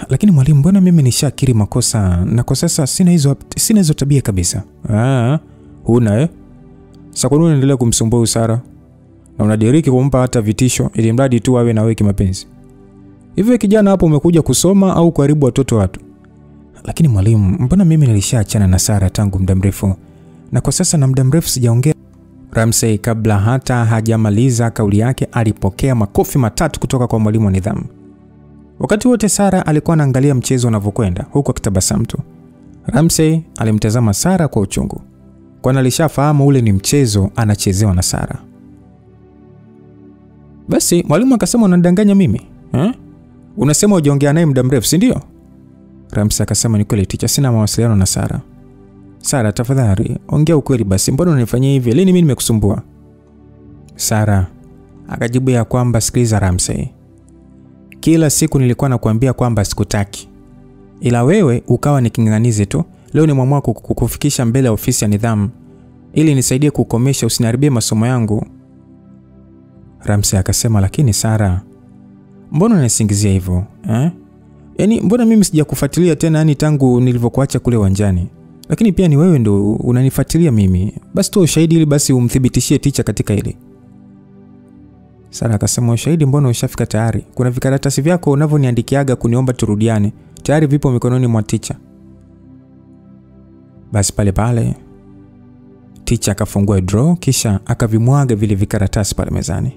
Speaker 1: Lakini mwalimu, mbona mimi nishakiri makosa na kwa sasa sina hizo tabia kabisa. Huna Sasa kwa nini unaendelea kumsumbua Sara? Na unadiriki kumpa hata vitisho ili mradi tu awe na wewe kimapenzi. Hivi kijana hapo umekuja kusoma au kuharibu watoto watu? Lakini mwalimu, mbona mimi nilishaachana na Sara tangu muda mrefu na kwa sasa na muda mrefu sijaongea. Ramsey kabla hata hajamaliza kauli yake alipokea makofi matatu kutoka kwa mwalimu wa nidhamu. Wakati wote Sara alikuwa anaangalia mchezo unavyokwenda huku akitabasamu tu. Ramsey alimtazama Sara kwa uchungu, kwani alishafahamu ule ni mchezo anachezewa na Sara. Basi mwalimu akasema, unadanganya mimi? Unasema hujaongea naye muda mrefu, si ndio? Ramsey akasema, ni kweli teacher, sina mawasiliano na Sara. Sara, tafadhali ongea ukweli basi, mbona unanifanyia hivi? Lini mimi nimekusumbua? Sara akajibu ya kwamba, sikiliza Ramsey, kila siku nilikuwa nakuambia kwamba sikutaki, ila wewe ukawa niking'ang'anize tu. Leo nimeamua kukufikisha mbele ya ofisi ya nidhamu ili nisaidie kukomesha, usiniharibie masomo yangu. Ramsey akasema, lakini Sara, mbona unanisingizia hivyo? Yaani mbona mimi sijakufuatilia tena tangu nilivyokuacha kule uwanjani? Lakini pia ni wewe ndo unanifuatilia mimi. Basi tu ushahidi ili basi umthibitishie teacher katika hili. Sara akasema, ushahidi mbona ushafika tayari? Kuna vikaratasi vyako unavyoniandikiaga kuniomba turudiane tayari vipo mikononi mwa teacher. Basi pale teacher akafungua draw kisha akavimwaga vile vikaratasi pale mezani.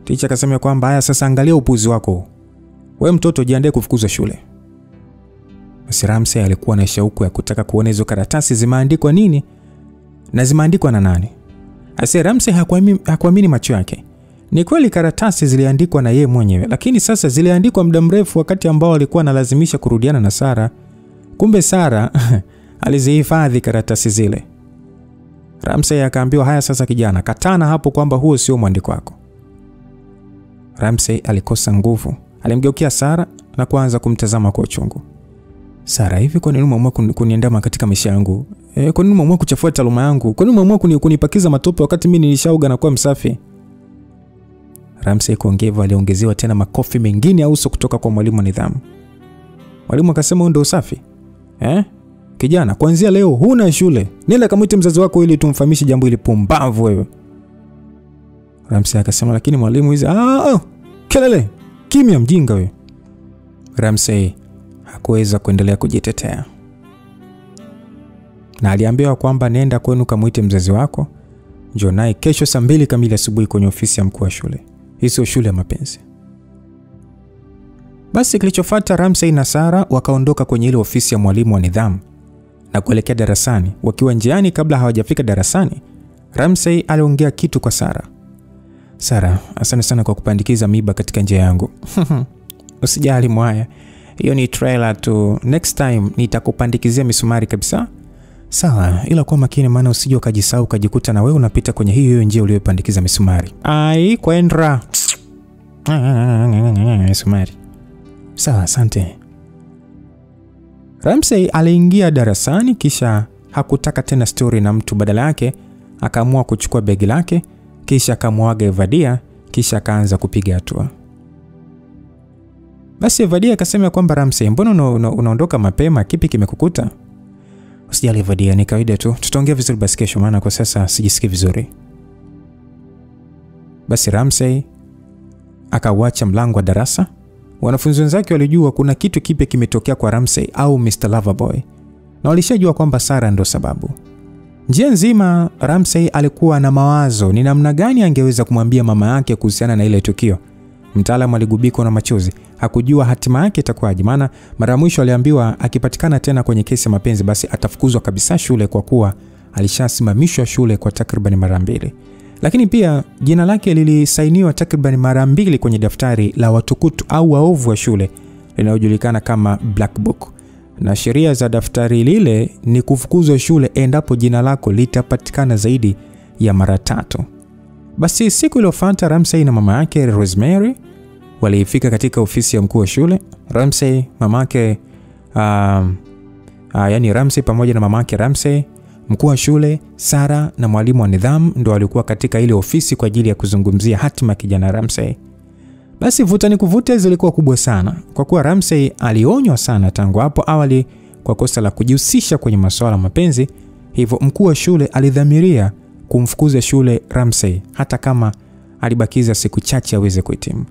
Speaker 1: Teacher akasema kwamba haya sasa angalia upuzi wako. Wewe mtoto jiandae kufukuzwa shule. Basi Ramsey alikuwa na shauku ya kutaka kuona hizo karatasi zimeandikwa nini na zimeandikwa na nani. Ramsey hakuamini macho yake. Ni kweli karatasi ziliandikwa na yeye mwenyewe, lakini sasa ziliandikwa muda mrefu wakati ambao alikuwa analazimisha kurudiana na Sara. Kumbe Sara alizihifadhi karatasi zile. Ramsey akaambiwa, haya sasa kijana, katana hapo kwamba huo sio mwandiko wako. Ramsey alikosa nguvu. Alimgeukia Sara na kuanza kumtazama kwa uchungu. Sara, hivi kwa nini umeamua kuniandama katika maisha yangu? Kwa nini umeamua kuchafua taaluma yangu? Kwa nini umeamua kunipakiza matope wakati mimi nilishaoga na kuwa msafi? Ramsey kuongevu aliongezewa tena makofi mengine ya uso kutoka kwa mwalimu wa nidhamu. Mwalimu akasema, ndio usafi? Kijana, kuanzia leo huna shule. Nenda kamuite mzazi wako ili tumfahamishe jambo hili pumbavu wewe. Ramsey akasema, lakini mwalimu hizi kelele, kimya mjinga wewe. Ramsey hakuweza kuendelea kujitetea. Na aliambiwa kwamba nenda kwenu kamuite mzazi wako, njoo naye kesho saa 2 kamili asubuhi kwenye ofisi ya mkuu wa shule. Hii sio shule ya mapenzi. Basi kilichofuata, Ramsey na Sara wakaondoka kwenye ile ofisi ya mwalimu wa nidhamu na kuelekea darasani. Wakiwa njiani, kabla hawajafika darasani, Ramsey aliongea kitu kwa Sara. Sara, asante sana kwa kupandikiza miba katika njia yangu. Usijali mwaya, hiyo ni trailer tu. Next time nitakupandikizia misumari kabisa. Sawa, ila kwa makini maana usije ukajisahau ukajikuta na wewe unapita kwenye hiyo njia uliyopandikiza misumari. Ai, kwendra. Misumari. Sawa, asante. Ramsey aliingia darasani kisha hakutaka tena story na mtu, badala yake akaamua kuchukua begi lake kisha akamwaga Evadia kisha akaanza kupiga hatua. Basi Evadia akasema kwamba, Ramsey, mbona unaondoka mapema? Kipi kimekukuta? Usijali Evadia, ni kawaida tu. Tutaongea vizuri basi kesho, maana kwa sasa sijisikii vizuri. Basi Ramsey akauacha mlango wa darasa. Wanafunzi wenzake walijua kuna kitu kipya kimetokea kwa Ramsey au Mr. Loverboy, na walishajua kwamba Sara ndo sababu. Njia nzima Ramsey alikuwa na mawazo ni namna gani angeweza kumwambia mama yake kuhusiana na ile tukio. Mtaalamu aligubikwa na machozi. Hakujua hatima yake itakuwaje, maana mara mwisho aliambiwa akipatikana tena kwenye kesi ya mapenzi basi atafukuzwa kabisa shule, kwa kuwa alishasimamishwa shule kwa takriban mara 2. Lakini pia jina lake lilisainiwa takriban mara 2 kwenye daftari la watukutu au waovu wa shule linalojulikana kama Black Book. Na sheria za daftari lile ni kufukuzwa shule endapo jina lako litapatikana zaidi ya mara 3. Basi siku iliyofuata Ramsey na mama yake Rosemary walifika katika ofisi ya mkuu wa shule. Ramsey, mamake Ramsey pamoja na mamake Ramsey Mkuu wa shule, Sara na mwalimu wa nidhamu ndo walikuwa katika ile ofisi kwa ajili ya kuzungumzia hatima ya kijana Ramsey. Basi vuta ni kuvute zilikuwa kubwa sana kwa kuwa Ramsey alionywa sana tangu hapo awali kwa kosa la kujihusisha kwenye masuala mapenzi. Hivyo mkuu wa shule alidhamiria kumfukuza shule Ramsey hata kama alibakiza siku chache aweze kuhitimu.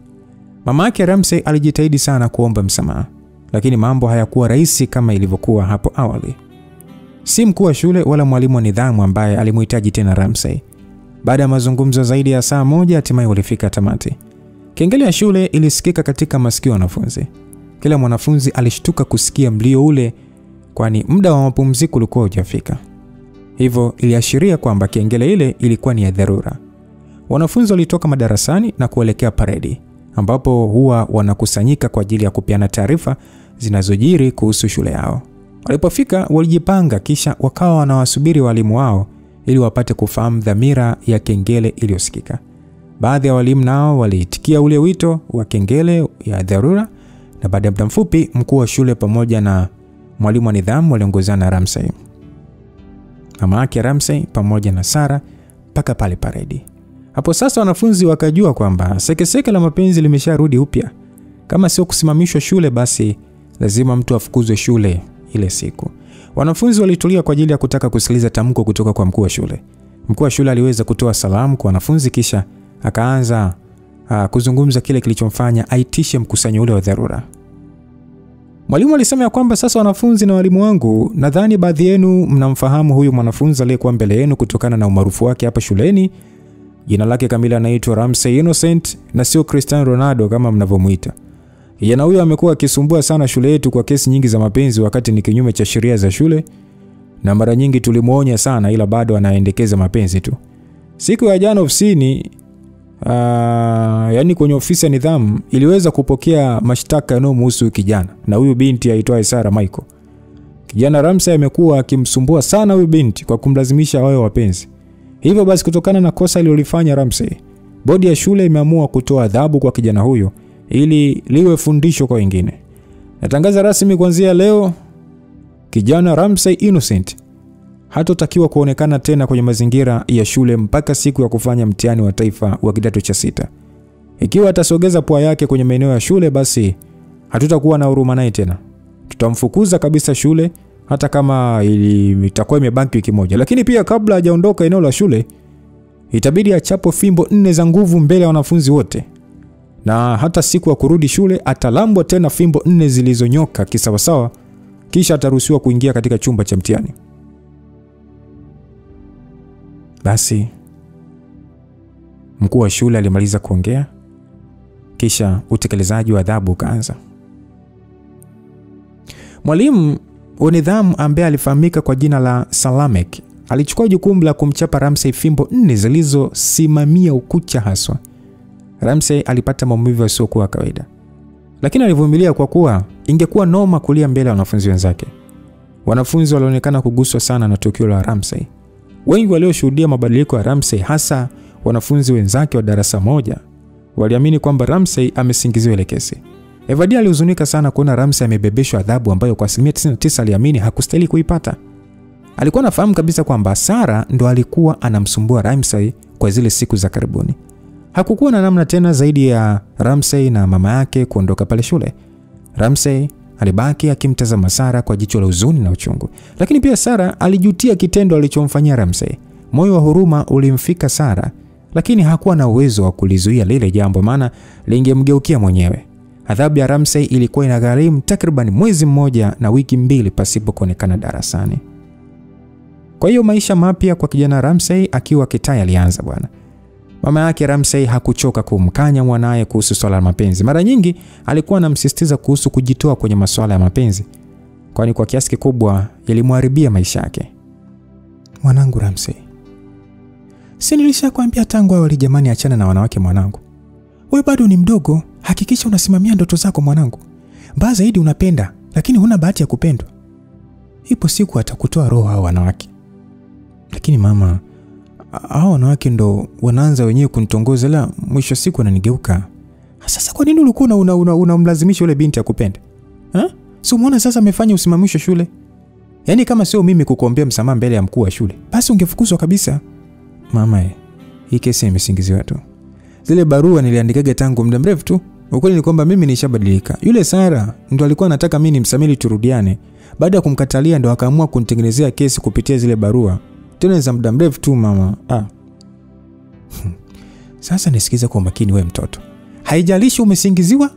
Speaker 1: Mama yake Ramsey alijitahidi sana kuomba msamaha, lakini mambo hayakuwa rahisi kama ilivyokuwa hapo awali. Si mkuu wa shule wala mwalimu wa nidhamu ambaye alimhitaji tena Ramsey. Baada ya mazungumzo zaidi ya saa moja, hatimaye walifika tamati. Kengele ya shule ilisikika katika masikio ya wanafunzi. Kila mwanafunzi alishtuka kusikia mlio ule, kwani muda wa mapumziko ulikuwa hujafika. Hivyo iliashiria kwamba kengele ile ilikuwa ni ya dharura. Wanafunzi walitoka madarasani na kuelekea paredi, ambapo huwa wanakusanyika kwa ajili ya kupeana taarifa zinazojiri kuhusu shule yao. Walipofika walijipanga, kisha wakawa wanawasubiri walimu wao ili wapate kufahamu dhamira ya kengele iliyosikika. Baadhi ya walimu nao waliitikia ule wito wa kengele ya dharura, na baada ya muda mfupi mkuu wa shule pamoja na mwalimu wa nidhamu waliongozana na Ramsey, mama yake Ramsey pamoja na Sara mpaka pale paredi. Hapo sasa wanafunzi wakajua kwamba sekeseke la mapenzi limesharudi upya. Kama sio kusimamishwa shule, basi lazima mtu afukuzwe shule ile siku. Wanafunzi walitulia kwa ajili ya kutaka kusikiliza tamko kutoka kwa mkuu wa shule. Mkuu wa shule aliweza kutoa salamu kwa wanafunzi, kisha akaanza kuzungumza kile kilichomfanya aitishe mkusanyo ule wa dharura. Mwalimu alisema ya kwamba sasa wanafunzi na walimu wangu, nadhani baadhi yenu mnamfahamu huyu mwanafunzi aliyekuwa mbele yenu kutokana na umaarufu wake hapa shuleni. Jina lake kamili anaitwa Ramsey Innocent na sio Cristiano Ronaldo kama mnavyomuita. Kijana huyo amekuwa akisumbua sana shule yetu kwa kesi nyingi za mapenzi wakati ni kinyume cha sheria za shule, na mara nyingi tulimuonya sana, ila bado anaendekeza mapenzi tu. Siku ya jana ofisini, yani kwenye ofisi ya nidhamu, iliweza kupokea mashtaka yanayomhusu kijana na huyu binti aitwaye Sara Michael. Kijana Ramsey amekuwa akimsumbua sana huyu binti kwa kumlazimisha wawe wapenzi. Hivyo basi, kutokana na kosa alilofanya Ramsey, bodi ya shule imeamua kutoa adhabu kwa kijana huyo ili liwe fundisho kwa wengine. Natangaza rasmi kuanzia leo, kijana Ramsey Innocent hatotakiwa kuonekana tena kwenye mazingira ya shule mpaka siku ya kufanya mtihani wa taifa wa kidato cha 6. Ikiwa atasogeza pua yake kwenye maeneo ya shule, basi hatutakuwa na huruma naye tena. Tutamfukuza kabisa shule, hata kama itakuwa imebaki wiki moja. Lakini pia kabla hajaondoka eneo la shule, itabidi achapo fimbo 4 za nguvu mbele ya wanafunzi wote. Na hata siku ya kurudi shule atalambwa tena fimbo 4 zilizonyoka kisawasawa, kisha ataruhusiwa kuingia katika chumba cha mtihani. Basi mkuu wa shule alimaliza kuongea, kisha utekelezaji wa adhabu ukaanza. Mwalimu wa nidhamu ambaye alifahamika kwa jina la Salamek alichukua jukumu la kumchapa Ramsey fimbo 4 zilizosimamia ukucha haswa. Ramsey alipata maumivu yasiyokuwa kawaida, lakini alivumilia kwa kuwa ingekuwa noma kulia mbele ya wanafunzi wenzake. Wanafunzi walionekana kuguswa sana na tukio la Ramsey. Wengi walioshuhudia mabadiliko ya Ramsey, hasa wanafunzi wenzake wa darasa moja, waliamini kwamba Ramsey amesingiziwa ile kesi. Evadia alihuzunika sana kuona Ramsey amebebeshwa adhabu ambayo kwa 99% aliamini hakustahili kuipata. Alikuwa anafahamu kabisa kwamba Sara ndo alikuwa anamsumbua Ramsey kwa zile siku za karibuni. Hakukuwa na namna tena zaidi ya Ramsey na mama yake kuondoka pale shule. Ramsey alibaki akimtazama Sara kwa jicho la huzuni na uchungu. Lakini pia Sara alijutia kitendo alichomfanyia Ramsey. Moyo wa huruma ulimfika Sara, lakini hakuwa na uwezo wa kulizuia lile jambo, maana lingemgeukia mwenyewe. Adhabu ya Ramsey ilikuwa inagharimu takriban mwezi mmoja na wiki 2 pasipo kuonekana darasani. Kwa hiyo maisha mapya kwa kijana Ramsey akiwa Kitaya alianza bwana. Mama yake Ramsey hakuchoka kumkanya mwanae kuhusu swala la mapenzi. Mara nyingi alikuwa anamsisitiza kuhusu kujitoa kwenye masuala ya mapenzi, kwani kwa kiasi kikubwa ilimharibia maisha yake. Mwanangu Ramsey, si nilishakwambia tangu awali jamani, achana na wanawake mwanangu. Wewe bado ni mdogo, hakikisha unasimamia ndoto zako mwanangu. Mbaya zaidi unapenda, lakini huna bahati ya kupendwa. Ipo siku atakutoa roho hao wanawake. Lakini mama, hao wanawake ndo wanaanza wenyewe kunitongoza, la mwisho siku wananigeuka. Sasa kwa nini ulikuwa unamlazimisha yule binti akupende? Si umeona sasa amefanya usimamisho shule? Yaani kama sio mimi kukuombea msamaha mbele ya mkuu wa shule, basi ungefukuzwa kabisa. Mama, hii kesi imesingiziwa tu. Zile barua niliandikaga tangu muda mrefu tu. Ukweli ni kwamba mimi nishabadilika. Yule Sara ndo alikuwa anataka mimi nimsamili turudiane. Baada ya kumkatalia ndo akaamua kunitengenezea kesi kupitia zile barua. Tena za muda mrefu tu mama. Sasa nisikize kwa makini wewe mtoto. Haijalishi umesingiziwa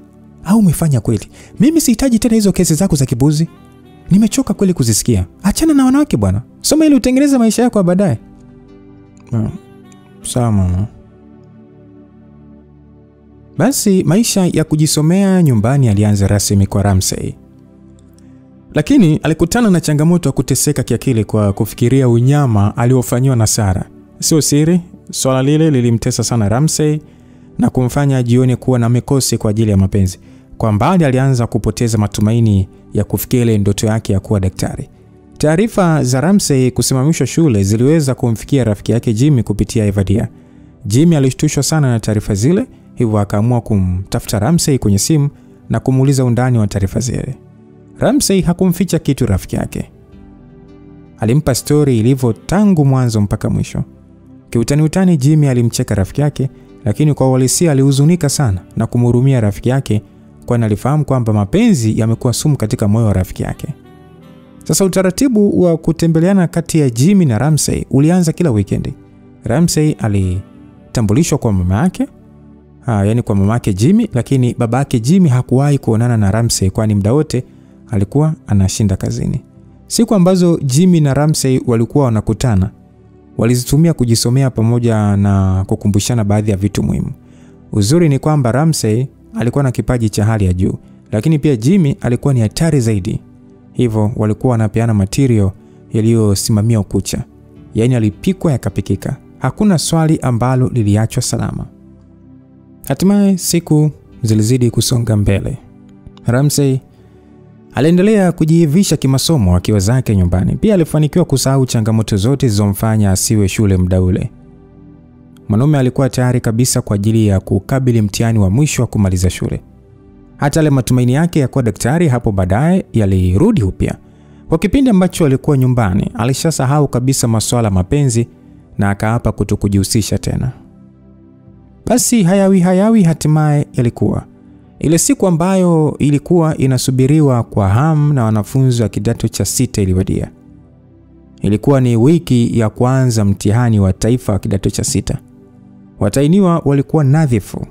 Speaker 1: au umefanya kweli. Mimi sihitaji tena hizo kesi zako za kibuzi. Nimechoka kweli kuzisikia. Achana na wanawake bwana. Soma ili utengeneze maisha yako baadaye. Sawa mama. Basi maisha ya kujisomea nyumbani alianza rasmi kwa Ramsey. Lakini alikutana na changamoto ya kuteseka kiakili kwa kufikiria unyama aliofanywa na Sara. Sio siri, swala lile lilimtesa sana Ramsey na kumfanya ajione kuwa na mikosi kwa ajili ya mapenzi. Kwa mbali alianza kupoteza matumaini ya kufikia ile ndoto yake ya kuwa daktari. Taarifa za Ramsey kusimamishwa shule ziliweza kumfikia rafiki yake Jimmy kupitia Evadia. Jimmy alishtushwa sana na taarifa zile, hivyo akaamua kumtafuta Ramsey kwenye simu na kumuuliza undani wa taarifa zile. Ramsey hakumficha kitu rafiki yake. Alimpa story ilivyo tangu mwanzo mpaka mwisho. Kiutani Jimmy alimcheka rafiki yake, lakini kwa uhalisia alihuzunika sana na kumhurumia rafiki yake kwani alifahamu kwamba mapenzi yamekuwa sumu katika moyo wa rafiki yake. Sasa utaratibu wa kutembeleana kati ya Jimmy na Ramsey ulianza kila weekend. Ramsey alitambulishwa kwa mama yake, yani kwa mama yake Jimmy, lakini baba yake Jimmy hakuwahi kuonana na Ramsey kwani muda wote alikuwa anashinda kazini. Siku ambazo Jimmy na Ramsey walikuwa wanakutana, walizitumia kujisomea pamoja na kukumbushana baadhi ya vitu muhimu. Uzuri ni kwamba Ramsey alikuwa na kipaji cha hali ya juu, lakini pia Jimmy alikuwa ni hatari zaidi. Hivyo walikuwa wanapeana material yaliyosimamia ukucha. Yaani alipikwa yakapikika. Hakuna swali ambalo liliachwa salama. Hatimaye siku zilizidi kusonga mbele. Ramsey aliendelea kujiivisha kimasomo akiwa zake nyumbani. Pia alifanikiwa kusahau changamoto zote zilizomfanya asiwe shule muda ule. Mwanaume alikuwa tayari kabisa kwa ajili ya kukabili mtihani wa mwisho wa kumaliza shule. Hata ile matumaini yake ya kuwa daktari hapo baadaye yalirudi upya. Kwa kipindi ambacho alikuwa nyumbani, alishasahau kabisa masuala mapenzi na akaapa kutokujihusisha tena. Basi hayawi hatimaye yalikuwa. Ile siku ambayo ilikuwa inasubiriwa kwa hamu na wanafunzi wa kidato cha 6 iliwadia. Ilikuwa ni wiki ya kwanza mtihani wa taifa wa kidato cha 6. Watainiwa walikuwa nadhifu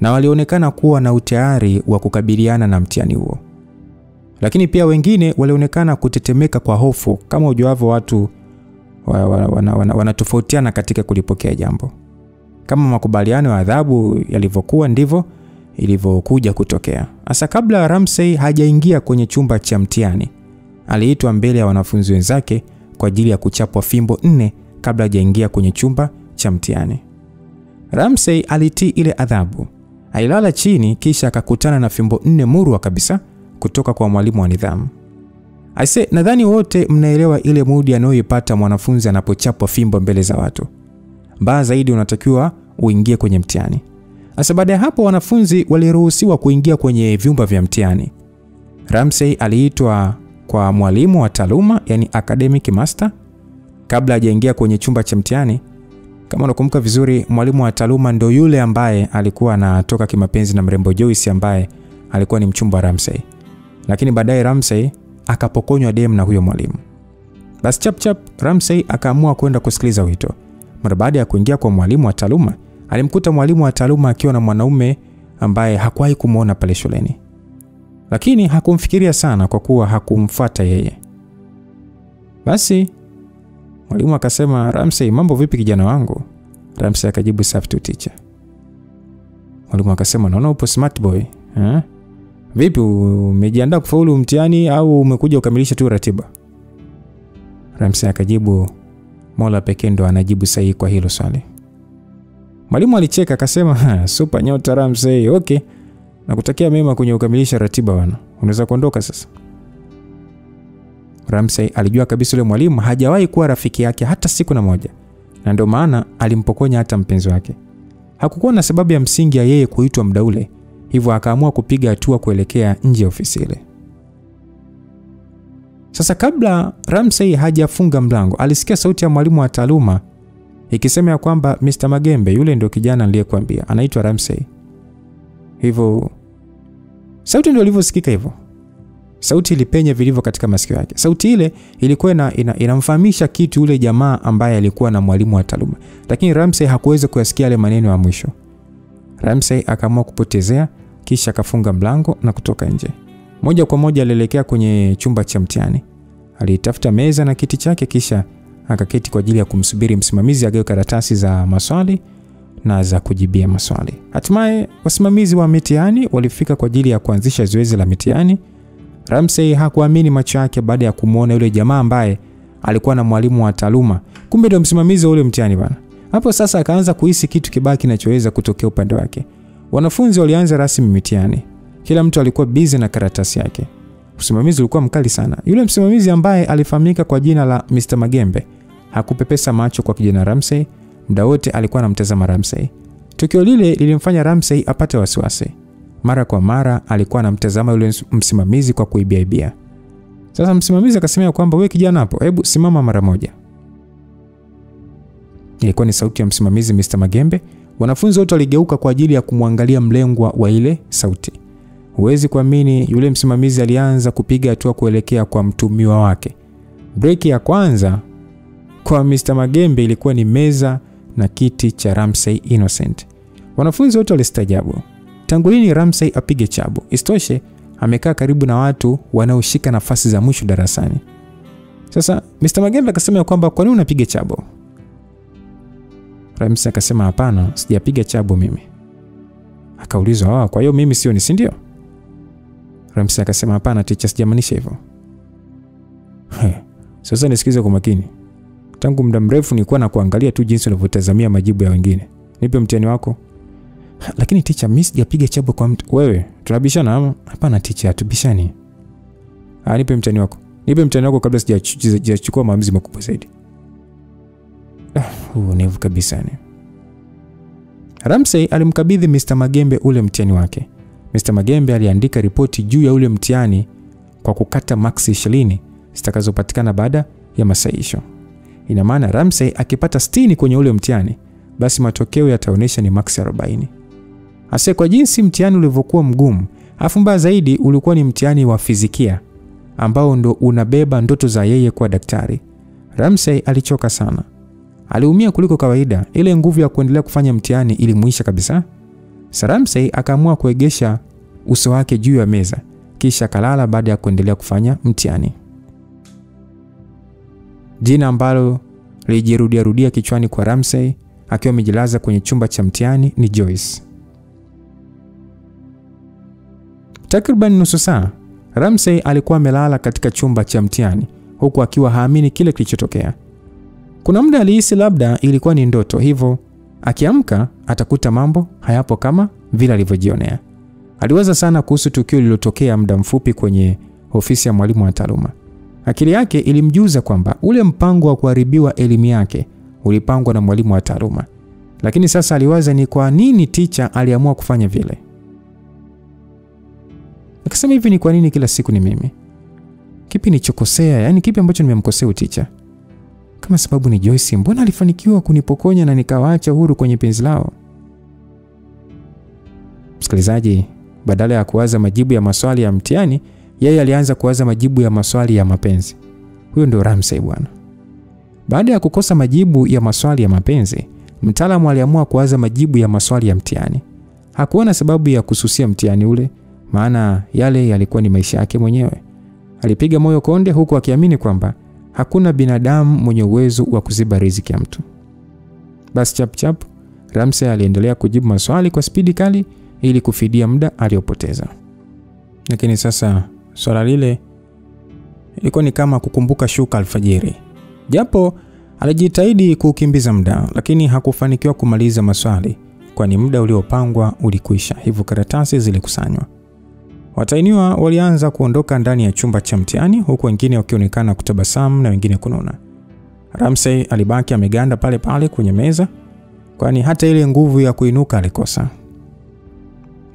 Speaker 1: na walionekana kuwa na utayari wa kukabiliana na mtihani huo. Lakini pia wengine walionekana kutetemeka kwa hofu kama ujuavyo watu wanatofautiana katika kulipokea jambo. Kama makubaliano ya adhabu yalivyokuwa ndivyo ilivyokuja kutokea. Hasa kabla Ramsey hajaingia kwenye chumba cha mtihani, aliitwa mbele ya wanafunzi wenzake kwa ajili ya kuchapwa fimbo 4 kabla hajaingia kwenye chumba cha mtihani. Ramsey alitii ile adhabu. Alilala chini kisha akakutana na fimbo 4 murwa kabisa kutoka kwa mwalimu wa nidhamu. Nadhani wote mnaelewa ile mood anayoipata mwanafunzi anapochapwa fimbo mbele za watu. Mbaya zaidi unatakiwa uingie kwenye mtihani. Hasa baada ya hapo wanafunzi waliruhusiwa kuingia kwenye vyumba vya mtihani. Ramsey aliitwa kwa mwalimu wa taaluma, yani academic master, kabla hajaingia kwenye chumba cha mtihani. Kama unakumbuka vizuri, mwalimu wa taaluma ndio yule ambaye alikuwa anatoka kimapenzi na mrembo Joyce ambaye alikuwa ni mchumba wa Ramsey. Lakini baadaye Ramsey akapokonywa dem na huyo mwalimu. Basi chap Ramsey akaamua kwenda kusikiliza wito. Mara baada ya kuingia kwa mwalimu wa taaluma, alimkuta mwalimu wa taaluma akiwa na mwanaume ambaye hakuwahi kumuona pale shuleni. Lakini hakumfikiria sana kwa kuwa hakumfuata yeye. Basi mwalimu akasema, "Ramsey, mambo vipi kijana wangu?" Ramsey akajibu, "Safi tu teacher." Mwalimu akasema, "Naona upo smart boy. Vipi, umejiandaa kufaulu mtihani au umekuja ukamilisha tu ratiba?" Ramsey akajibu, "Mola pekee ndo anajibu sahihi kwa hilo swali." Mwalimu alicheka akasema, "Super nyota Ramsey, okay. Nakutakia mema kwenye ukamilisha ratiba bwana. Unaweza kuondoka sasa." Ramsey alijua kabisa yule mwalimu hajawahi kuwa rafiki yake hata siku na moja. Na ndio maana alimpokonya hata mpenzi wake. Hakukuwa na sababu ya msingi ya yeye kuitwa muda ule. Hivyo akaamua kupiga hatua kuelekea nje ya ofisi ile. Sasa kabla Ramsey hajafunga mlango, alisikia sauti ya mwalimu wa taaluma ikisema ya kwamba Mr. Magembe, yule ndio kijana niliyekwambia, anaitwa Ramsey. Hivyo sauti ndio ilivyosikika hivyo. Sauti ilipenya vilivyo katika masikio yake. Sauti ile ilikuwa inamfahamisha kitu yule jamaa ambaye alikuwa na mwalimu wa taaluma. Lakini Ramsey hakuweza kuyasikia yale maneno ya mwisho. Ramsey akaamua kupotezea, kisha akafunga mlango na kutoka nje. Moja kwa moja alielekea kwenye chumba cha mtihani. Alitafuta meza na kiti chake, kisha akaketi kwa ajili ya kumsubiri msimamizi agawe karatasi za maswali na za kujibia maswali. Hatimaye wasimamizi wa mitihani walifika kwa ajili ya kuanzisha zoezi la mitihani. Ramsey hakuamini macho yake baada ya kumuona yule jamaa ambaye alikuwa na mwalimu wa taaluma. Kumbe ndio msimamizi wa ule mtihani bana. Hapo sasa akaanza kuhisi kitu kibaya kinachoweza kutokea upande wake. Wanafunzi walianza rasmi mitihani. Kila mtu alikuwa busy na karatasi yake. Usimamizi ulikuwa mkali sana. Yule msimamizi ambaye alifahamika kwa jina la Mr. Magembe hakupepesa macho kwa kijana Ramsey. Muda wote alikuwa anamtazama Ramsey. Tukio lile lilimfanya Ramsey apate wasiwasi. Mara kwa mara alikuwa anamtazama yule msimamizi kwa kuibia. Sasa msimamizi akasema kwamba wewe kijana hapo, hebu simama mara moja. Ilikuwa ni sauti ya msimamizi Mr. Magembe. Wanafunzi wote waligeuka kwa ajili ya kumwangalia mlengwa wa ile sauti. Huwezi kuamini, yule msimamizi alianza kupiga hatua kuelekea kwa mtumiwa wake. Breki ya kwanza kwa Mr. Magembe ilikuwa ni meza na kiti cha Ramsey Innocent. Wanafunzi wote walistajabu. Tangu lini Ramsey apige chabo? Isitoshe amekaa karibu na watu wanaoshika nafasi za mwisho darasani. Sasa Mr. Magembe akasema kwamba kwa nini unapiga chabo? Ramsey akasema hapana, sijapiga chabo mimi. Akaulizwa, kwa hiyo mimi sio, si ndio? Ramsey akasema hapana teacher, sijamaanisha hivyo. Sasa nisikize kwa makini. Tangu muda mrefu nilikuwa na kuangalia tu jinsi unavyotazamia majibu ya wengine. Nipe mtihani wako. Lakini teacher, mimi sijapiga chabo kwa mtu. Wewe, tunabishana ama? Hapana teacher, tubishani. Nipe mtihani wako. Nipe mtihani wako kabla sijachukua maamuzi makubwa zaidi. Nevu kabisa ni. Ramsey alimkabidhi Mr. Magembe ule mtihani wake. Mr. Magembe aliandika ripoti juu ya ule mtihani kwa kukata maksi 20 zitakazopatikana baada ya masahisho. Ina maana Ramsey akipata 60 kwenye ule mtihani, basi matokeo yataonesha ni maksi 40. Hasa kwa jinsi mtihani ulivyokuwa mgumu, afu mbaya zaidi ulikuwa ni mtihani wa fizikia ambao ndo unabeba ndoto za yeye kuwa daktari. Ramsey alichoka sana. Aliumia kuliko kawaida. Ile nguvu ya kuendelea kufanya mtihani ilimuisha kabisa. Ramsey akaamua kuegesha uso wake juu ya meza, kisha kalala baada ya kuendelea kufanya mtihani. Jina ambalo lijirudia kichwani kwa Ramsey akiwa amejilaza kwenye chumba cha mtihani ni Joyce. Takriban nusu saa Ramsey alikuwa amelala katika chumba cha mtihani huku akiwa haamini kile kilichotokea. Kuna muda alihisi labda ilikuwa ni ndoto, hivyo akiamka atakuta mambo hayapo kama vile alivyojionea. Aliwaza sana kuhusu tukio lililotokea muda mfupi kwenye ofisi ya mwalimu wa taaluma. Akili yake ilimjuza kwamba ule mpango wa kuharibiwa elimu yake ulipangwa na mwalimu wa taaluma. Lakini sasa aliwaza ni kwa nini teacher aliamua kufanya vile. Akasema hivi, ni kwa nini kila siku ni mimi? Kipi nilichokosea? Yaani kipi ambacho nimemkosea teacher? Kama sababu ni Joyce, mbona alifanikiwa kunipokonya na nikawaacha huru kwenye penzi lao? Msikilizaji, badala ya kuwaza majibu ya maswali ya mtihani, yeye alianza kuwaza majibu ya maswali ya mapenzi. Huyo ndio Ramsey bwana. Baada ya kukosa majibu ya maswali ya mapenzi, mtaalamu aliamua kuwaza majibu ya maswali ya mtihani. Hakuona sababu ya kususia mtihani ule, maana yale yalikuwa ni maisha yake mwenyewe. Alipiga moyo konde huku akiamini kwamba hakuna binadamu mwenye uwezo wa kuziba riziki ya mtu. Basi chap Ramsey aliendelea kujibu maswali kwa spidi kali ili kufidia muda aliopoteza. Lakini sasa swala lile ilikuwa ni kama kukumbuka shuka alfajiri. Japo alijitahidi kukimbiza muda, lakini hakufanikiwa kumaliza maswali kwani muda uliopangwa ulikwisha. Hivyo karatasi zilikusanywa. Watahiniwa walianza kuondoka ndani ya chumba cha mtihani huku wengine wakionekana kutabasamu na wengine kununa. Ramsey alibaki ameganda pale pale kwenye meza kwani hata ile nguvu ya kuinuka alikosa.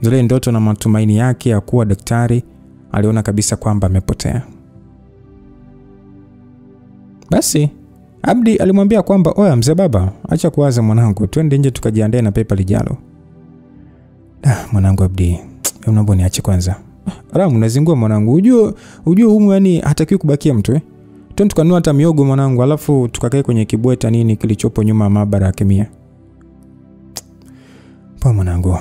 Speaker 1: Zile ndoto na matumaini yake ya kuwa daktari aliona kabisa kwamba amepotea. Basi Abdi alimwambia kwamba oya mzee baba, acha kuwaza mwanangu, twende nje tukajiandae na pepa lijalo. Mwanangu Abdi, unaomba niache kwanza. Ramu unazingua mwanangu, ujue humu yani hatakiwi kubakia mtu Twende tukanunua hata miogo mwanangu, alafu tukakae kwenye kibweta nini kilichopo nyuma ya maabara ya kemia. Pa mwanangu,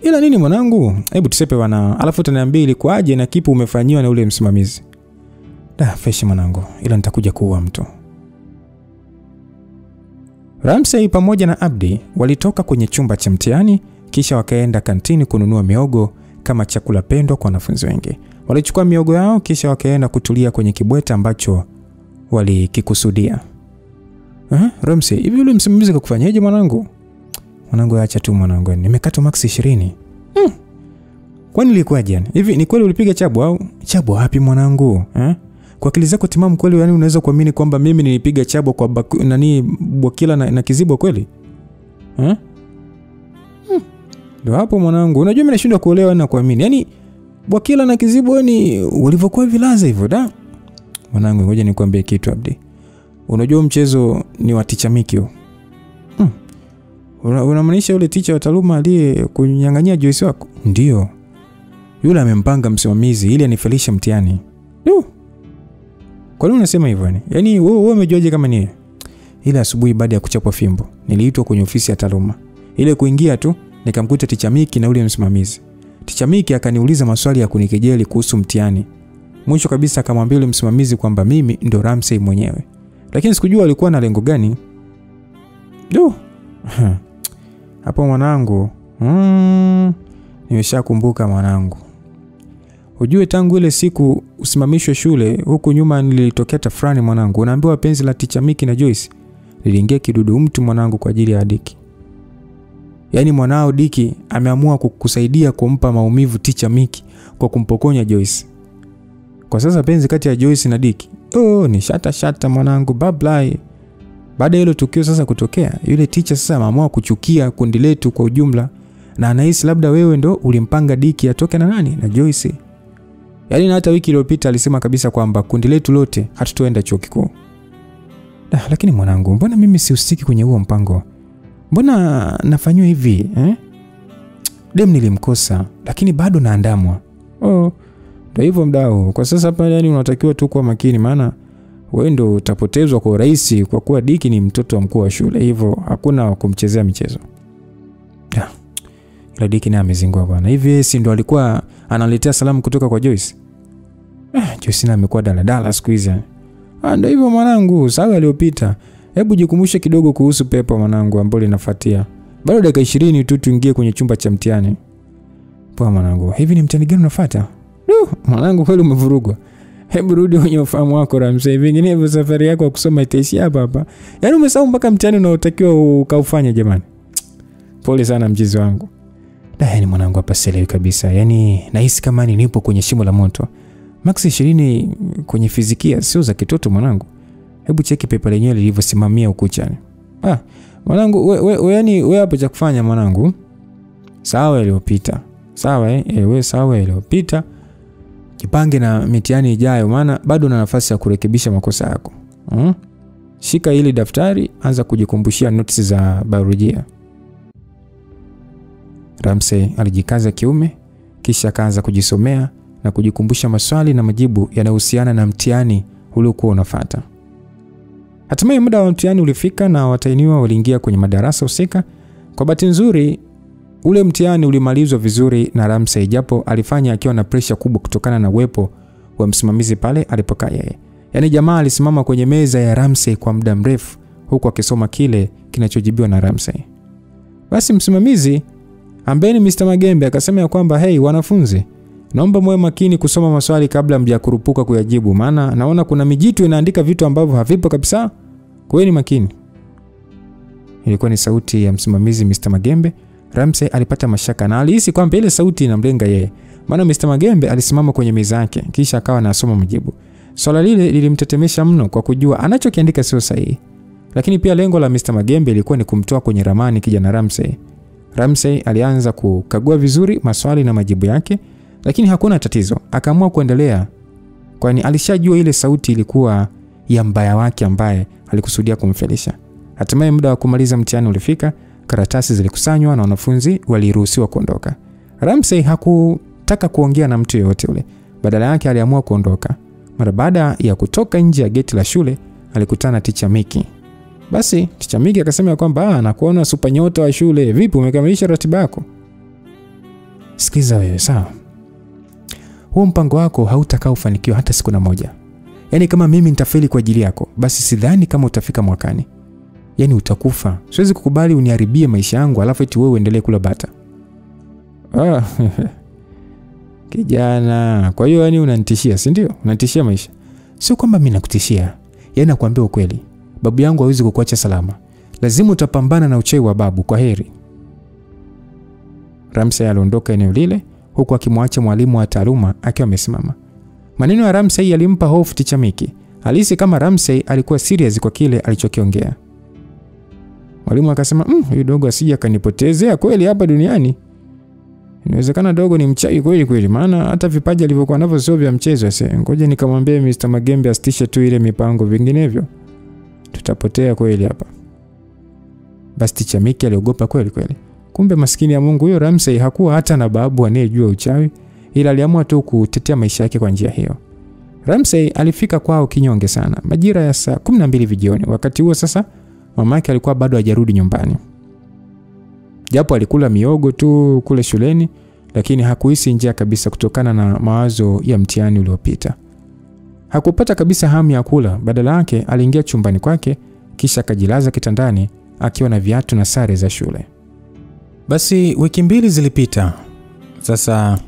Speaker 1: ila nini mwanangu? Hebu tusepe bwana, alafu utaniambia ilikuaje na kipi umefanyiwa na ule msimamizi. Fresh mwanangu, ila nitakuja kuua mtu. Ramsey pamoja na Abdi walitoka kwenye chumba cha mtihani kisha wakaenda kantini kununua miogo kama chakula pendwa kwa wanafunzi wengi. Walichukua miogo yao kisha wakaenda kutulia kwenye kibweta ambacho walikikusudia. Ramsey, hivi yule msimamizi kakufanyaje mwanangu? Mwanangu acha tu mwanangu, nimekatwa max 20. Kwani ilikuwaje yani? Hivi ni kweli ulipiga chabu au? Chabu wapi mwanangu? Kwa akili zako timamu kweli yani unaweza kuamini kwamba mimi nilipiga chabu kwa Bwakila na Kizibwa kweli? Ndio hapo mwanangu. Unajua mimi nashindwa kuelewa na kuamini. Yaani Bwakila na Kizibwa ni walivyokuwa vilaza hivyo da? Mwanangu ngoja nikwambie kitu Abdi. Unajua mchezo ni wa Ticha Miki huo. Unamaanisha yule ticha wa taaluma aliye kunyang'anyia Joyce wako? Ndio. Yule amempanga msimamizi ili anifelishe mtihani. Kwa nini unasema hivyo yani? Yaani wewe umejuaje kama ni yeye? Ile asubuhi baada ya kuchapwa fimbo, niliitwa kwenye ofisi ya taaluma. Ile kuingia tu nikamkuta Ticha Miki na yule msimamizi. Ticha Miki akaniuliza maswali ya kunikejeli kuhusu mtihani. Mwisho kabisa akamwambia yule msimamizi kwamba mimi ndo Ramsey mwenyewe. Lakini sikujua alikuwa na lengo gani. Hapo mwanangu, nimeshakumbuka mwanangu. Ujue tangu ile siku usimamishwe shule, huku nyuma nilitokea tafrani mwanangu. Unaambiwa penzi la Ticha Miki na Joyce liliingia kidudu mtu mwanangu kwa ajili ya Diki. Yaani mwanao Diki ameamua kukusaidia kumpa maumivu Ticha Miki kwa kumpokonya Joyce. Kwa sasa penzi kati ya Joyce na Diki, ni shata mwanangu, bablai. Baada ya hilo tukio sasa kutokea, yule teacher sasa ameamua kuchukia kundi letu kwa ujumla na anahisi labda wewe ndo ulimpanga Diki atoke na nani? Na Joyce. Yaani na hata wiki iliyopita alisema kabisa kwamba kundi letu lote hatutoenda chuo kikuu. Lakini mwanangu, mbona mimi sihusiki kwenye huo mpango? Mbona nafanywa hivi, Dem nilimkosa, lakini bado naandamwa. Ndio hivyo mdau. Kwa sasa hapa yani unatakiwa tu kuwa makini maana wewe ndio utapotezwa kwa urahisi kwa kuwa Diki ni mtoto wa mkuu wa shule. Hivyo hakuna kumchezea michezo. Ila Diki naye amezingua bwana. Hivi si ndo alikuwa analetea salamu kutoka kwa Joyce? Joyce na amekuwa daladala siku hizi. Ndio hivyo mwanangu, sawa aliyopita. Hebu jikumbushe kidogo kuhusu pepa mwanangu ambalo linafuatia. Bado dakika 20 tu tuingie kwenye chumba cha mtihani. Poa mwanangu, hivi ni mtihani gani unafuata? Mwanangu kweli umevurugwa. Hebu rudi kwenye ufahamu wako Ramsey. Vinginevyo safari yako ya kusoma itaishia hapa. Yaani umesahau mpaka mtihani unaotakiwa ukaufanya jamani. Pole sana mjizi wangu. Yaani mwanangu hapa sielewi kabisa. Yaani nahisi kama nipo kwenye shimo la moto. Max 20 kwenye fizikia sio za kitoto mwanangu. Hebu cheki pepa lenyewe lilivyosimamia ukuchani. Mwanangu wewe hapo cha kufanya mwanangu. Sawa iliyopita. Sawa wewe sawa iliyopita. Jipange na mitihani ijayo maana bado una nafasi ya kurekebisha makosa yako. Shika hili daftari, anza kujikumbushia notes za biolojia. Ramsey alijikaza kiume kisha akaanza kujisomea na kujikumbusha maswali na majibu yanayohusiana na mtihani uliokuwa unafuata. Hatimaye muda wa mtihani ulifika na watahiniwa waliingia kwenye madarasa husika. Kwa bahati nzuri ule mtihani ulimalizwa vizuri na Ramsey japo alifanya akiwa na pressure kubwa kutokana na uwepo wa msimamizi pale alipokaa yeye. Yaani jamaa alisimama kwenye meza ya Ramsey kwa muda mrefu huku akisoma kile kinachojibiwa na Ramsey. Basi msimamizi ambaye ni Mr. Magembe akasema ya kwamba wanafunzi, naomba mwe makini kusoma maswali kabla mjakurupuka kuyajibu maana naona kuna mijitu inaandika vitu ambavyo havipo kabisa. Kuweni makini. Ilikuwa ni sauti ya msimamizi Mr. Magembe. Ramsey alipata mashaka na alihisi kwamba ile sauti inamlenga yeye. Maana Mr. Magembe alisimama kwenye meza yake kisha akawa anasoma majibu. Swala lile lilimtetemesha mno kwa kujua anachokiandika sio sahihi. Lakini pia lengo la Mr. Magembe ilikuwa ni kumtoa kwenye ramani kijana Ramsey. Ramsey alianza kukagua vizuri maswali na majibu yake, lakini hakuna tatizo. Akaamua kuendelea kwani alishajua ile sauti ilikuwa ya mbaya wake ambaye alikusudia kumfelisha. Hatimaye muda wa kumaliza mtihani ulifika, karatasi zilikusanywa na wanafunzi waliruhusiwa kuondoka. Ramsey hakutaka kuongea na mtu yeyote ule. Badala yake aliamua kuondoka. Mara baada ya kutoka nje ya geti la shule, alikutana na Teacher Mickey. Basi Teacher Mickey akasema kwamba nakuona super nyota wa shule, vipi umekamilisha ratiba yako? Sikiza wewe, sawa? Huo mpango wako hautakao ufanikiwa hata siku na moja. Yaani kama mimi nitafeli kwa ajili yako, basi sidhani kama utafika mwakani. Yaani utakufa. Siwezi kukubali uniharibie maisha yangu alafu eti wewe uendelee kula bata. Kijana, kwa hiyo yani unanitishia, si ndio? Unanitishia maisha. Sio kwamba mimi nakutishia. Yaani nakwambia ukweli. Babu yangu hawezi kukuacha salama. Lazima utapambana na uchawi wa babu. Kwa heri. Ramsey aliondoka eneo lile huku akimwacha mwalimu wa taaluma akiwa amesimama. Maneno ya Ramsey yalimpa hofu Teacher Mickey. Alihisi kama Ramsey alikuwa serious kwa kile alichokiongea. Mwalimu akasema, huyu dogo asije akanipotezea kweli hapa duniani. Inawezekana dogo ni mchawi kweli kweli, maana hata vipaji alivyokuwa navyo sio vya mchezo. Ngoja nikamwambie Mr. Magembe asitishe tu ile mipango, vinginevyo tutapotea kweli hapa. Basi Teacher Mickey aliogopa kweli kweli. Kumbe maskini ya Mungu huyo Ramsey hakuwa hata na babu anayejua uchawi, ila aliamua tu kutetea maisha yake kwa njia hiyo. Ramsey alifika kwao kinyonge sana, majira ya saa 12 jioni. Wakati huo sasa mamake alikuwa bado hajarudi nyumbani. Japo alikula miogo tu kule shuleni, lakini hakuhisi njaa kabisa kutokana na mawazo ya mtihani uliopita. Hakupata kabisa hamu ya kula, badala yake aliingia chumbani kwake kisha akajilaza kitandani akiwa na viatu na sare za shule. Basi wiki 2 zilipita. Sasa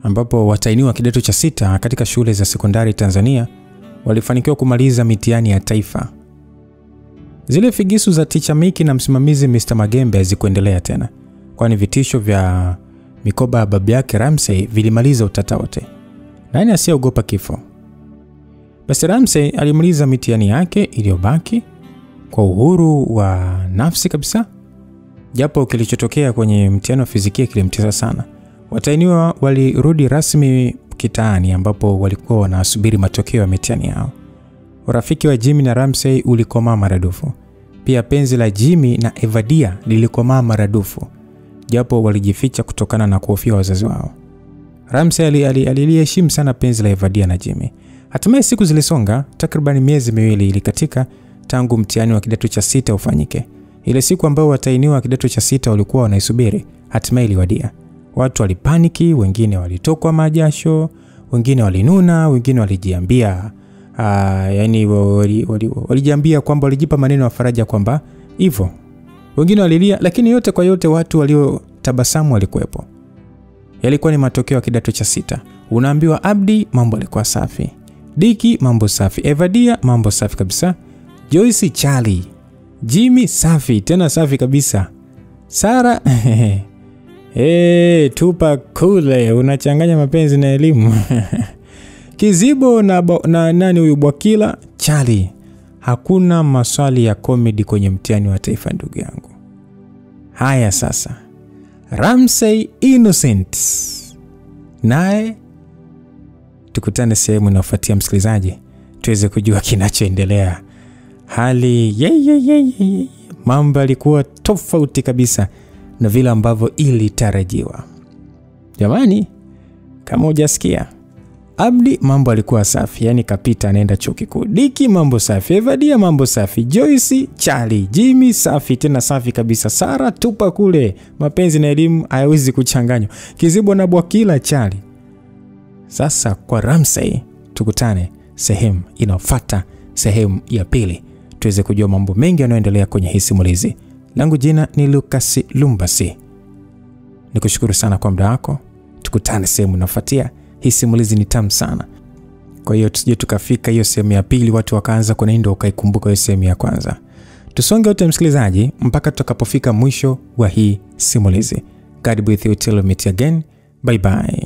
Speaker 1: ambapo watainiwa kidato cha 6 katika shule za sekondari Tanzania walifanikiwa kumaliza mitihani ya taifa. Zile figisu za Teacher Mickey na msimamizi Mr. Magembe hazikuendelea tena, kwani vitisho vya mikoba ya babu yake Ramsey vilimaliza utata wote. Nani asiyeogopa kifo? Basi Ramsey alimaliza mitihani yake iliyobaki kwa uhuru wa nafsi kabisa. Japo kilichotokea kwenye mtihani wa fizikia kilimtesa sana. Watainiwa walirudi rasmi kitaani ambapo walikuwa wanasubiri matokeo ya mitihani yao. Urafiki wa Jimmy na Ramsey ulikoma maradufu. Pia penzi la Jimmy na Evadia lilikomaa maradufu, japo walijificha kutokana na kuhofia wazazi wao. Ramsey aliliheshimu sana penzi la Evadia na Jimmy. Hatimaye siku zilisonga, takriban miezi 2 ilikatika tangu mtihani wa kidato cha 6 ufanyike. Ile siku ambayo watainiwa kidato cha 6 walikuwa wanaisubiri, hatimaye iliwadia. Watu walipaniki, wengine walitokwa majasho, wengine walinuna, wengine walijiambia yani walijiambia kwamba walijipa maneno ya faraja kwamba hivyo. Wengine walilia, lakini yote kwa yote watu waliotabasamu walikuwepo. Yalikuwa ni matokeo ya kidato cha 6. Unaambiwa Abdi mambo yalikuwa safi. Diki mambo safi. Evadia mambo safi kabisa. Joyce Charlie. Jimmy safi, tena safi kabisa. Sara tupa kule, unachanganya mapenzi na elimu. Kizibo na nani huyu Bwakila Charlie. Hakuna maswali ya comedy kwenye mtihani wa taifa ndugu yangu. Haya sasa. Ramsey Innocent. Naye tukutane sehemu inayofuatia msikilizaji, tuweze kujua kinachoendelea. Hali mambo yalikuwa tofauti kabisa na vile ambavyo ilitarajiwa. Jamani, kama hujasikia, Abdi mambo alikuwa safi, yani kapita anaenda chuo kikuu. Diki mambo safi, Evadia mambo safi, Joyce, Charlie, Jimmy safi, tena safi kabisa. Sara tupa kule, mapenzi na elimu hayawezi kuchanganywa. Kizibo na Bwakila Charlie. Sasa kwa Ramsey tukutane sehemu inayofuata, sehemu ya pili, tuweze kujua mambo mengi yanayoendelea kwenye hii simulizi. Langu jina ni Lucas Lumbasi. Nikushukuru sana kwa muda wako. Tukutane sehemu inayofuatia. Hii simulizi ni tamu sana. Kwa hiyo tusije tukafika hiyo sehemu ya pili watu wakaanza kunaenda ukaikumbuka hiyo sehemu ya kwanza. Tusonge wote msikilizaji mpaka tutakapofika mwisho wa hii simulizi. God be with you till we meet again. Bye bye.